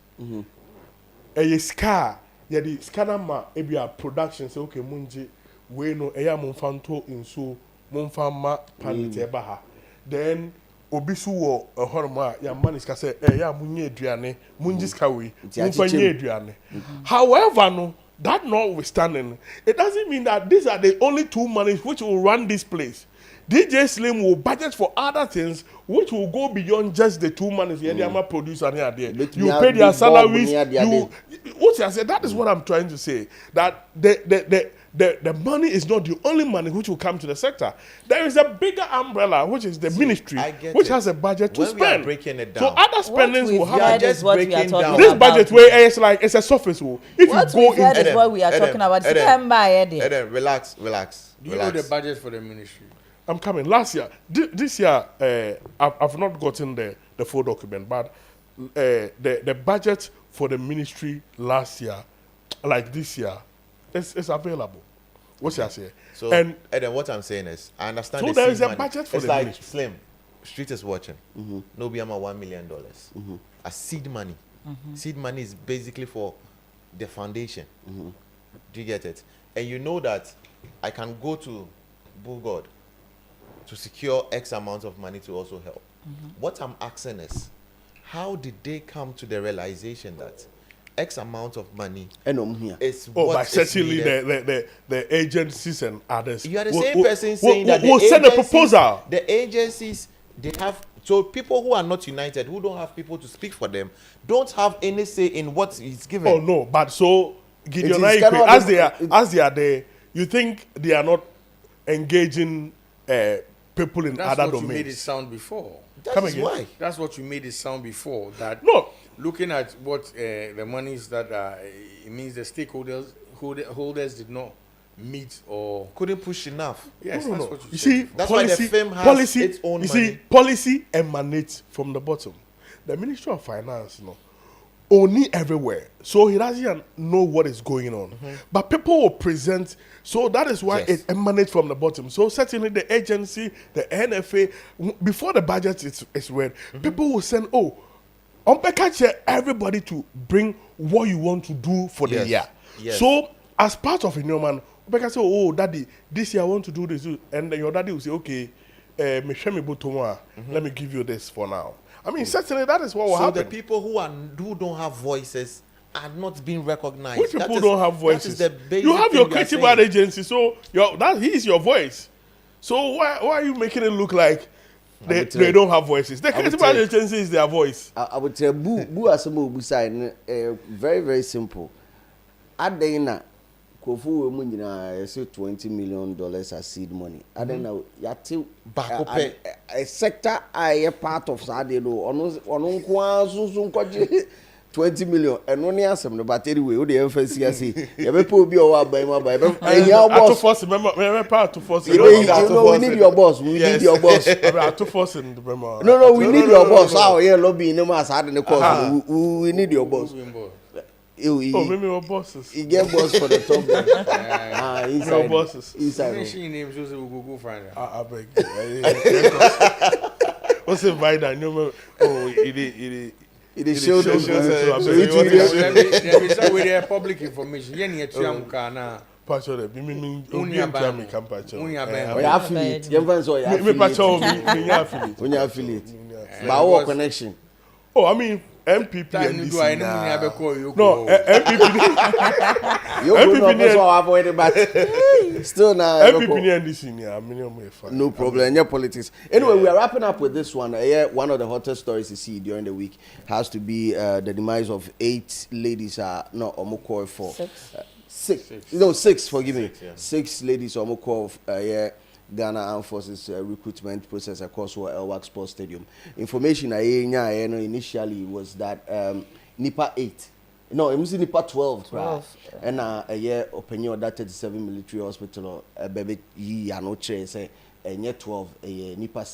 A scar, yeah, the scanner ma, maybe a production say, okay, munji, we no, eya munfanto inso, munfama panite baha. Then, obisu wo horma ya manis ka say ya munye aduane munji skawe munfanye aduane. However, no, that notwithstanding, it doesn't mean that these are the only two monies which will run this place. DJ Slim will budget for other things which will go beyond just the two monies. Yeah, they are producer here there. You pay their salaries. What I said, that is what I'm trying to say. That the money is not the only money which will come to the sector. There is a bigger umbrella, which is the ministry, which has a budget to When we are spend. breaking it So down, other spendings will we've have. heard just is what we are breaking talking down. This about. budget where it's like it's a surface. If What you go we've heard into is what we are talking about. Edem, September, Eddie. Edem, relax. Do you know the budget for the ministry? I'm coming. Last year, this year, I've not gotten the full document, but the budget for the ministry last year, like this year, it's available. What should I say? So, and then what I'm saying is, I understand. So the there is seed a money. budget for it's the like ministry. Slim. Street is watching. No be $1 million. A seed money. Seed money is basically for the foundation. Do you get it? And you know that I can go to Bulgod to secure X amount of money to also help. What I'm asking is, how did they come to the realization that X amount of money is what by is certainly needed? the agencies and others. You are the same person saying that we'll send a proposal. The agencies, they have, so people who are not united, who don't have people to speak for them, don't have any say in what is given. Oh no, but so Gideon It is Aikwe, cannot- as they are there, you think they are not engaging people in That's other what you made it domains? sound before. That is why. That's what you made it sound before. That No. looking at what the monies that it means the stakeholders holders did not meet or couldn't push enough. Yes, No. that's what you You said. see, That's why the policy, firm has policy, its own you money. see, policy emanates from the bottom. The Ministry of Finance, only everywhere. So he doesn't know what is going on. But people will present, so that is why Yes. it emanates from the bottom. So certainly the agency, the NFA, before the budget is read, people will send, on everybody to bring what you want to do for the Yes. year. Yes. So as part of a new man, Obeka say, daddy, this year I want to do this. And then your daddy will say, okay, let me give you this for now. I mean, certainly that is what will So happen. the people who don't have voices are not being recognized. Which people don't have voices? That is the basic You have thing your we are creative saying. art agency, so he's your voice. So why are you making it look like they don't have voices? The creative art agency is their voice. I would say boo as a side very, very simple. Adena Kofu Munina say $20 million as seed money. Adena Yati a sector a part of Sadeno on Kwan 20 million and only answer the battery way the FCC. You be put be over by my by. To force remember part to force. We need your boss. We need your boss. To force in the remember. No, we need your boss. How here lobby no mass had in the course. We need your boss. Maybe your bosses. He get boss for the top. Inside. Your bosses. Mention Inside. names, so we'll go find out. I beg. What's it by that? No, it It is show them. So it with public information. Yeni etuam kana. Pacho de me campacho. We affiliate. You so you me pacho me affiliate. When you affiliate. But our connection. Oh, I mean MPP and this. No, MPP. You MPP so avoid it, but still now. MPP and this minimum. No problem. Your politics. Anyway, we are wrapping up with this one. One of the hottest stories to see during the week has to be the demise of 8 ladies. No, Omukoi for 6. No, 6. Forgive me. 6 ladies Omukoi. Ghana Armed Forces recruitment process across Elwak Sports Stadium. Information I know initially was that NIPA 8. No, it was NIPA 12. And a year opinion that 37 military hospital baby ye say and year 12 a NIPA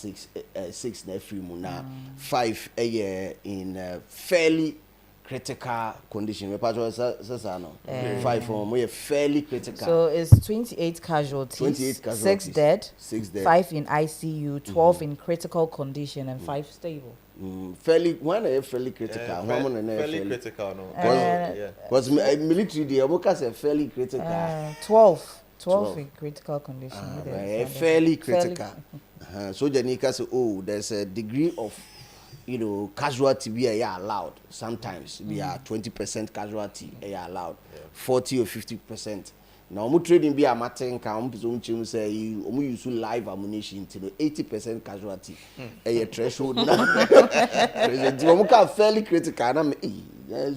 6 na free muna 5 a year in fairly critical condition. We pass 5 for we fairly critical. So it's 28 casualties. 6 dead. 5 in ICU, 12 in critical condition, and 5 stable. Fairly fairly critical. Fairly critical, no. Because military the Omoka say fairly critical. 12 in critical condition. Fairly critical. So Janika say, there's a degree of casualty we are allowed. Sometimes we are 20% casualty allowed, 40 or 50%. Now, we trading be a matter can say you use live ammunition to 80% casualty. A threshold. Fairly critical.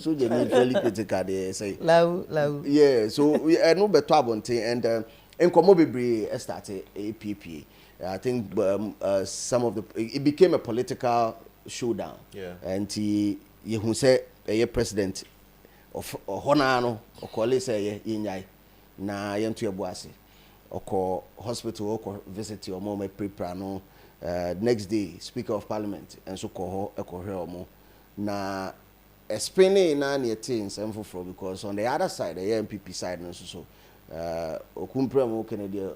So they need fairly critical. They say low. Yeah. So we no better about and in Komobibri started APP. I think some of it became a political showdown. And he who said a president of Honano or Kole say Yinyai na Yantu Abuasi or call hospital or visit your mom pre-prano next day Speaker of Parliament and so call her na explaining na near things and for because on the other side the MPP side and so Okumpremo Canada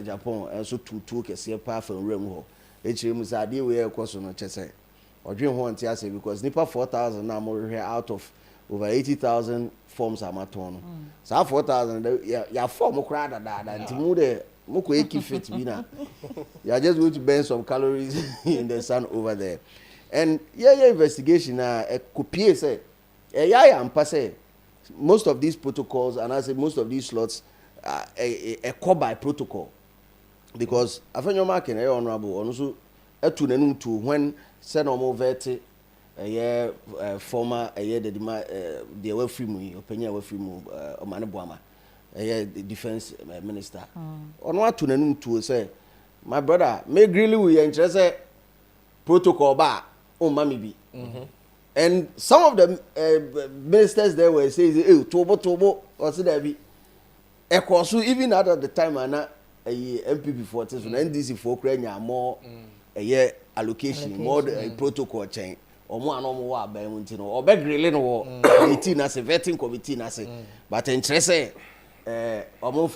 Japan and so two can see a path and realm. HM Zadi we are question on Chese or dream one say because NIPA 4,000 now more out of over 80,000 forms are maton. So 4,000 ya form crowd that and Timude Moko Eki fit bina. You are just going to burn some calories in the sun over there. And investigation a copy say am passe most of these protocols and I say most of these slots are a core by protocol. Because I find your marking honorable also to the to when send or vete a year former a year the away free opinion away free Omanabuama a year defense minister. On what to the to say, my brother, may really we interested protocol bar mammy be. And some of the ministers there were saying, Tobo, or said there be a course even at the time and a MPP 40 NDC for Ukraine more a year allocation, more a protocol chain, or more normal by Montino, or beg really no 18 as a vetting committee, but interest or more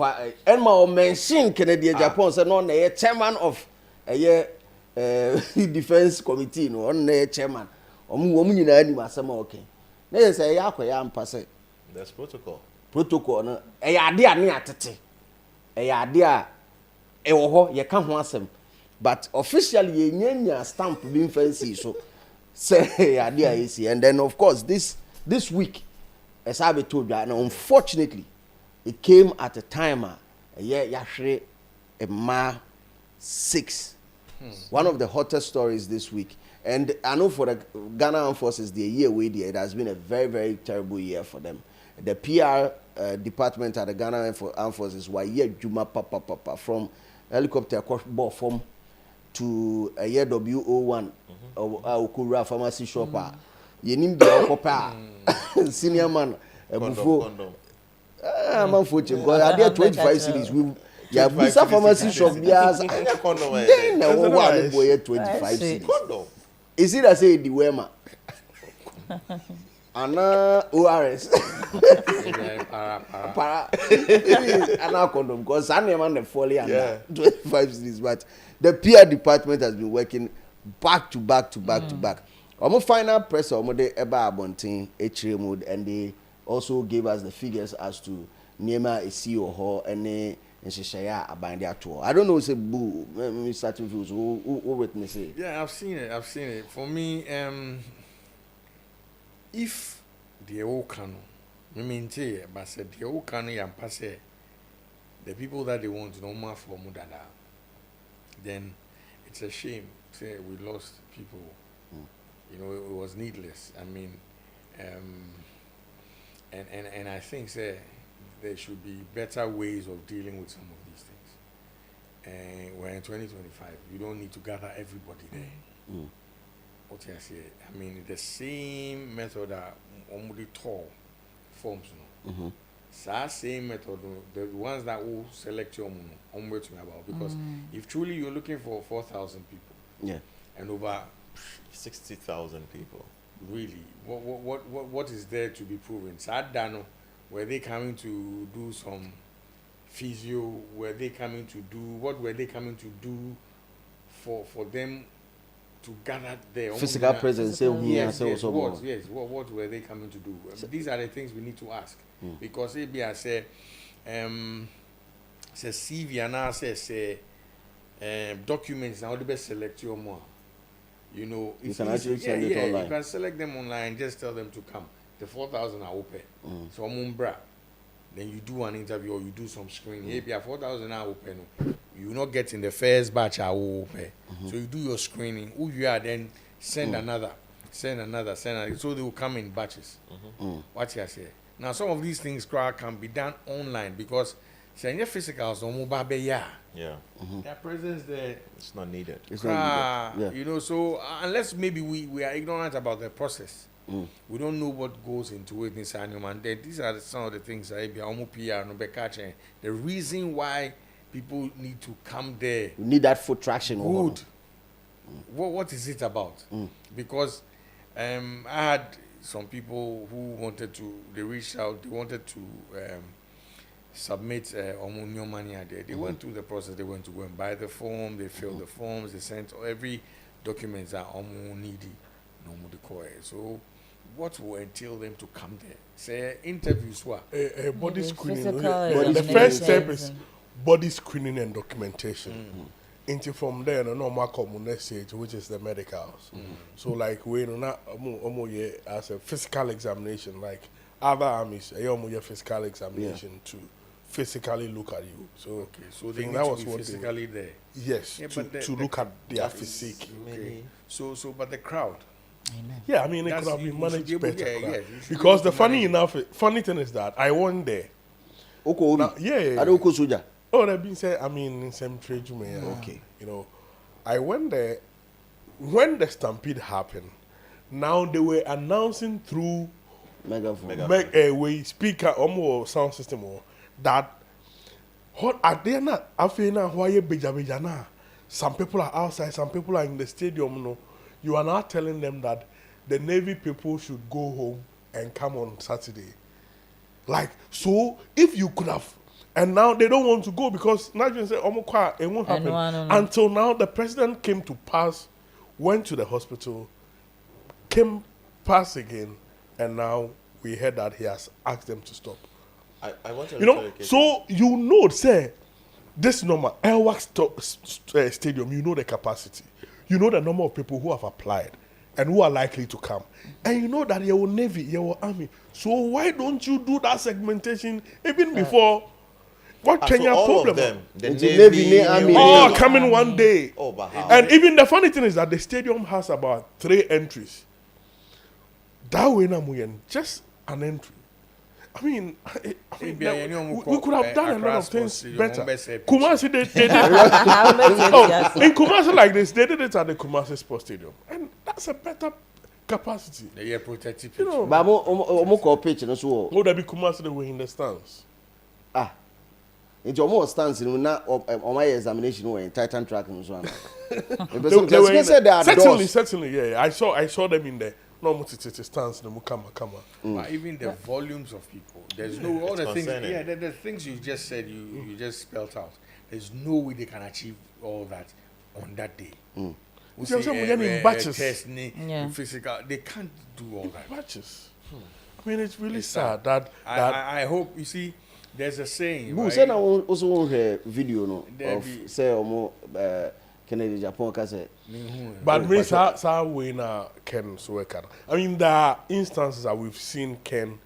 and more mention Canadian Japan, so non a chairman of a year defense committee, no on a chairman, or woman in any massam okay. They say, Yam passe. That's protocol. Protocol, a idea near Tete, a idea. You can't want them, but officially you stamp being fancy so say idea is and then of course this week as I be told that unfortunately it came at a time a ma 6 one of the hottest stories this week. And I know for the Ghana Armed Forces the year we did, it has been a very, very terrible year for them. The PR department at the Ghana Armed Forces were year Juma papa from helicopter ball form to a year WO1 Okura pharmacy shopper. You need the copper senior man before. I'm unfortunate because I did 25 cities. Yeah, Bisa pharmacy shop yes. Then one boy 25 cities. Is it I say the Wema? Anna ORS. Anna condom because I am the folly and 25 cities. But the PR department has been working back to back. Our final press or de eba abontin mode, and they also gave us the figures as to Nema is CEO ho and Shaya abandi at all. I don't know say boo Mr. Views who witness it. Yeah, I've seen it. For me, if the old canon, I mean, but said the old canon and pass the people that they want no more for Mudada, then it's a shame. Say we lost people. You know, it was needless. I mean, and I think say there should be better ways of dealing with some of these things. And we're in 2025. You don't need to gather everybody there. What I say? I mean, the same method that only tall forms. Same method, the ones that will select your on to me about, because if truly you're looking for 4,000 people, and over 60,000 people, really, what is there to be proven? Sadano, were they coming to do some physio? Were they coming to do what? Were they coming to do for them to gather their physical presence? Yes. What were they coming to do? These are the things we need to ask. Because maybe I say, CV and I say, documents now the best select your more. You know, you can actually send it online. You can select them online. Just tell them to come. The 4,000 are open. So mumbra. Then you do an interview or you do some screening. Maybe 4,000 are open. You not get in the first batch are open. So you do your screening. Who you are then send another. So they will come in batches. What you say? Now, some of these things can be done online because say your physicals on mobile their presence there, it's not needed. It's not needed. You know, so unless maybe we are ignorant about the process, we don't know what goes into it inside your man. These are some of the things that the reason why people need to come there. We need that foot traction. Good. What is it about? Because I had some people who they reached out, they wanted to submit omunyo money there. They went through the process, they went to go and buy the form, they filled the forms, they sent every document that needy. So what will entail them to come there? Say interviews what? Body screening. The first step is body screening and documentation. Into from there, the normal common stage, which is the medicals. So like we not as a physical examination, like other armies, a physical examination to physically look at you. So so they that was physically there. Yes, to look at their physique. Okay. So but the crowd. Yeah, I mean it could have been managed better. Because the funny thing is that I went there. Oh, they've been saying, I mean, in some trade, okay. You know, I went there when the stampede happened. Now they were announcing through speaker or sound system that what are they not? I feel now why you some people are outside, some people are in the stadium. No, you are not telling them that the Navy people should go home and come on Saturday. Like, so if you could have. And now they don't want to go because Nigerians say, it won't happen. Until now, the president came to pass, went to the hospital, came pass again, and now we heard that he has asked them to stop. I want to so you know, say, this number, Airwax Stadium, you know the capacity. You know the number of people who have applied and who are likely to come. And you know that your Navy, your Army. So why don't you do that segmentation even before... What Kenya so problem? Of them, the Navy, coming one day. And even the funny thing is that the stadium has about 3 entries. That way, just an entry. I mean, we could have done a lot of things better. Kumasi, they did it. In Kumasi like this, they did it at the Kumasi Sports Stadium, and that's a better capacity. They are protected. You know, but I'm pitch, no so. Would that be Kumasi the way in the stands? It's almost stands in on my examination in Titan track and so on. Certainly, yeah. I saw them in there. No stands, no kama. But even the volumes of people, there's no all the things. Yeah, the things you just said, you just spelled out. There's no way they can achieve all that on that day. Test, physical. They can't do all that. Batches. I mean, it's really sad that I hope you see. There's a saying. Right? Say also video no of say Kennedy Japan kase. But me sa we na Ken so I mean, there are instances that we've seen Ken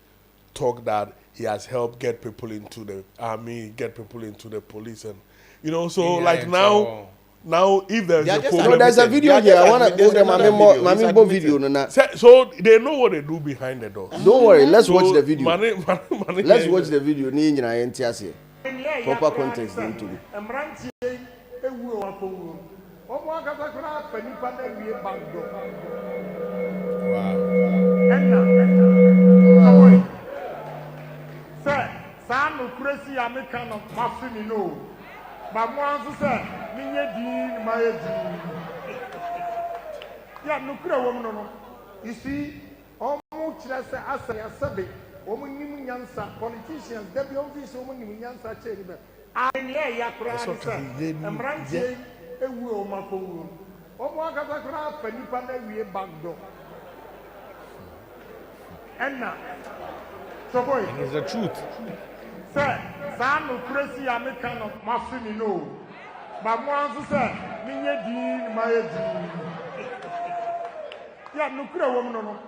talk that he has helped get people into the army, get people into the police, and so like now if there's a problem, there's a video here. I want to go them my video no. So they know what they do behind the door. Don't worry, let's watch the video. Let's watch the video. Ni nyina entiase. Proper context into it. But once said, my woman. You see, almost as I said, woman yansa, politicians, they be on this woman yansa chamber. I am ranching a woman. Omwakata Penipana we back door. And now, so boy, it's the truth. Sir, San crazy American of Massini no. But once said, Minya Dean, my Dean. Yeah, no clear woman.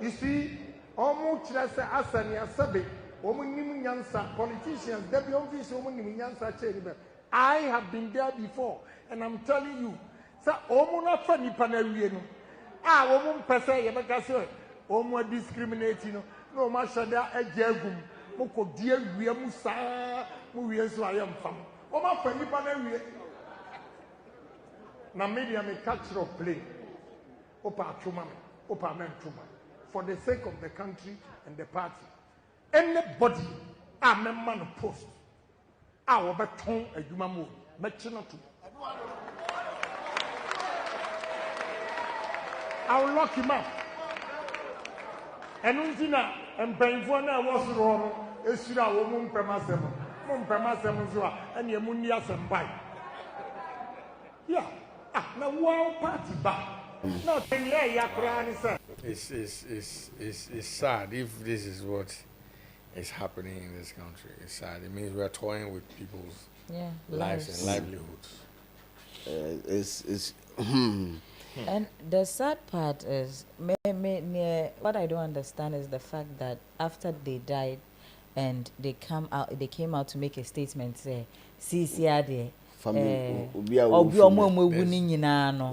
You see, almost as I said, woman yansa, politicians, they be on this woman yansa chamber. I have been there before, and I'm telling you, sir, Omuna Fanny Panariano. Woman per se, Yabaka, Omo discriminating, no Mashada, a jagum. Moko dear Musa, so I am from. Oma Penipana, na media may catch of play. Opa Chuma, Opa Mentuma, for the sake of the country and the party. Anybody, I'm a man of post. Our baton a human move, Mechinatu. I'll lock him up. And Untina and Benfona was wrong. Esura woman Pemasem, Pemasem, and Yamunia Sempai. Yeah, now wow party back. Not in here, it's sad if this is what is happening in this country. It's sad. It means we are toying with people's lives and livelihoods. And the sad part is, what I don't understand is the fact that after they died, and they came out to make a statement say, CCR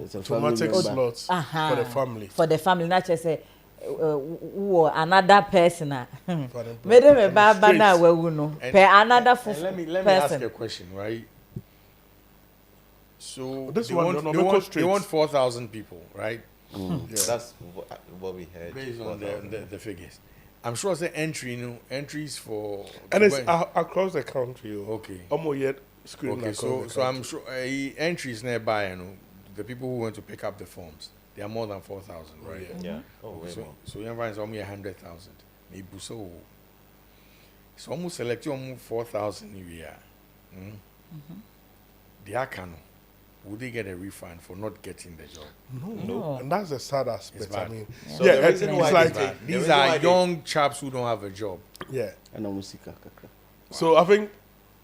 it's a traumatic loss for the family. For the family, not just say another person. Let me ask a question, right? So they want 4,000 people, right? Yeah, that's what we heard. Based on the figures. I'm sure it's entries for... And it's across the country. Okay. Almost yet screening okay, so I'm sure entries nearby, the people who went to pick up the forms, they are more than 4,000, right? Yeah. Oh, so you find only 100,000. Maybe so. So almost select almost 4,000 a year. The Akano. Would they get a refund for not getting the job? No. And that's the sad aspect. I mean, so it's like these are young chaps who don't have a job. Yeah. So I think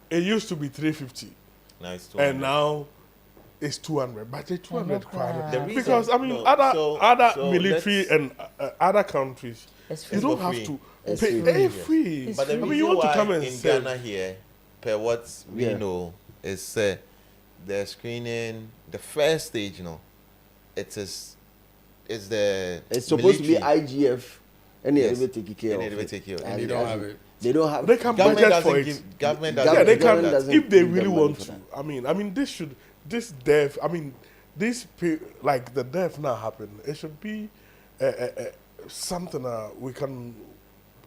it used to be 350. Now it's 200. And now it's 200. But it's 200 because I mean other military and other countries, you don't have to pay free. But the reason you want to come and in Ghana here, per what we know, is the screening, the first stage, it's supposed to be IGF, and they take care of it. And they don't have it. They don't have. They can budget for it. Government doesn't. They can if they really want to. I mean, this death. I mean, like the death now happen. It should be something we can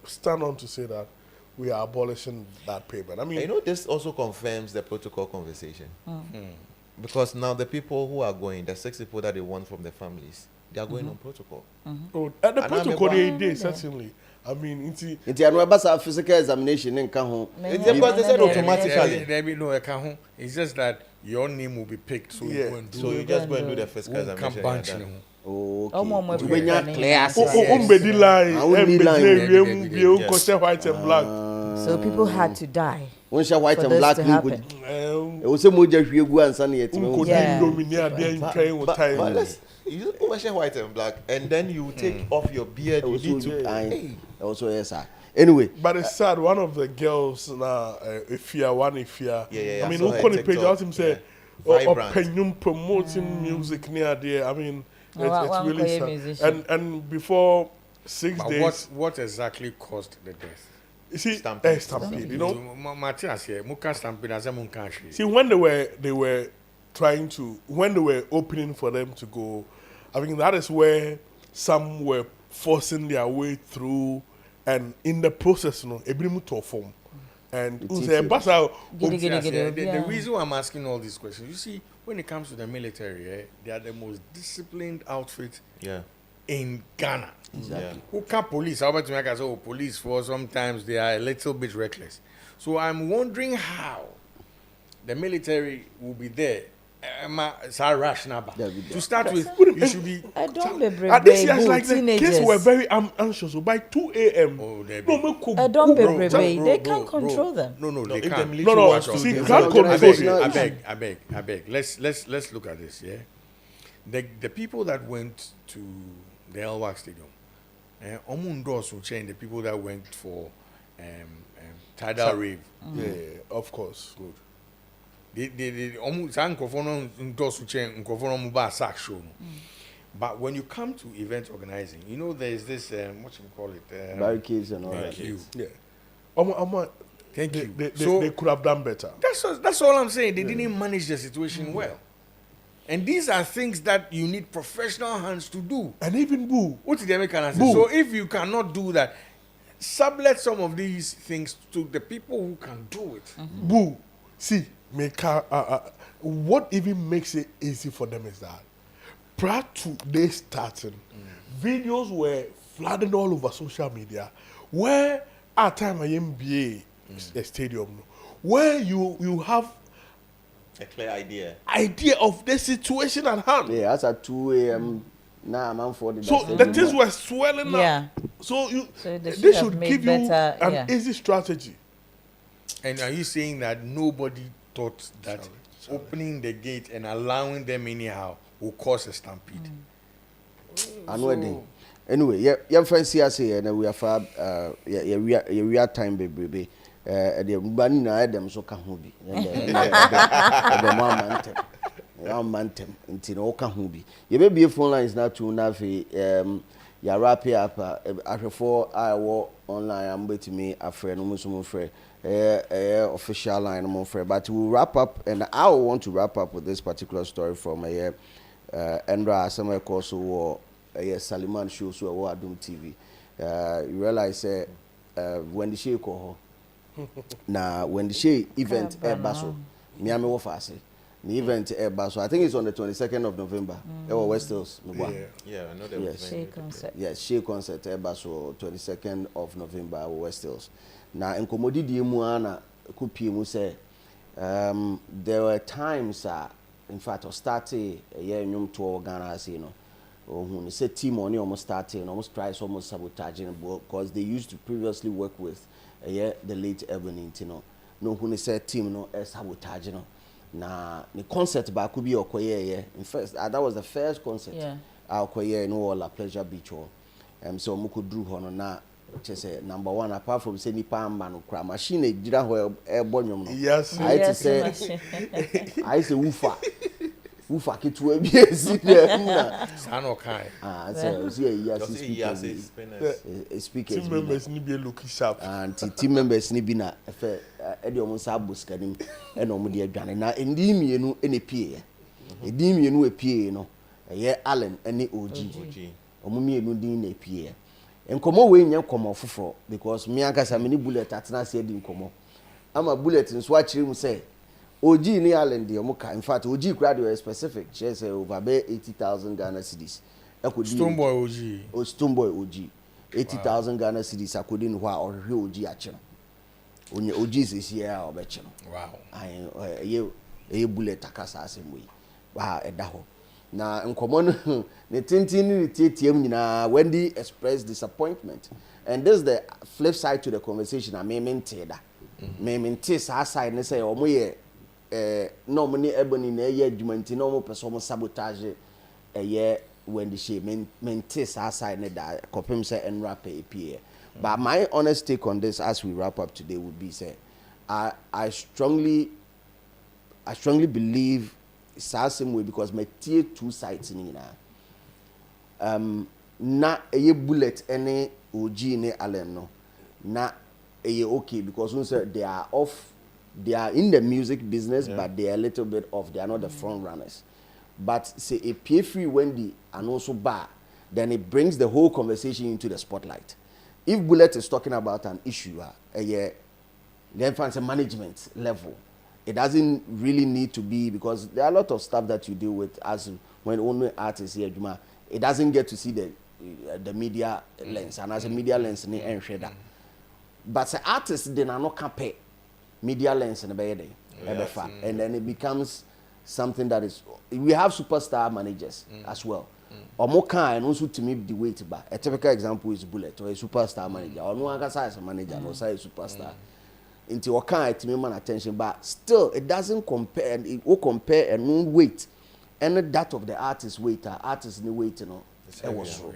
stand on to say that we are abolishing that payment. I mean, this also confirms the protocol conversation. Because now the people who are going, the 6 people that they want from the families, they are going on protocol. Oh, and the protocol they certainly. I mean, it's physical examination in Kaho. It's because they said automatically. It's just that your name will be picked. So you go and do So you just go and do the physical examination. White and black. So people had to die. White and black. It was a moja hugu and sunny. You wear white and black, and then you take off your beard. You need to. Also, yes, sir. Anyway, but it's sad. One of the girls now, if you I mean, who call the page out him say, opinion promoting music near there. I mean, it's really sad. And before 6 days, what exactly caused the death? You see, stampede. You know, Matthias here, Muka stampede as a Munkashi. See, when they were trying to, when they were opening for them to go, I mean, that is where some were forcing their way through, and in the process, you know, every to form. And the reason why I'm asking all these questions, you see, when it comes to the military, they are the most disciplined outfit in Ghana. Exactly. Who can police? How about to make us police for sometimes they are a little bit reckless. So I'm wondering how the military will be there. To start with, you should be. I don't be brave. Like the kids were very anxious. So by 2 a.m. I don't be brave. They can't control them. No, they can't. No. See, can't control them. I beg. Let's look at this. Yeah, the people that went to the Elwak Stadium, Omundos will change the people that went for tidal rave. Yeah, of course. Good. But when you come to event organizing, you know there's this what you call it barricades and all that. Yeah. Thank you. They could have done better. That's all I'm saying. They didn't manage the situation well. And these are things that you need professional hands to do. And even boo. What did the American say? So if you cannot do that, sublet some of these things to the people who can do it. Boo. See, what even makes it easy for them is that prior to they starting, videos were flooding all over social media where at time I NBA a stadium where you have a clear idea of the situation at hand. Yeah, that's at 2 a.m. Now I'm for the. So the things were swelling up. So they should give you an easy strategy. And are you saying that nobody thought that opening the gate and allowing them anyhow will cause a stampede? Anyway, yeah, fancy I say, and we have we are time, baby. The money na them so can be. The mantem until all can be. You may be a phone lines now to Nafi. Ya wrap up after 4 hour online. I'm waiting me a friend, no friend. Official line, I'm afraid. But we'll wrap up, and I want to wrap up with this particular story from Endra somewhere course or Saliman show so or Adum TV. You realize when the Shea call now when the Shea event Basso, Miami Wafasi. The event Basso, I think it's on the 22nd of November. West Hills. Yeah, I know that. Shea concert. Yes, Shea concert Basso, 22nd of November, West Hills. Now, in commodity muana kupi mu say there were times in fact I started a year nyum to Ghana as you know who say team money almost starting almost tries almost sabotaging because they used to previously work with the late Ebony Tino no who say team no sabotaging no na the concert ba could be okoye in first that was the first concert okoye no all Pleasure Beach so muku drew hono na say number one apart from say nipa man kra machine ejira ho ebonwom no yes I say woofer kitu abi esi na sano kai so see speaker team members ni be look sharp and team members ni bi na efe e de omo sa boskanim e na omo de adwane na endi mienu ene pie endi mienu epie no ye Allen ene OG omo mienu din na epie nkomo we nya nkomo foforo because me akasa me ni bullet atena se di nkomo ama bullet nso akire mu say OG ni Allen de omuka in fact OG crowd were specific she say over 80,000 Ghana cedis akodi Stoneboy OG 80,000 Ghana cedis akodi no ho ohwe OG akire onye OG is here obeche wow I bullet akasa asem we wa eda ho na nkomo no ne tintin ne tietiem nyina Wendy expressed disappointment, and this is the flip side to the conversation. I maintain that maintain sa side ne say omo ye no mo ni ebony na ye adwumanti no mo person mo sabotage ye Wendy she maintain sa side ne da kopem say enra pe. But my honest take on this as we wrap up today would be say I strongly believe it's the same way because my tier 2 sites in na a bullet any OG ne Allen no na a okay because we say they are in the music business, but they are a little bit off. They are not the front runners. But say a pay free Wendy and also bar, then it brings the whole conversation into the spotlight. If Bullet is talking about an issue, then finds a management level. It doesn't really need to be, because there are a lot of stuff that you deal with as when only artists here, it doesn't get to see the media lens, and as a media lens, but the artists they are not compare media lens in the and then it becomes something that is. We have superstar managers as well. Or more kind also to me the weight bar. A typical example is Bullet or a superstar manager, or no one as a manager, no say superstar. Into what kind to me man attention, but still it doesn't compare, and it will compare and no weight and that of the artist weight, artist in the weight, you know. It was so.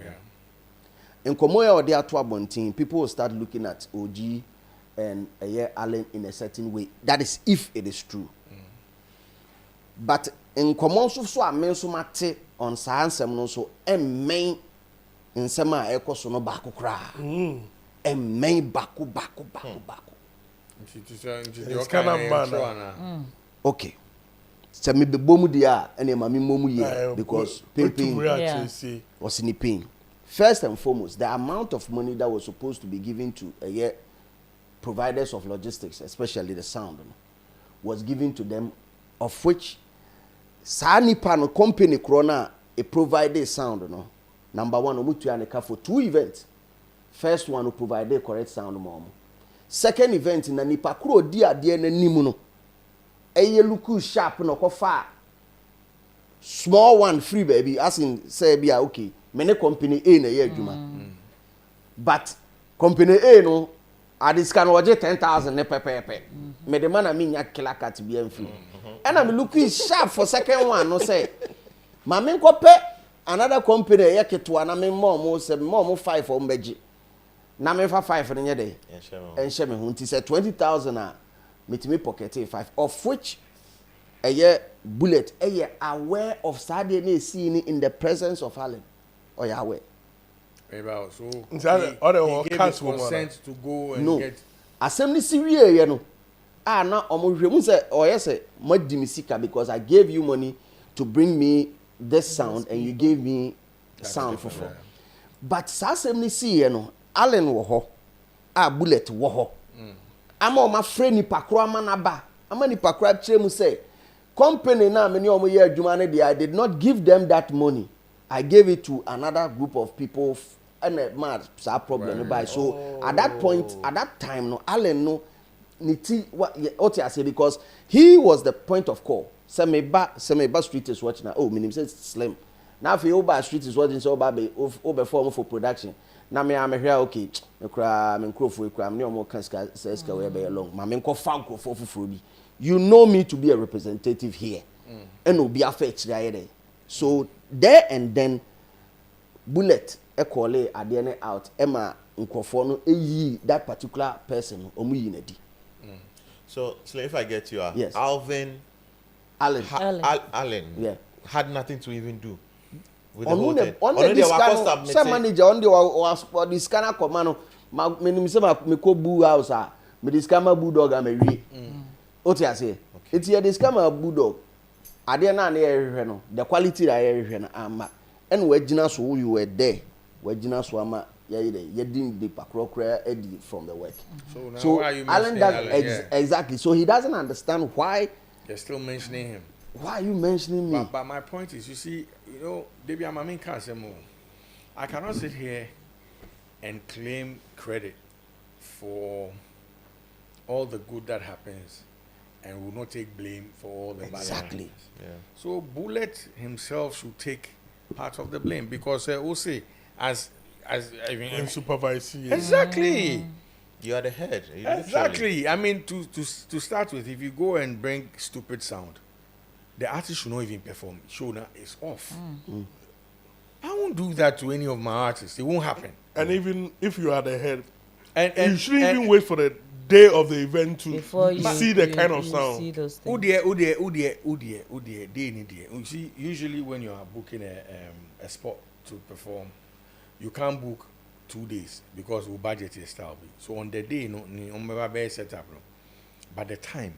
In Komoya or the Atwa team, people will start looking at OG and Allen in a certain way. That is if it is true. But in Komonso so I mean so mate on science no so main in sema eko so no baako kra. Main baako. Okay. So me be bomu dia ene mami momu ye because pain was in pain. First and foremost, the amount of money that was supposed to be given to providers of logistics, especially the sound, was given to them, of which Sani Pano company Corona a provided sound. No? Number one, Omutuaneka for 2 events. First one, who provided correct sound. Mom. Second event in the Nipakuro dia nimuno. Eye luku sharp no kofa. Small one free baby, as in say be okay. Many company A na year juma. But company A no, I discount waje 10,000 ne pepe. Me the man I mean ya killer cat be free. And I'm looking sharp for second one. No say, Mamin kope another company ya ketu ana me more 5 for mbeji. Na me fa 5 for day. And shame hunti say 20,000 me pocket 5, of which a year Bullet a year aware of Saturday seeing in the presence of Allen. Or Yahweh. So he gave his consent to go and get. Assembly Syria, you know. Now almost say, oh yes, Madimisika, because I gave you money to bring me this sound and you gave me sound for free. But Assembly Syria, you know, Allen woho, Bullet woho. I'm on my friend Nipakura manaba. I'm on Nipakura chemu say, company na many omo year jumane I did not give them that money. I gave it to another group of people and a mad problem by. So at that point, at that time, no Allen no niti what I say, because he was the point of call. Semeba Street is watching now. Oh, my name says Slim. Now if Oba Street is watching, so baby over form for production. Now me I'm here okay. Me cry, me crow for cry. Me omo kanska says ka we be long. Ma me ko fan ko for bi. You know me to be a representative here. And no be a fetch there. So there and then, Bullet a call at the end out. Emma Nkofono that particular person omuyinedi. So if I get you, yes. Allen, yeah, had nothing to even do with the whole thing. On the some manager on the scanner command. Me say me ko boo house me the scammer bulldog am ewie. Oti ase. It's here the scammer bulldog. Ade na ehwehwe no, the quality that ehwehwe na ama. And we gina so you were there. We gina so ama ye didn't the pakro edi from the work. So why are you Allen does exactly. So he doesn't understand why you're still mentioning him. Why are you mentioning me? But my point is, you see, Debbie Amamin Kasemo, I cannot sit here and claim credit for all the good that happens and will not take blame for all the bad Exactly. Yeah. So Bullet himself should take part of the blame because we'll say as I mean Unsupervised. exactly. You are the head. You Exactly. I mean, to start with, if you go and bring stupid sound, the artist should not even perform. Show now it's off. I won't do that to any of my artists. It won't happen. And even if you are the head, And you shouldn't even wait for the day of the event to see the kind of sound. See those things. You see, usually when you are booking a spot to perform, you can't book 2 days because we budget is style. So on the day, set up. By the time,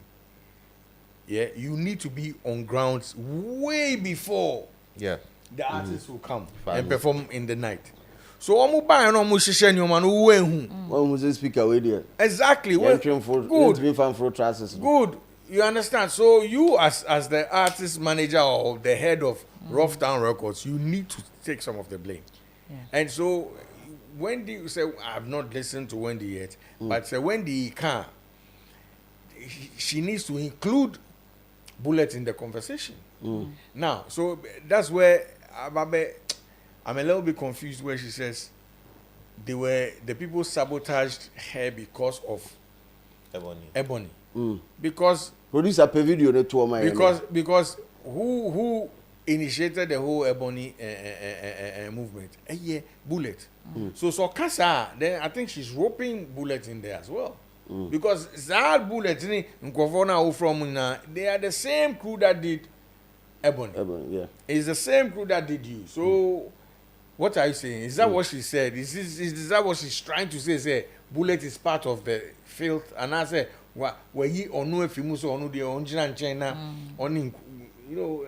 yeah, you need to be on grounds way before Yeah. the artist will come Fine. and perform in the night. So omu buy no mu shishe ni man who One music speaker with you. exactly Good. Good. You understand? So you as the artist manager or the head of Rough Town Records, you need to take some of the blame. Yeah. And so Wendy say I've not listened to Wendy yet, but Wendy can. She needs to include Bullet in the conversation. Now, so that's where I'm a little bit confused where she says the people sabotaged her because of Ebony. Because Producer pay video the two of my because who initiated the whole Ebony movement? Yeah, Bullet. So Kasa, then I think she's roping Bullet in there as well. Because that Bullet from they are the same crew that did Ebony. Yeah. It's the same crew that did you. So what are you saying? Is that what she said? Is that what she's trying to say? Say Bullet is part of the filth, and I say where he or no if you must or no the original China on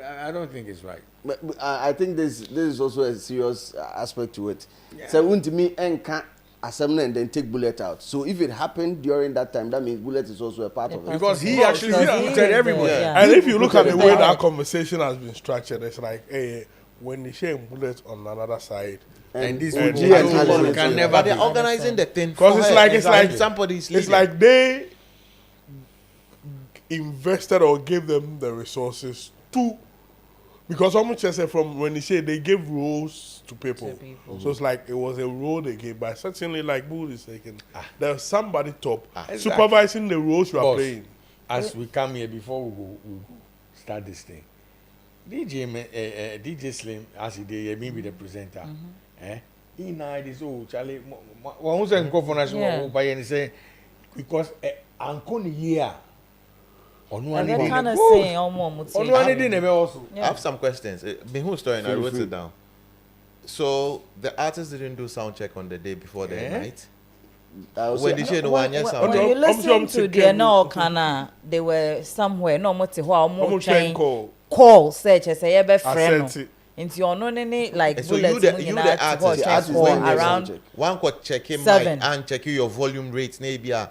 I don't think it's right. But I think this is also a serious aspect to it. So won't me enka assembly and then take Bullet out. So if it happened during that time, that means Bullet is also a part of it. Because he actually recruited everybody. Yeah. And if you look at the way that conversation has been structured, it's like, hey, when they share Bullet on another side, And this and will can never But be. they're organizing the thing. because it's like somebody's it's like they invested or gave them the resources to, because almost just said from when they say they gave roles to people. So it's like it was a role they gave, but certainly like Bull is saying, there's somebody top supervising the roles you are Boss, playing. As we come here before we go start this thing, DJ Slim as he did me be the presenter. He now this Charlie. One who said go for national by and say because Anconi here. On one I kind of say almost. on one day never also. I have some questions. Whose story? And I wrote it down. So the artist didn't do sound check on the day before the night. When did you know one year sound When check? you listen to the no kana, they were somewhere no more to Almost trying call search as a be friend. Asset it. Into your no like So bullets you the artist, check for around one could check him 7. and check your volume rates, maybe There.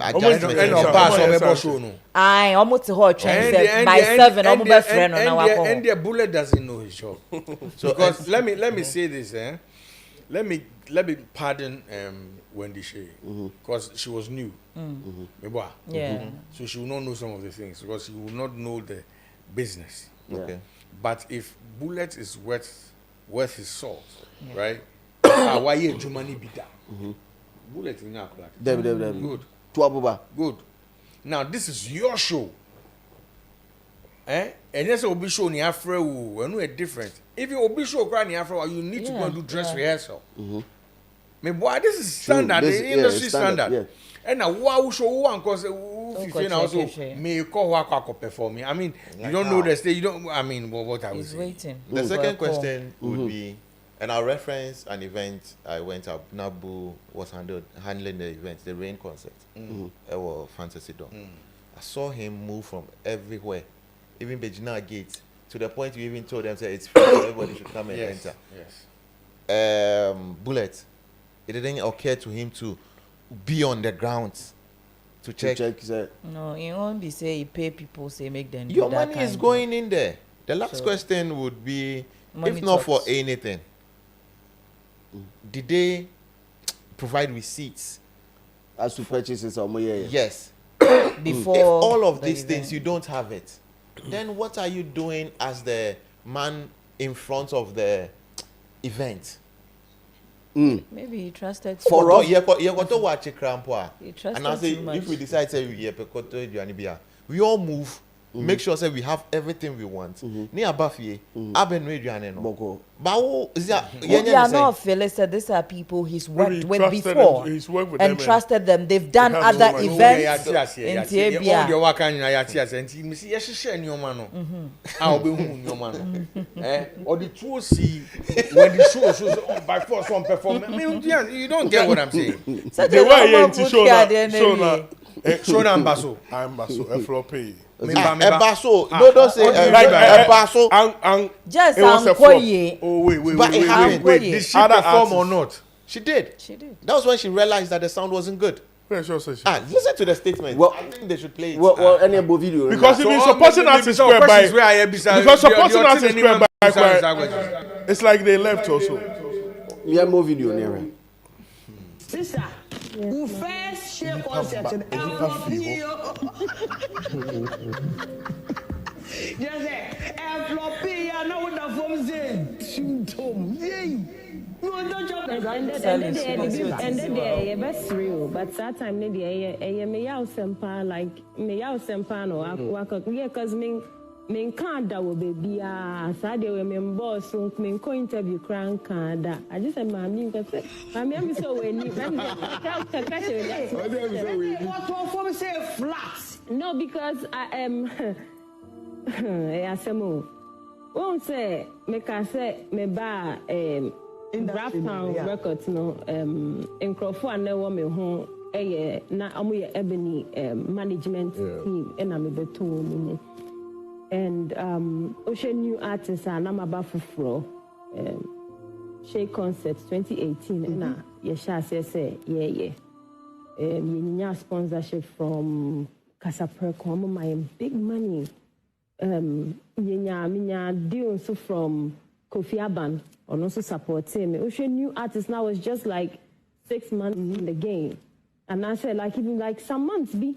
adjustment. I almost to her train by 7 almost be friend on our call. And the Bullet doesn't know his job. So because let me say this, let me pardon Wendy Shea because she was new. Yeah. So she will not know some of the things because she will not know the business. Okay. But if Bullet is worth his salt, right? Why you do money be that? Bullet in your Good. Good. Now this is your show. And yes, Obi show ni Afro, and we're different. If you Obi show cry ni Afro, you need to go and do dress rehearsal. Me boy, this is standard, the industry standard. Yeah. And now who show one cause if also may call work perform. I mean, you don't know the stage. You don't. I mean, what I was He's waiting. The second question would be, and I'll reference an event I went up. Nabu was handling the event, the Rain concert. Or Fantasy Dome. I saw him move from everywhere, even Bejina Gate, to the point you even told them say it's free, so everybody should come and enter. Yes. Bullet. It didn't occur to him to be on the ground to check. No, it won't be say you pay people say make them do Your that money kind is of going in there. The last question would be, Money if not for talks. anything, did they provide receipts? As to purchases or more, Yes. before. If all of these things you don't have it, then what are you doing as the man in front of the event? Maybe he trusted For us, he and I say if we decide say we all move. Make sure say we have everything we want. Ni abafie, aben no. But not Phyllis said these are people he's worked with before. He's worked with and them trusted them. They've done other events in Tibia. Or the two see when the show by force some performance. You don't get what I'm saying. The way you show Ambaso, Eflope. Ebaso, no, don't say Ebaso. Just it was a flop. Oh wait. Did she perform or not? She did. That was when she realized that the sound wasn't good. Listen to the statement. Well, I think they should play it. Well, any video. Because if you're supporting us is square by. Because supporting us is square by. It's like they left also. Yeah, more video near. Sister, who first share concert in just say, Floppy, I know what the phone said. Symptom. Yay. No, don't jump. And then they're best real. But that time, they're me out sempa like me out sempa no. Yeah, cause me can't that will be Saturday when me boss so me co interview crank can't. I just said, "Mommy, because I'm so when you what for me say flat? No, because I am. I say won't say me can say me ba Raptown Records no in Crawford and me home na amu Ebony management team and I'm be to and ocean new artists and I'm about for Shea Concert 2018 and yeah say yeah you sponsorship from Casaperco my big money minya deal so from Kofi Aban and also supporting me. Ocean new artist now was just like 6 months in the game. And I said like even like some months be.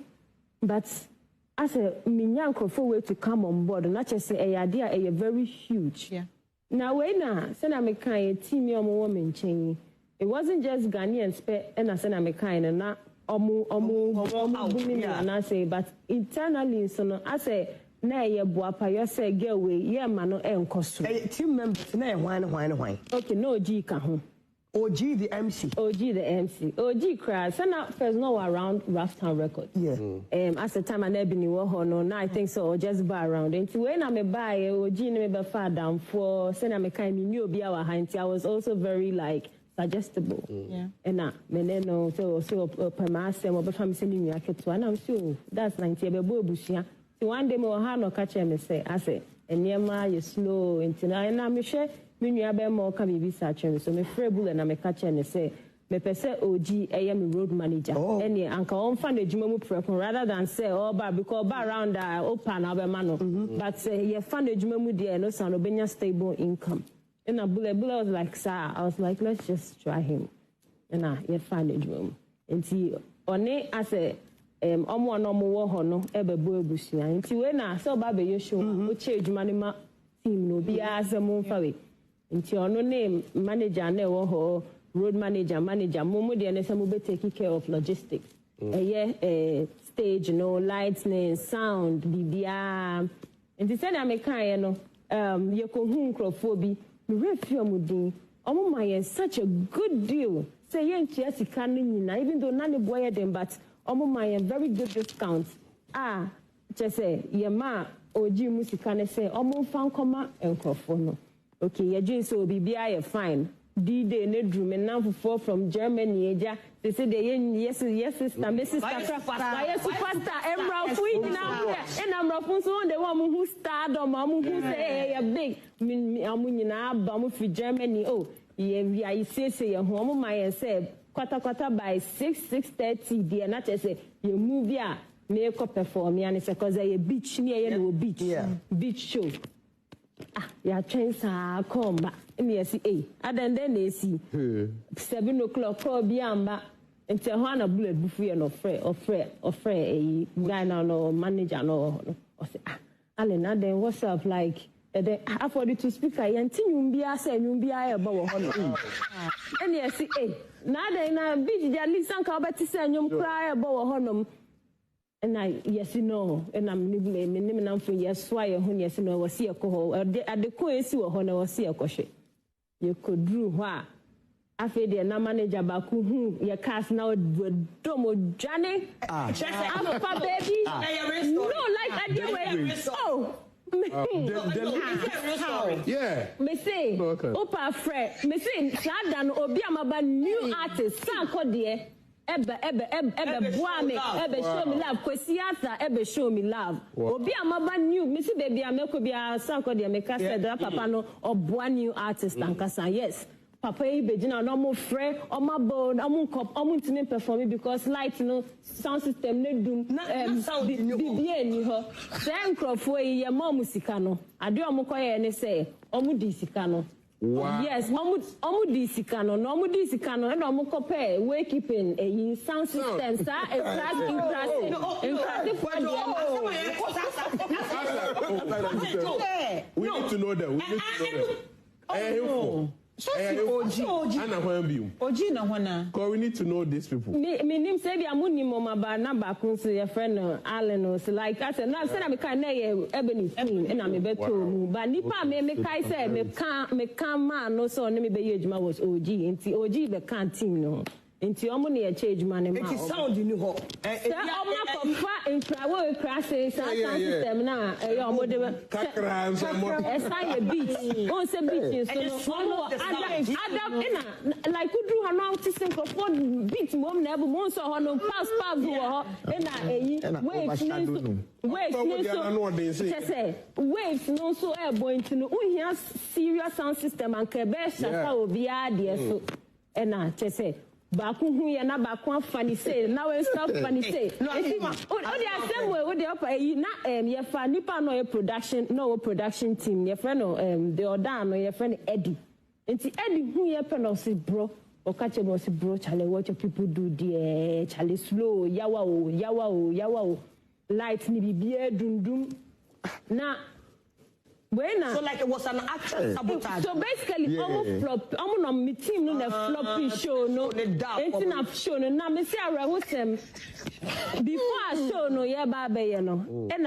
But I said minya for way to come on board and I just say a idea a very huge. Yeah. Now when I said I'm a kind team your woman change. It wasn't just Ghanaian spec and I said I'm a kind and not booming and I say but internally so I say na ye boapa you say girl we ye ma no enkoso team members na why okay no G ka ho OG the MC OG cry send out first no around Raptown Records as the time I never been wo no now I think so just buy around and when I me buy OG me be far down for send I me kind me new obi our hand I was also very like suggestible and na me no so per my say mo be fam sending me aketo and I'm sure that's 90 be bo busia. One day more no catch me say I say and near you slow into and I'm sure me be more can be search me so me free bull and I'm catch and say me per se OG am road manager any uncle on fan the jumu prep rather than say oh but because around open abemano but say you fan the jumu there no sound obenya stable income and a bull was like sir I was like let's just try him and you fan the jumu and see on it I say omo no mo wo ho no ebebo ebusia nti we na so ba be yesho o che adwuma ne ma team no bi asem mfa we nti ono name manager na wo ho road manager mo de na some be take care of logistics stage no lighting sound bibia nti say na me kan no ye ko hu nkrofo bi me refi omudin omo ma ye such a good deal say ye ntia sika no nyina even though na ne boy dem but my very good discounts. Just say, your ma, OG Musika, say, fan comma and crofono. Okay, your jeans will be fine. D-Day, Nedroom, and now for from Germany, they say, yes, sister, Mrs. Superstar, Emerald Queen now, and I'm Rapunzel, the woman who starred on Mamu who say, a big, Amunina, Bamu for Germany. Oh, yeah, I say, your home, my said. Kwata by 6:30 there not say you move here na go perform and it's because a beach near no beach show ya chance come back me see and then they see 7 o'clock call biamba nti ho na bullet bufu ye no ofre guy no manager no say ale na then what's up like then afford to speak I nyum bia say nyum bia e ba wo ho no and yes na then na big ja lisan ka obeti say nyum kra e ba wo ho no and I yes no and I'm me na mfo yes why ho yes no was ye ko ho ade ko esi wo ho na was ye ko hwe ye ko dru ho a afi de na manager ba ku hu ye cast now domo jane alpha baby no like I did oh yeah. Me say, Opa Fred. Me say, Sadan Obi Amaba new artist. Sanko de. Ebe boame. Ebe show me love. Kwesiata. Ebe show me love. Obi Amaba new. Me say baby ameko bia Sanko de meka said that papa no oboa new artist ankasa. Yes. Papa Bejina no more free or my bone, I'm performing because light no sound system no doom sound in her. Then crofway your mom musicano. I do and say, Omudisicano. Wow. Yes, Omudisicano, no Omudisicano, and Omocope, way keeping a sound system, sir, a we need to know that. We need to know that. Oji na hona. Because we need to know these people. Me name say bi amuni mama ba na ba kun so your friend Allen so like I said na say na me kan na ye ebony team na me beto mu ba nipa me kai say me kan man no so na me be ye adwuma was Oji nti Oji be kan team no nti omo na ye change man ma nti sound ni ho say omo ko fa intrawo crase sound system na e omo de kakra mo esa ye beat on say beat so no Adam like who drew her now to sing for beat mom na ebo so ho no pass wo na eyi waves no so e boy into no uhia serious sound system and ke be shata obi ade so na che ba ku hu ye na ba ku afani say na we stop funny say o dey same way o dey up na ye fa nipa no production team ye friend no the odan no ye friend Eddie nti Eddie hu ye pe no say bro o ka che no say bro chale what your people do there chale slow yawa o light ni bibie dundum na Buena. So like it was an actual sabotage. So basically, almost flop. I'm on my team no the floppy show no. It's enough show no. Now me say I was before I show no yeah baby no. And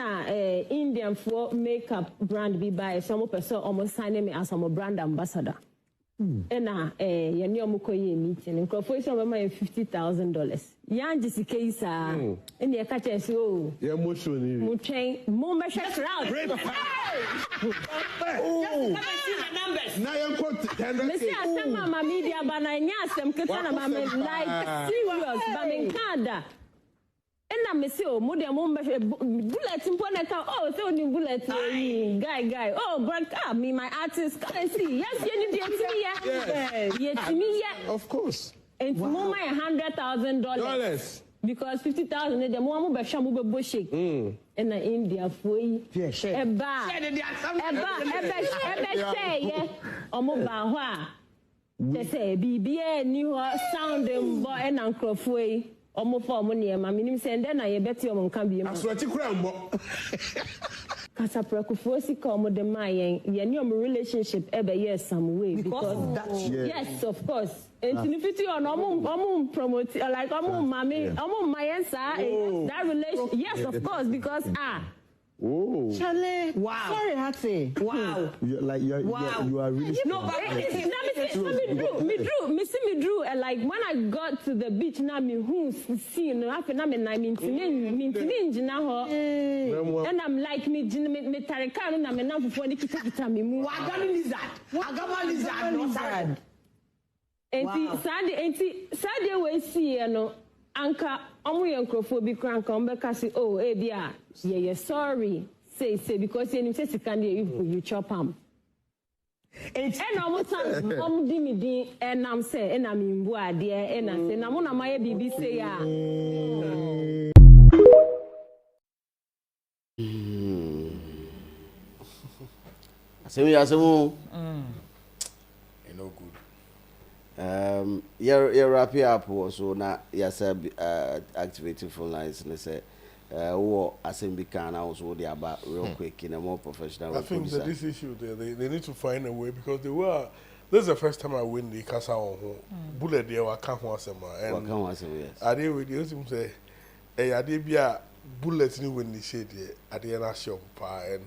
Indian for makeup brand be by some person almost signing me as a brand ambassador. And you know mukoye meeting. And corporation of my $50,000. Yan just case and you catch us oh. Yeah, more show you. More train, more measure crowd. Oh, now you're quote. Mr. Asama, my media, but I am Katana, like serious, but in Canada. And I'm Monsieur, Mudia Mumba bullet in Poneka. Oh, so new bullet, guy. Oh, but me, my artist, can I see? Yes, you need to me. Of course. And more my $100,000. Because 50,000 the more be shamu be bushik in India for eba say omo ba ho a they say bibia ni ho sounding boy and ankrofo omo for omo ne ma minim say ndɛ na ye beti omo nka bi ma aso ti kura mbo kasa prakufo si ka omo de ma yen ye ni omo relationship ebe yes some way because that yes of course infinity on omo promote like omo mami omo mayensa that relation yes of course because oh Chale wow sorry Hattie wow You are really no but me drew and like when I got to the beach na me who see no after na me njina ho and I'm like me tarika no na me na fofo ni kita me mu agama lizard no sad enti sade we see no anka omo ye nkrofo bi kranka on be kasi oh e bia ye sorry say because you say can you chop am and omo time omo di me din and am say and am imbu ade and I say na mo na my bibi say ya asemu no good Yeah, wrap it up also now. Yes, activating phone lines and say, or assembly can also the about real quick in a more professional way. I think that this issue they need to find a way because this is the first time I win the Casa on bullet there. I can't want some and I did with you say, hey, I did be a bullet new win the shade there. I did not show and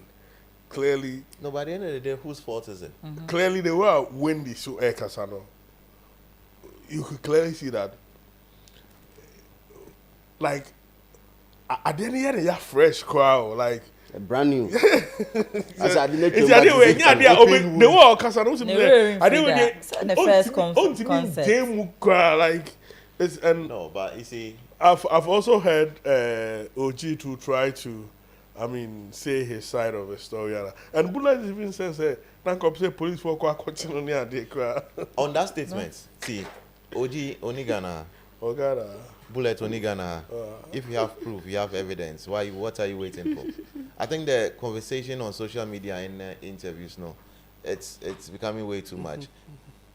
clearly. No, by the end of the day, whose fault is it? Clearly they were windy so Casano. You could clearly see that. Like, I didn't hear the fresh crowd, like a brand new. I didn't they were Casano. I didn't the first concert. Like, it's and no, but you see, I've also heard OG to try to, I mean, say his side of the story, and Bullet even says, say police for on that statement. See, OG Onigana, Bullet Onigana. If you have proof, you have evidence. What are you waiting for? I think the conversation on social media and interviews, no, it's becoming way too much.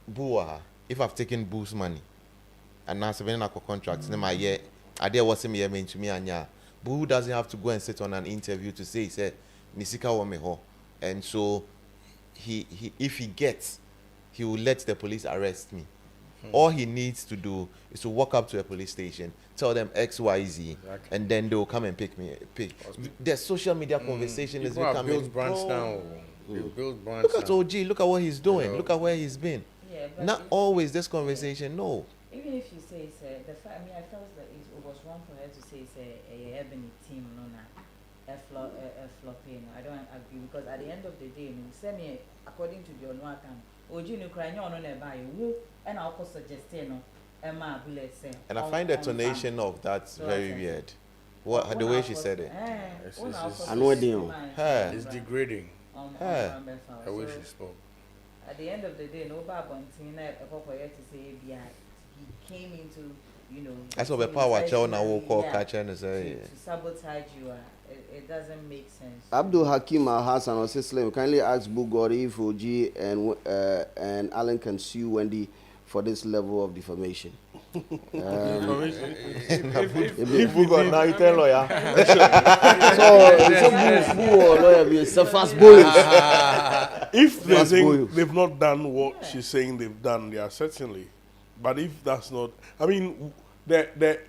Bua, if I've taken Boo's money, and now 7 contracts, my year, I dare what's me mean to me and Boo doesn't have to go and sit on an interview to say Nisika Wameho, and so he if he gets, he will let the police arrest me. All he needs to do is to walk up to a police station, tell them XYZ, and then they will come and pick me. The social media conversation is becoming. Look at OG. Look at what he's doing. Look at where he's been. Yeah, not always this conversation. No. Even if you say the fact, I mean, I felt that it was wrong for her to say a Ebony team, no, a flopping. I don't agree because at the end of the day, semi according to the Onwa account, OG no cry on buy who and I'll suggest no Emma Bullet say. And I find the tonation of that very weird. What the way she said it. It's degrading. The way she spoke. At the end of the day, no Babontina to say he came into, that's what the power child now will call catcher and say to sabotage you. It doesn't make sense. Abdul Hakim Hassan or Sislim kindly ask Bugori if OG and Alan can sue Wendy for this level of defamation. If Bugori now you tell lawyer. So fast boy. If they think they've not done what she's saying they've done, they are certainly. But if that's not, I mean, the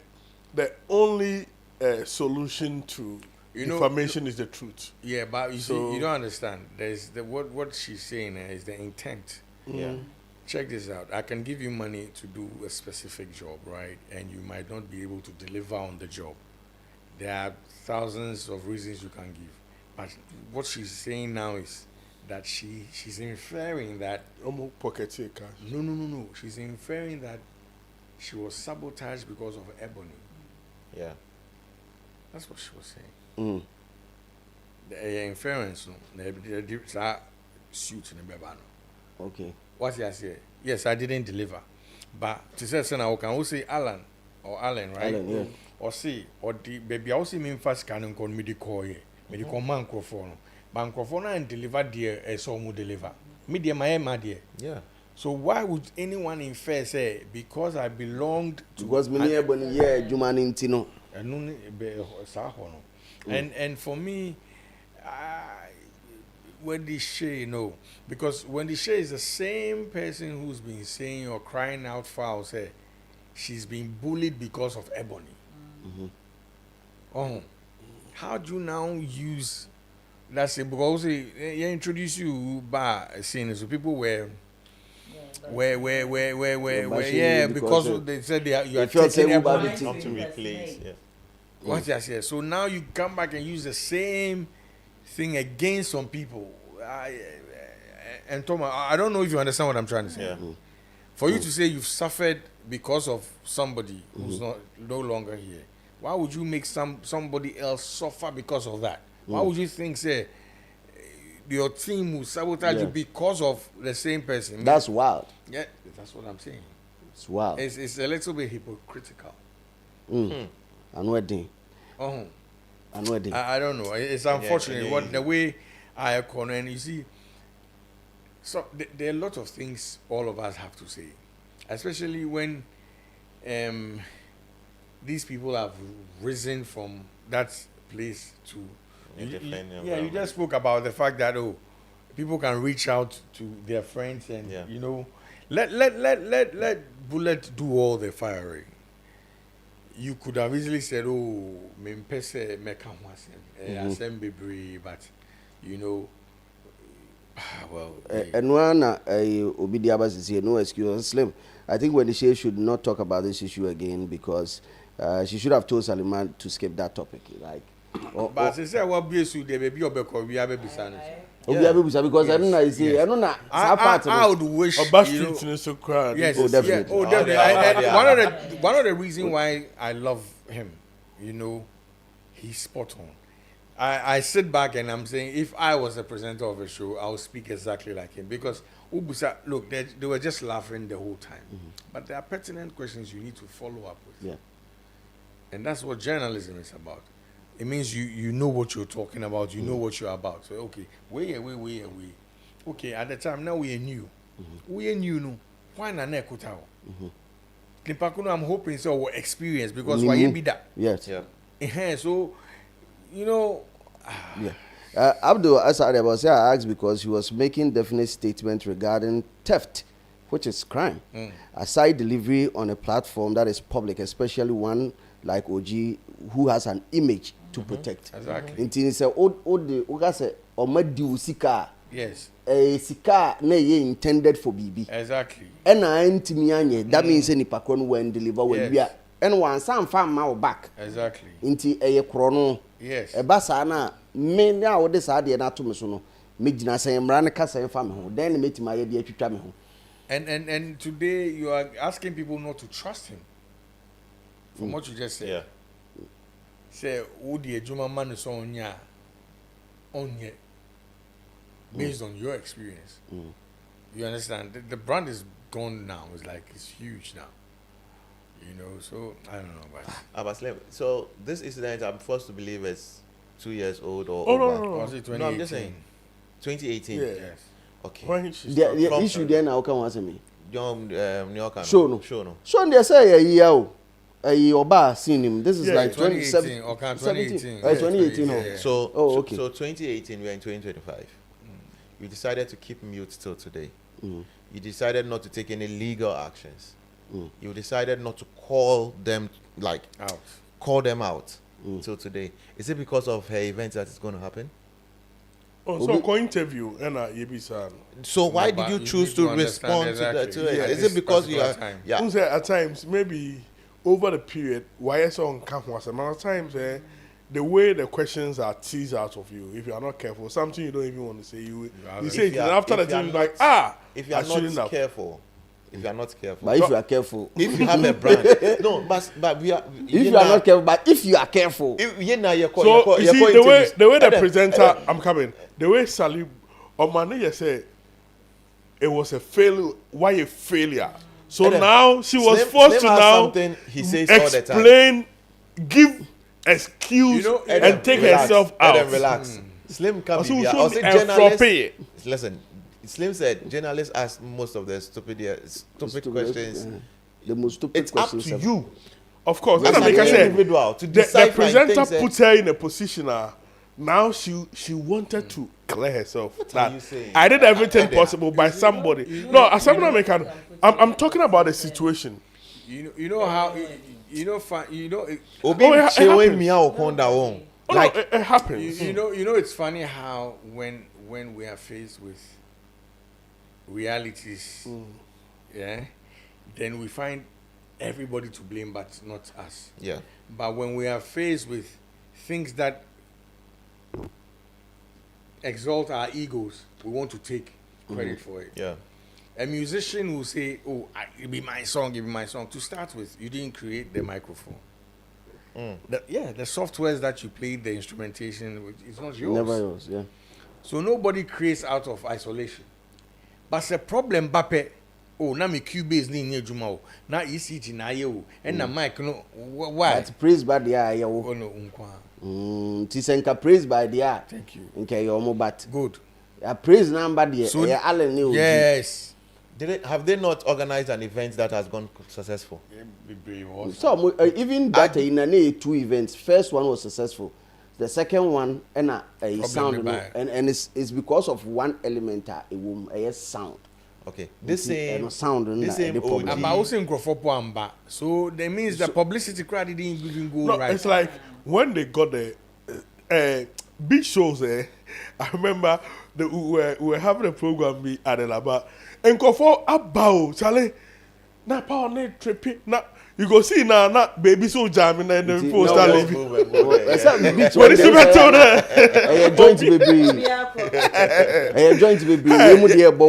only solution to defamation is the truth. Yeah, but you see, you don't understand. There's what she's saying is the intent. Yeah. Check this out. I can give you money to do a specific job, right? And you might not be able to deliver on the job. There are thousands of reasons you can give. But what she's saying now is that she's inferring that No. She's inferring that she was sabotaged because of Ebony. Yeah. That's what she was saying. The inference, the suit in the bebano. Okay. What I say? Yes, I didn't deliver. But to say now can we say Alan, right? Alan, yeah. Or see, or the baby also mean first can call me the call here. Me the command microphone. Microphone and deliver dear as all deliver. Me dear my dear. Yeah. So why would anyone infer say because I belonged to because me Ebony Jumani Tino. And for me, when the Shay, because when the Shay is the same person who's been saying or crying out foul, say she's been bullied because of Ebony. How do you now use that? Say because they introduce you by saying so people were. Yeah, because they said you are taking Ebony to replace. Yeah. What I say? So now you come back and use the same thing against some people. And Thomas, I don't know if you understand what I'm trying to say. Yeah. For you to say you've suffered because of somebody who's no longer here, why would you make somebody else suffer because of that? Why would you think, say, your team will sabotage you because of the same person? That's wild. Yeah, that's what I'm saying. It's wild. It's a little bit hypocritical. And wedding. And wedding. I don't know. It's unfortunate the way I corner, and you see, so there are a lot of things all of us have to say. especially when these people have risen from that place to you just spoke about the fact that people can reach out to their friends and let Bullet do all the firing. You could have easily said, mempese meka ho asem bebre, but well, and one Obidiaba is here, no excuse. Slim, I think when she should not talk about this issue again because she should have told Saliman to skip that topic. Like, but she said, "What be so there be obeko we have be sana." Because I don't know. I don't know. I would wish so crowd. Yes, definitely. One of the reasons why I love him, he's spot on. I sit back and I'm saying, if I was a presenter of a show, I would speak exactly like him. Because, Ubusa, look, they were just laughing the whole time. But there are pertinent questions you need to follow up with. Yeah. And that's what journalism is about. It means you know what you're talking about, you know what you're about. So, okay, we. Okay, at the time, now we are new. We are new, no. Why not Nekutao? I'm hoping so experience because why you be that? Yes. Yeah. So, Abdul Asad was here, I asked because he was making definite statements regarding theft, which is crime. Aside delivery on a platform that is public, especially one like OG who has an image to protect. Exactly. Until he said, yes. A sika na ye intended for BB. Exactly. And I intimianye. That means any pakon when deliver when we are. And one some farm my back. Exactly. Into a chrono. Yes. A basana me now this idea not to me so me dina say mranika say farm home. Then meet my idea to try me home. And today you are asking people not to trust him. From what you just said. Yeah. Say would the Juma man is on ya based on your experience. You understand? The brand is gone now. It's like it's huge now. So I don't know about Abaslim. So this incident, I'm forced to believe is 2 years old or over. No. Was it 2018? No, I'm just saying 2018. Yes. Okay. The issue then how come was me? John New York. Show no. They say a year. Oba seen him. This is like 2018 or 2018. 2018. So okay. So 2018 we're in 2025. You decided to keep mute till today. You decided not to take any legal actions. You decided not to call them out till today. Is it because of her event that is going to happen? So interview and so why did you choose to respond to that? Is it because you are? Yeah. At times maybe over the period why so on campus and at times the way the questions are teased out of you, if you are not careful, something you don't even want to say, you say it after the thing like if you are not careful. If you are not careful, but if you are careful, if you have a brand, no, but we are. If you are not careful, but if you are careful, the way the presenter, I'm coming. The way Salim or Mane said, it was a failure. Why a failure? So now she was forced to now he says explain, give excuse, and take herself out. Relax. Slim can't be there. Also journalist. Listen. Slim said journalists ask most of the stupid questions. The most stupid it's questions. It's up to you. Of course. As like I said, the presenter put her in a position now she wanted to clear herself. What are you saying? I did everything possible by somebody. No, as I'm talking about the situation. You know how like it happens. You know it's funny how when we are faced with realities, then we find everybody to blame but not us. Yeah. But when we are faced with things that exalt our egos, we want to take credit for it. Yeah. A musician will say, give me my song, give me my song. To start with, you didn't create the microphone. The softwares that you played, the instrumentation, it's not yours. Never yours, yeah. So nobody creates out of isolation. But the problem, Bape, na me Cubase ni nye juma o, na ECG na ye o, and na mic no, why? That's praised by the eye. Oh no, unkwa. Tisenka praised by the eye. Thank you. Okay, your but good. Praise number the so, Allen. Yes. Have they not organized an event that has gone successful? So even that in an 2 events, first one was successful. The second one and a sound and it's because of one element a sound. Okay. This same sound so that means the publicity crowd didn't even go right. It's like when they got the big shows I remember we were having a program at Elaba and go for about Charlie na power na tripping na you go see na baby so jamming and then post that living. When it's better there. Joint baby. Joint baby. We mu dey ebo.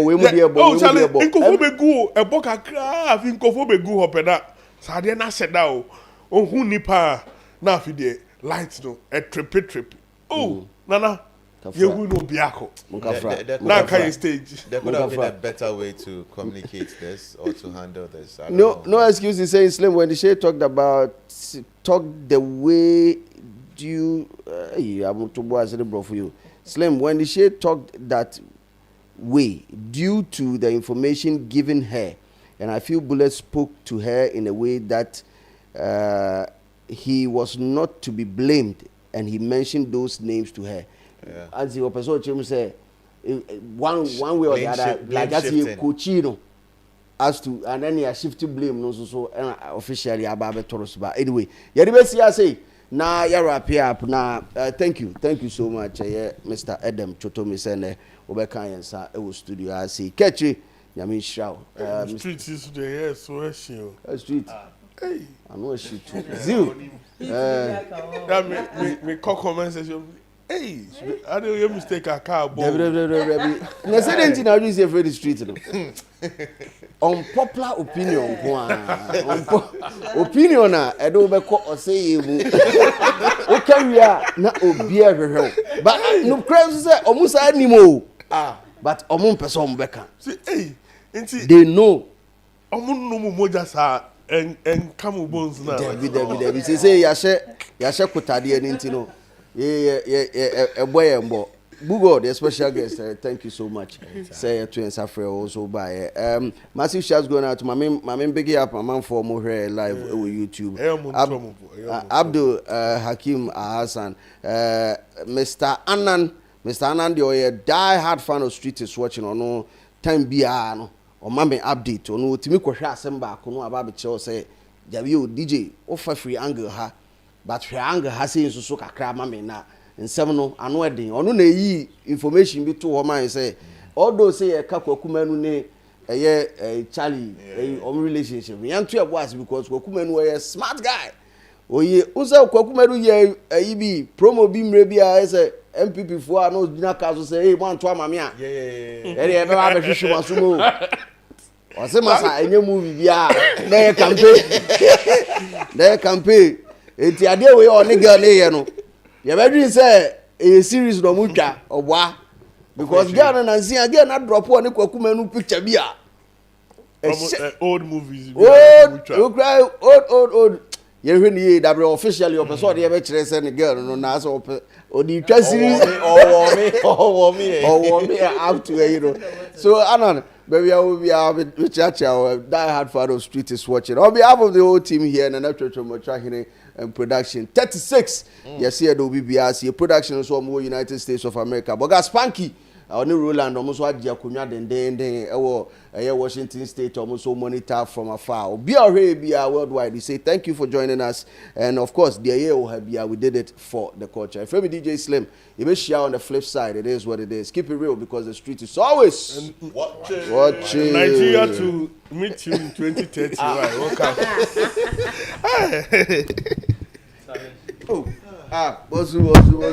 Oh Charlie, nkofo be go ebo kakra afi nkofo be go up na. Sade na sheda o. Ohun nipa na afi dey light no e trippy. Oh, nana. You no biako. Now can you stage? There could have been a better way to communicate this or to handle this. No excuses saying Slim when the shade talk the way I'm to boy for you. Slim when the shade talked that way due to the information given her, and I feel Bullet spoke to her in a way that he was not to be blamed, and he mentioned those names to her. Yeah. As the person say one way or the other, like that's a coachino as to and then he shifted blame no so officially about Toros. But anyway, yeah, the best I say now you're up now. Thank you so much, Mr. Adam Chotomi Sene Obeka Yensa Ewo Studio. I say catch you, Yamin Shao. Street is the so street. Hey, I know she too. Zero. That me conversation. Hey, I don't hear mistake a car. No, say anything I use every street. Unpopular opinion. Opinion I don't be call or say okay we are na obi ehwehwe. But no crowd say almost anymore. But omun person beka. See, hey, they know. Omun no mo moja sa en kamu bones na. Debi say yashe kutade ani no. Yeah, boy, Bugo, the special guest. Thank you so much. Say to and suffer also by massive shouts going out to my main big up my man for more live with YouTube. Abdul Hakim Hassan, Mr. Anand, the die-hard fan of Street is watching or no time biano or mame update or no Timiko Semba Kuno Ababi Cho say DJ offer free angle ha. But her anger has seen so kakra mama na nsem no ano eden ono na yi information bi to ho man say although say e ka kwakumanu ne Charlie relationship yan to was because kwakumanu a smart guy oye unsa kwakumanu ye bi promo bi mre bi a say MPP fo a no dina ka so say hey man to amame a e be ba be hwehwe masomo o se masa enye movie bi a na campaign enti ade we o ne girl ne no ye be dream say a series no mutwa obwa because girl na nsia girl na drop on kwakumanu picture bi a old movies old ye hwe ni that officially o person de be kire say ne girl no na so o di twa series or me up to you know so anon baby I will be with our die hard fan of Street is watching on behalf of the whole team here and Mocha and production 36 yes here do BBRC production so more United States of America but gas Spanky on Roland almost what Jakunya then Washington State almost so monitor from afar be worldwide. We say thank you for joining us and of course the year we did it for the culture. If DJ Slim you may share on the flip side, it is what it is. Keep it real because the street is always watching. Nigeria to meet you in 2030. Right, welcome. Bosu.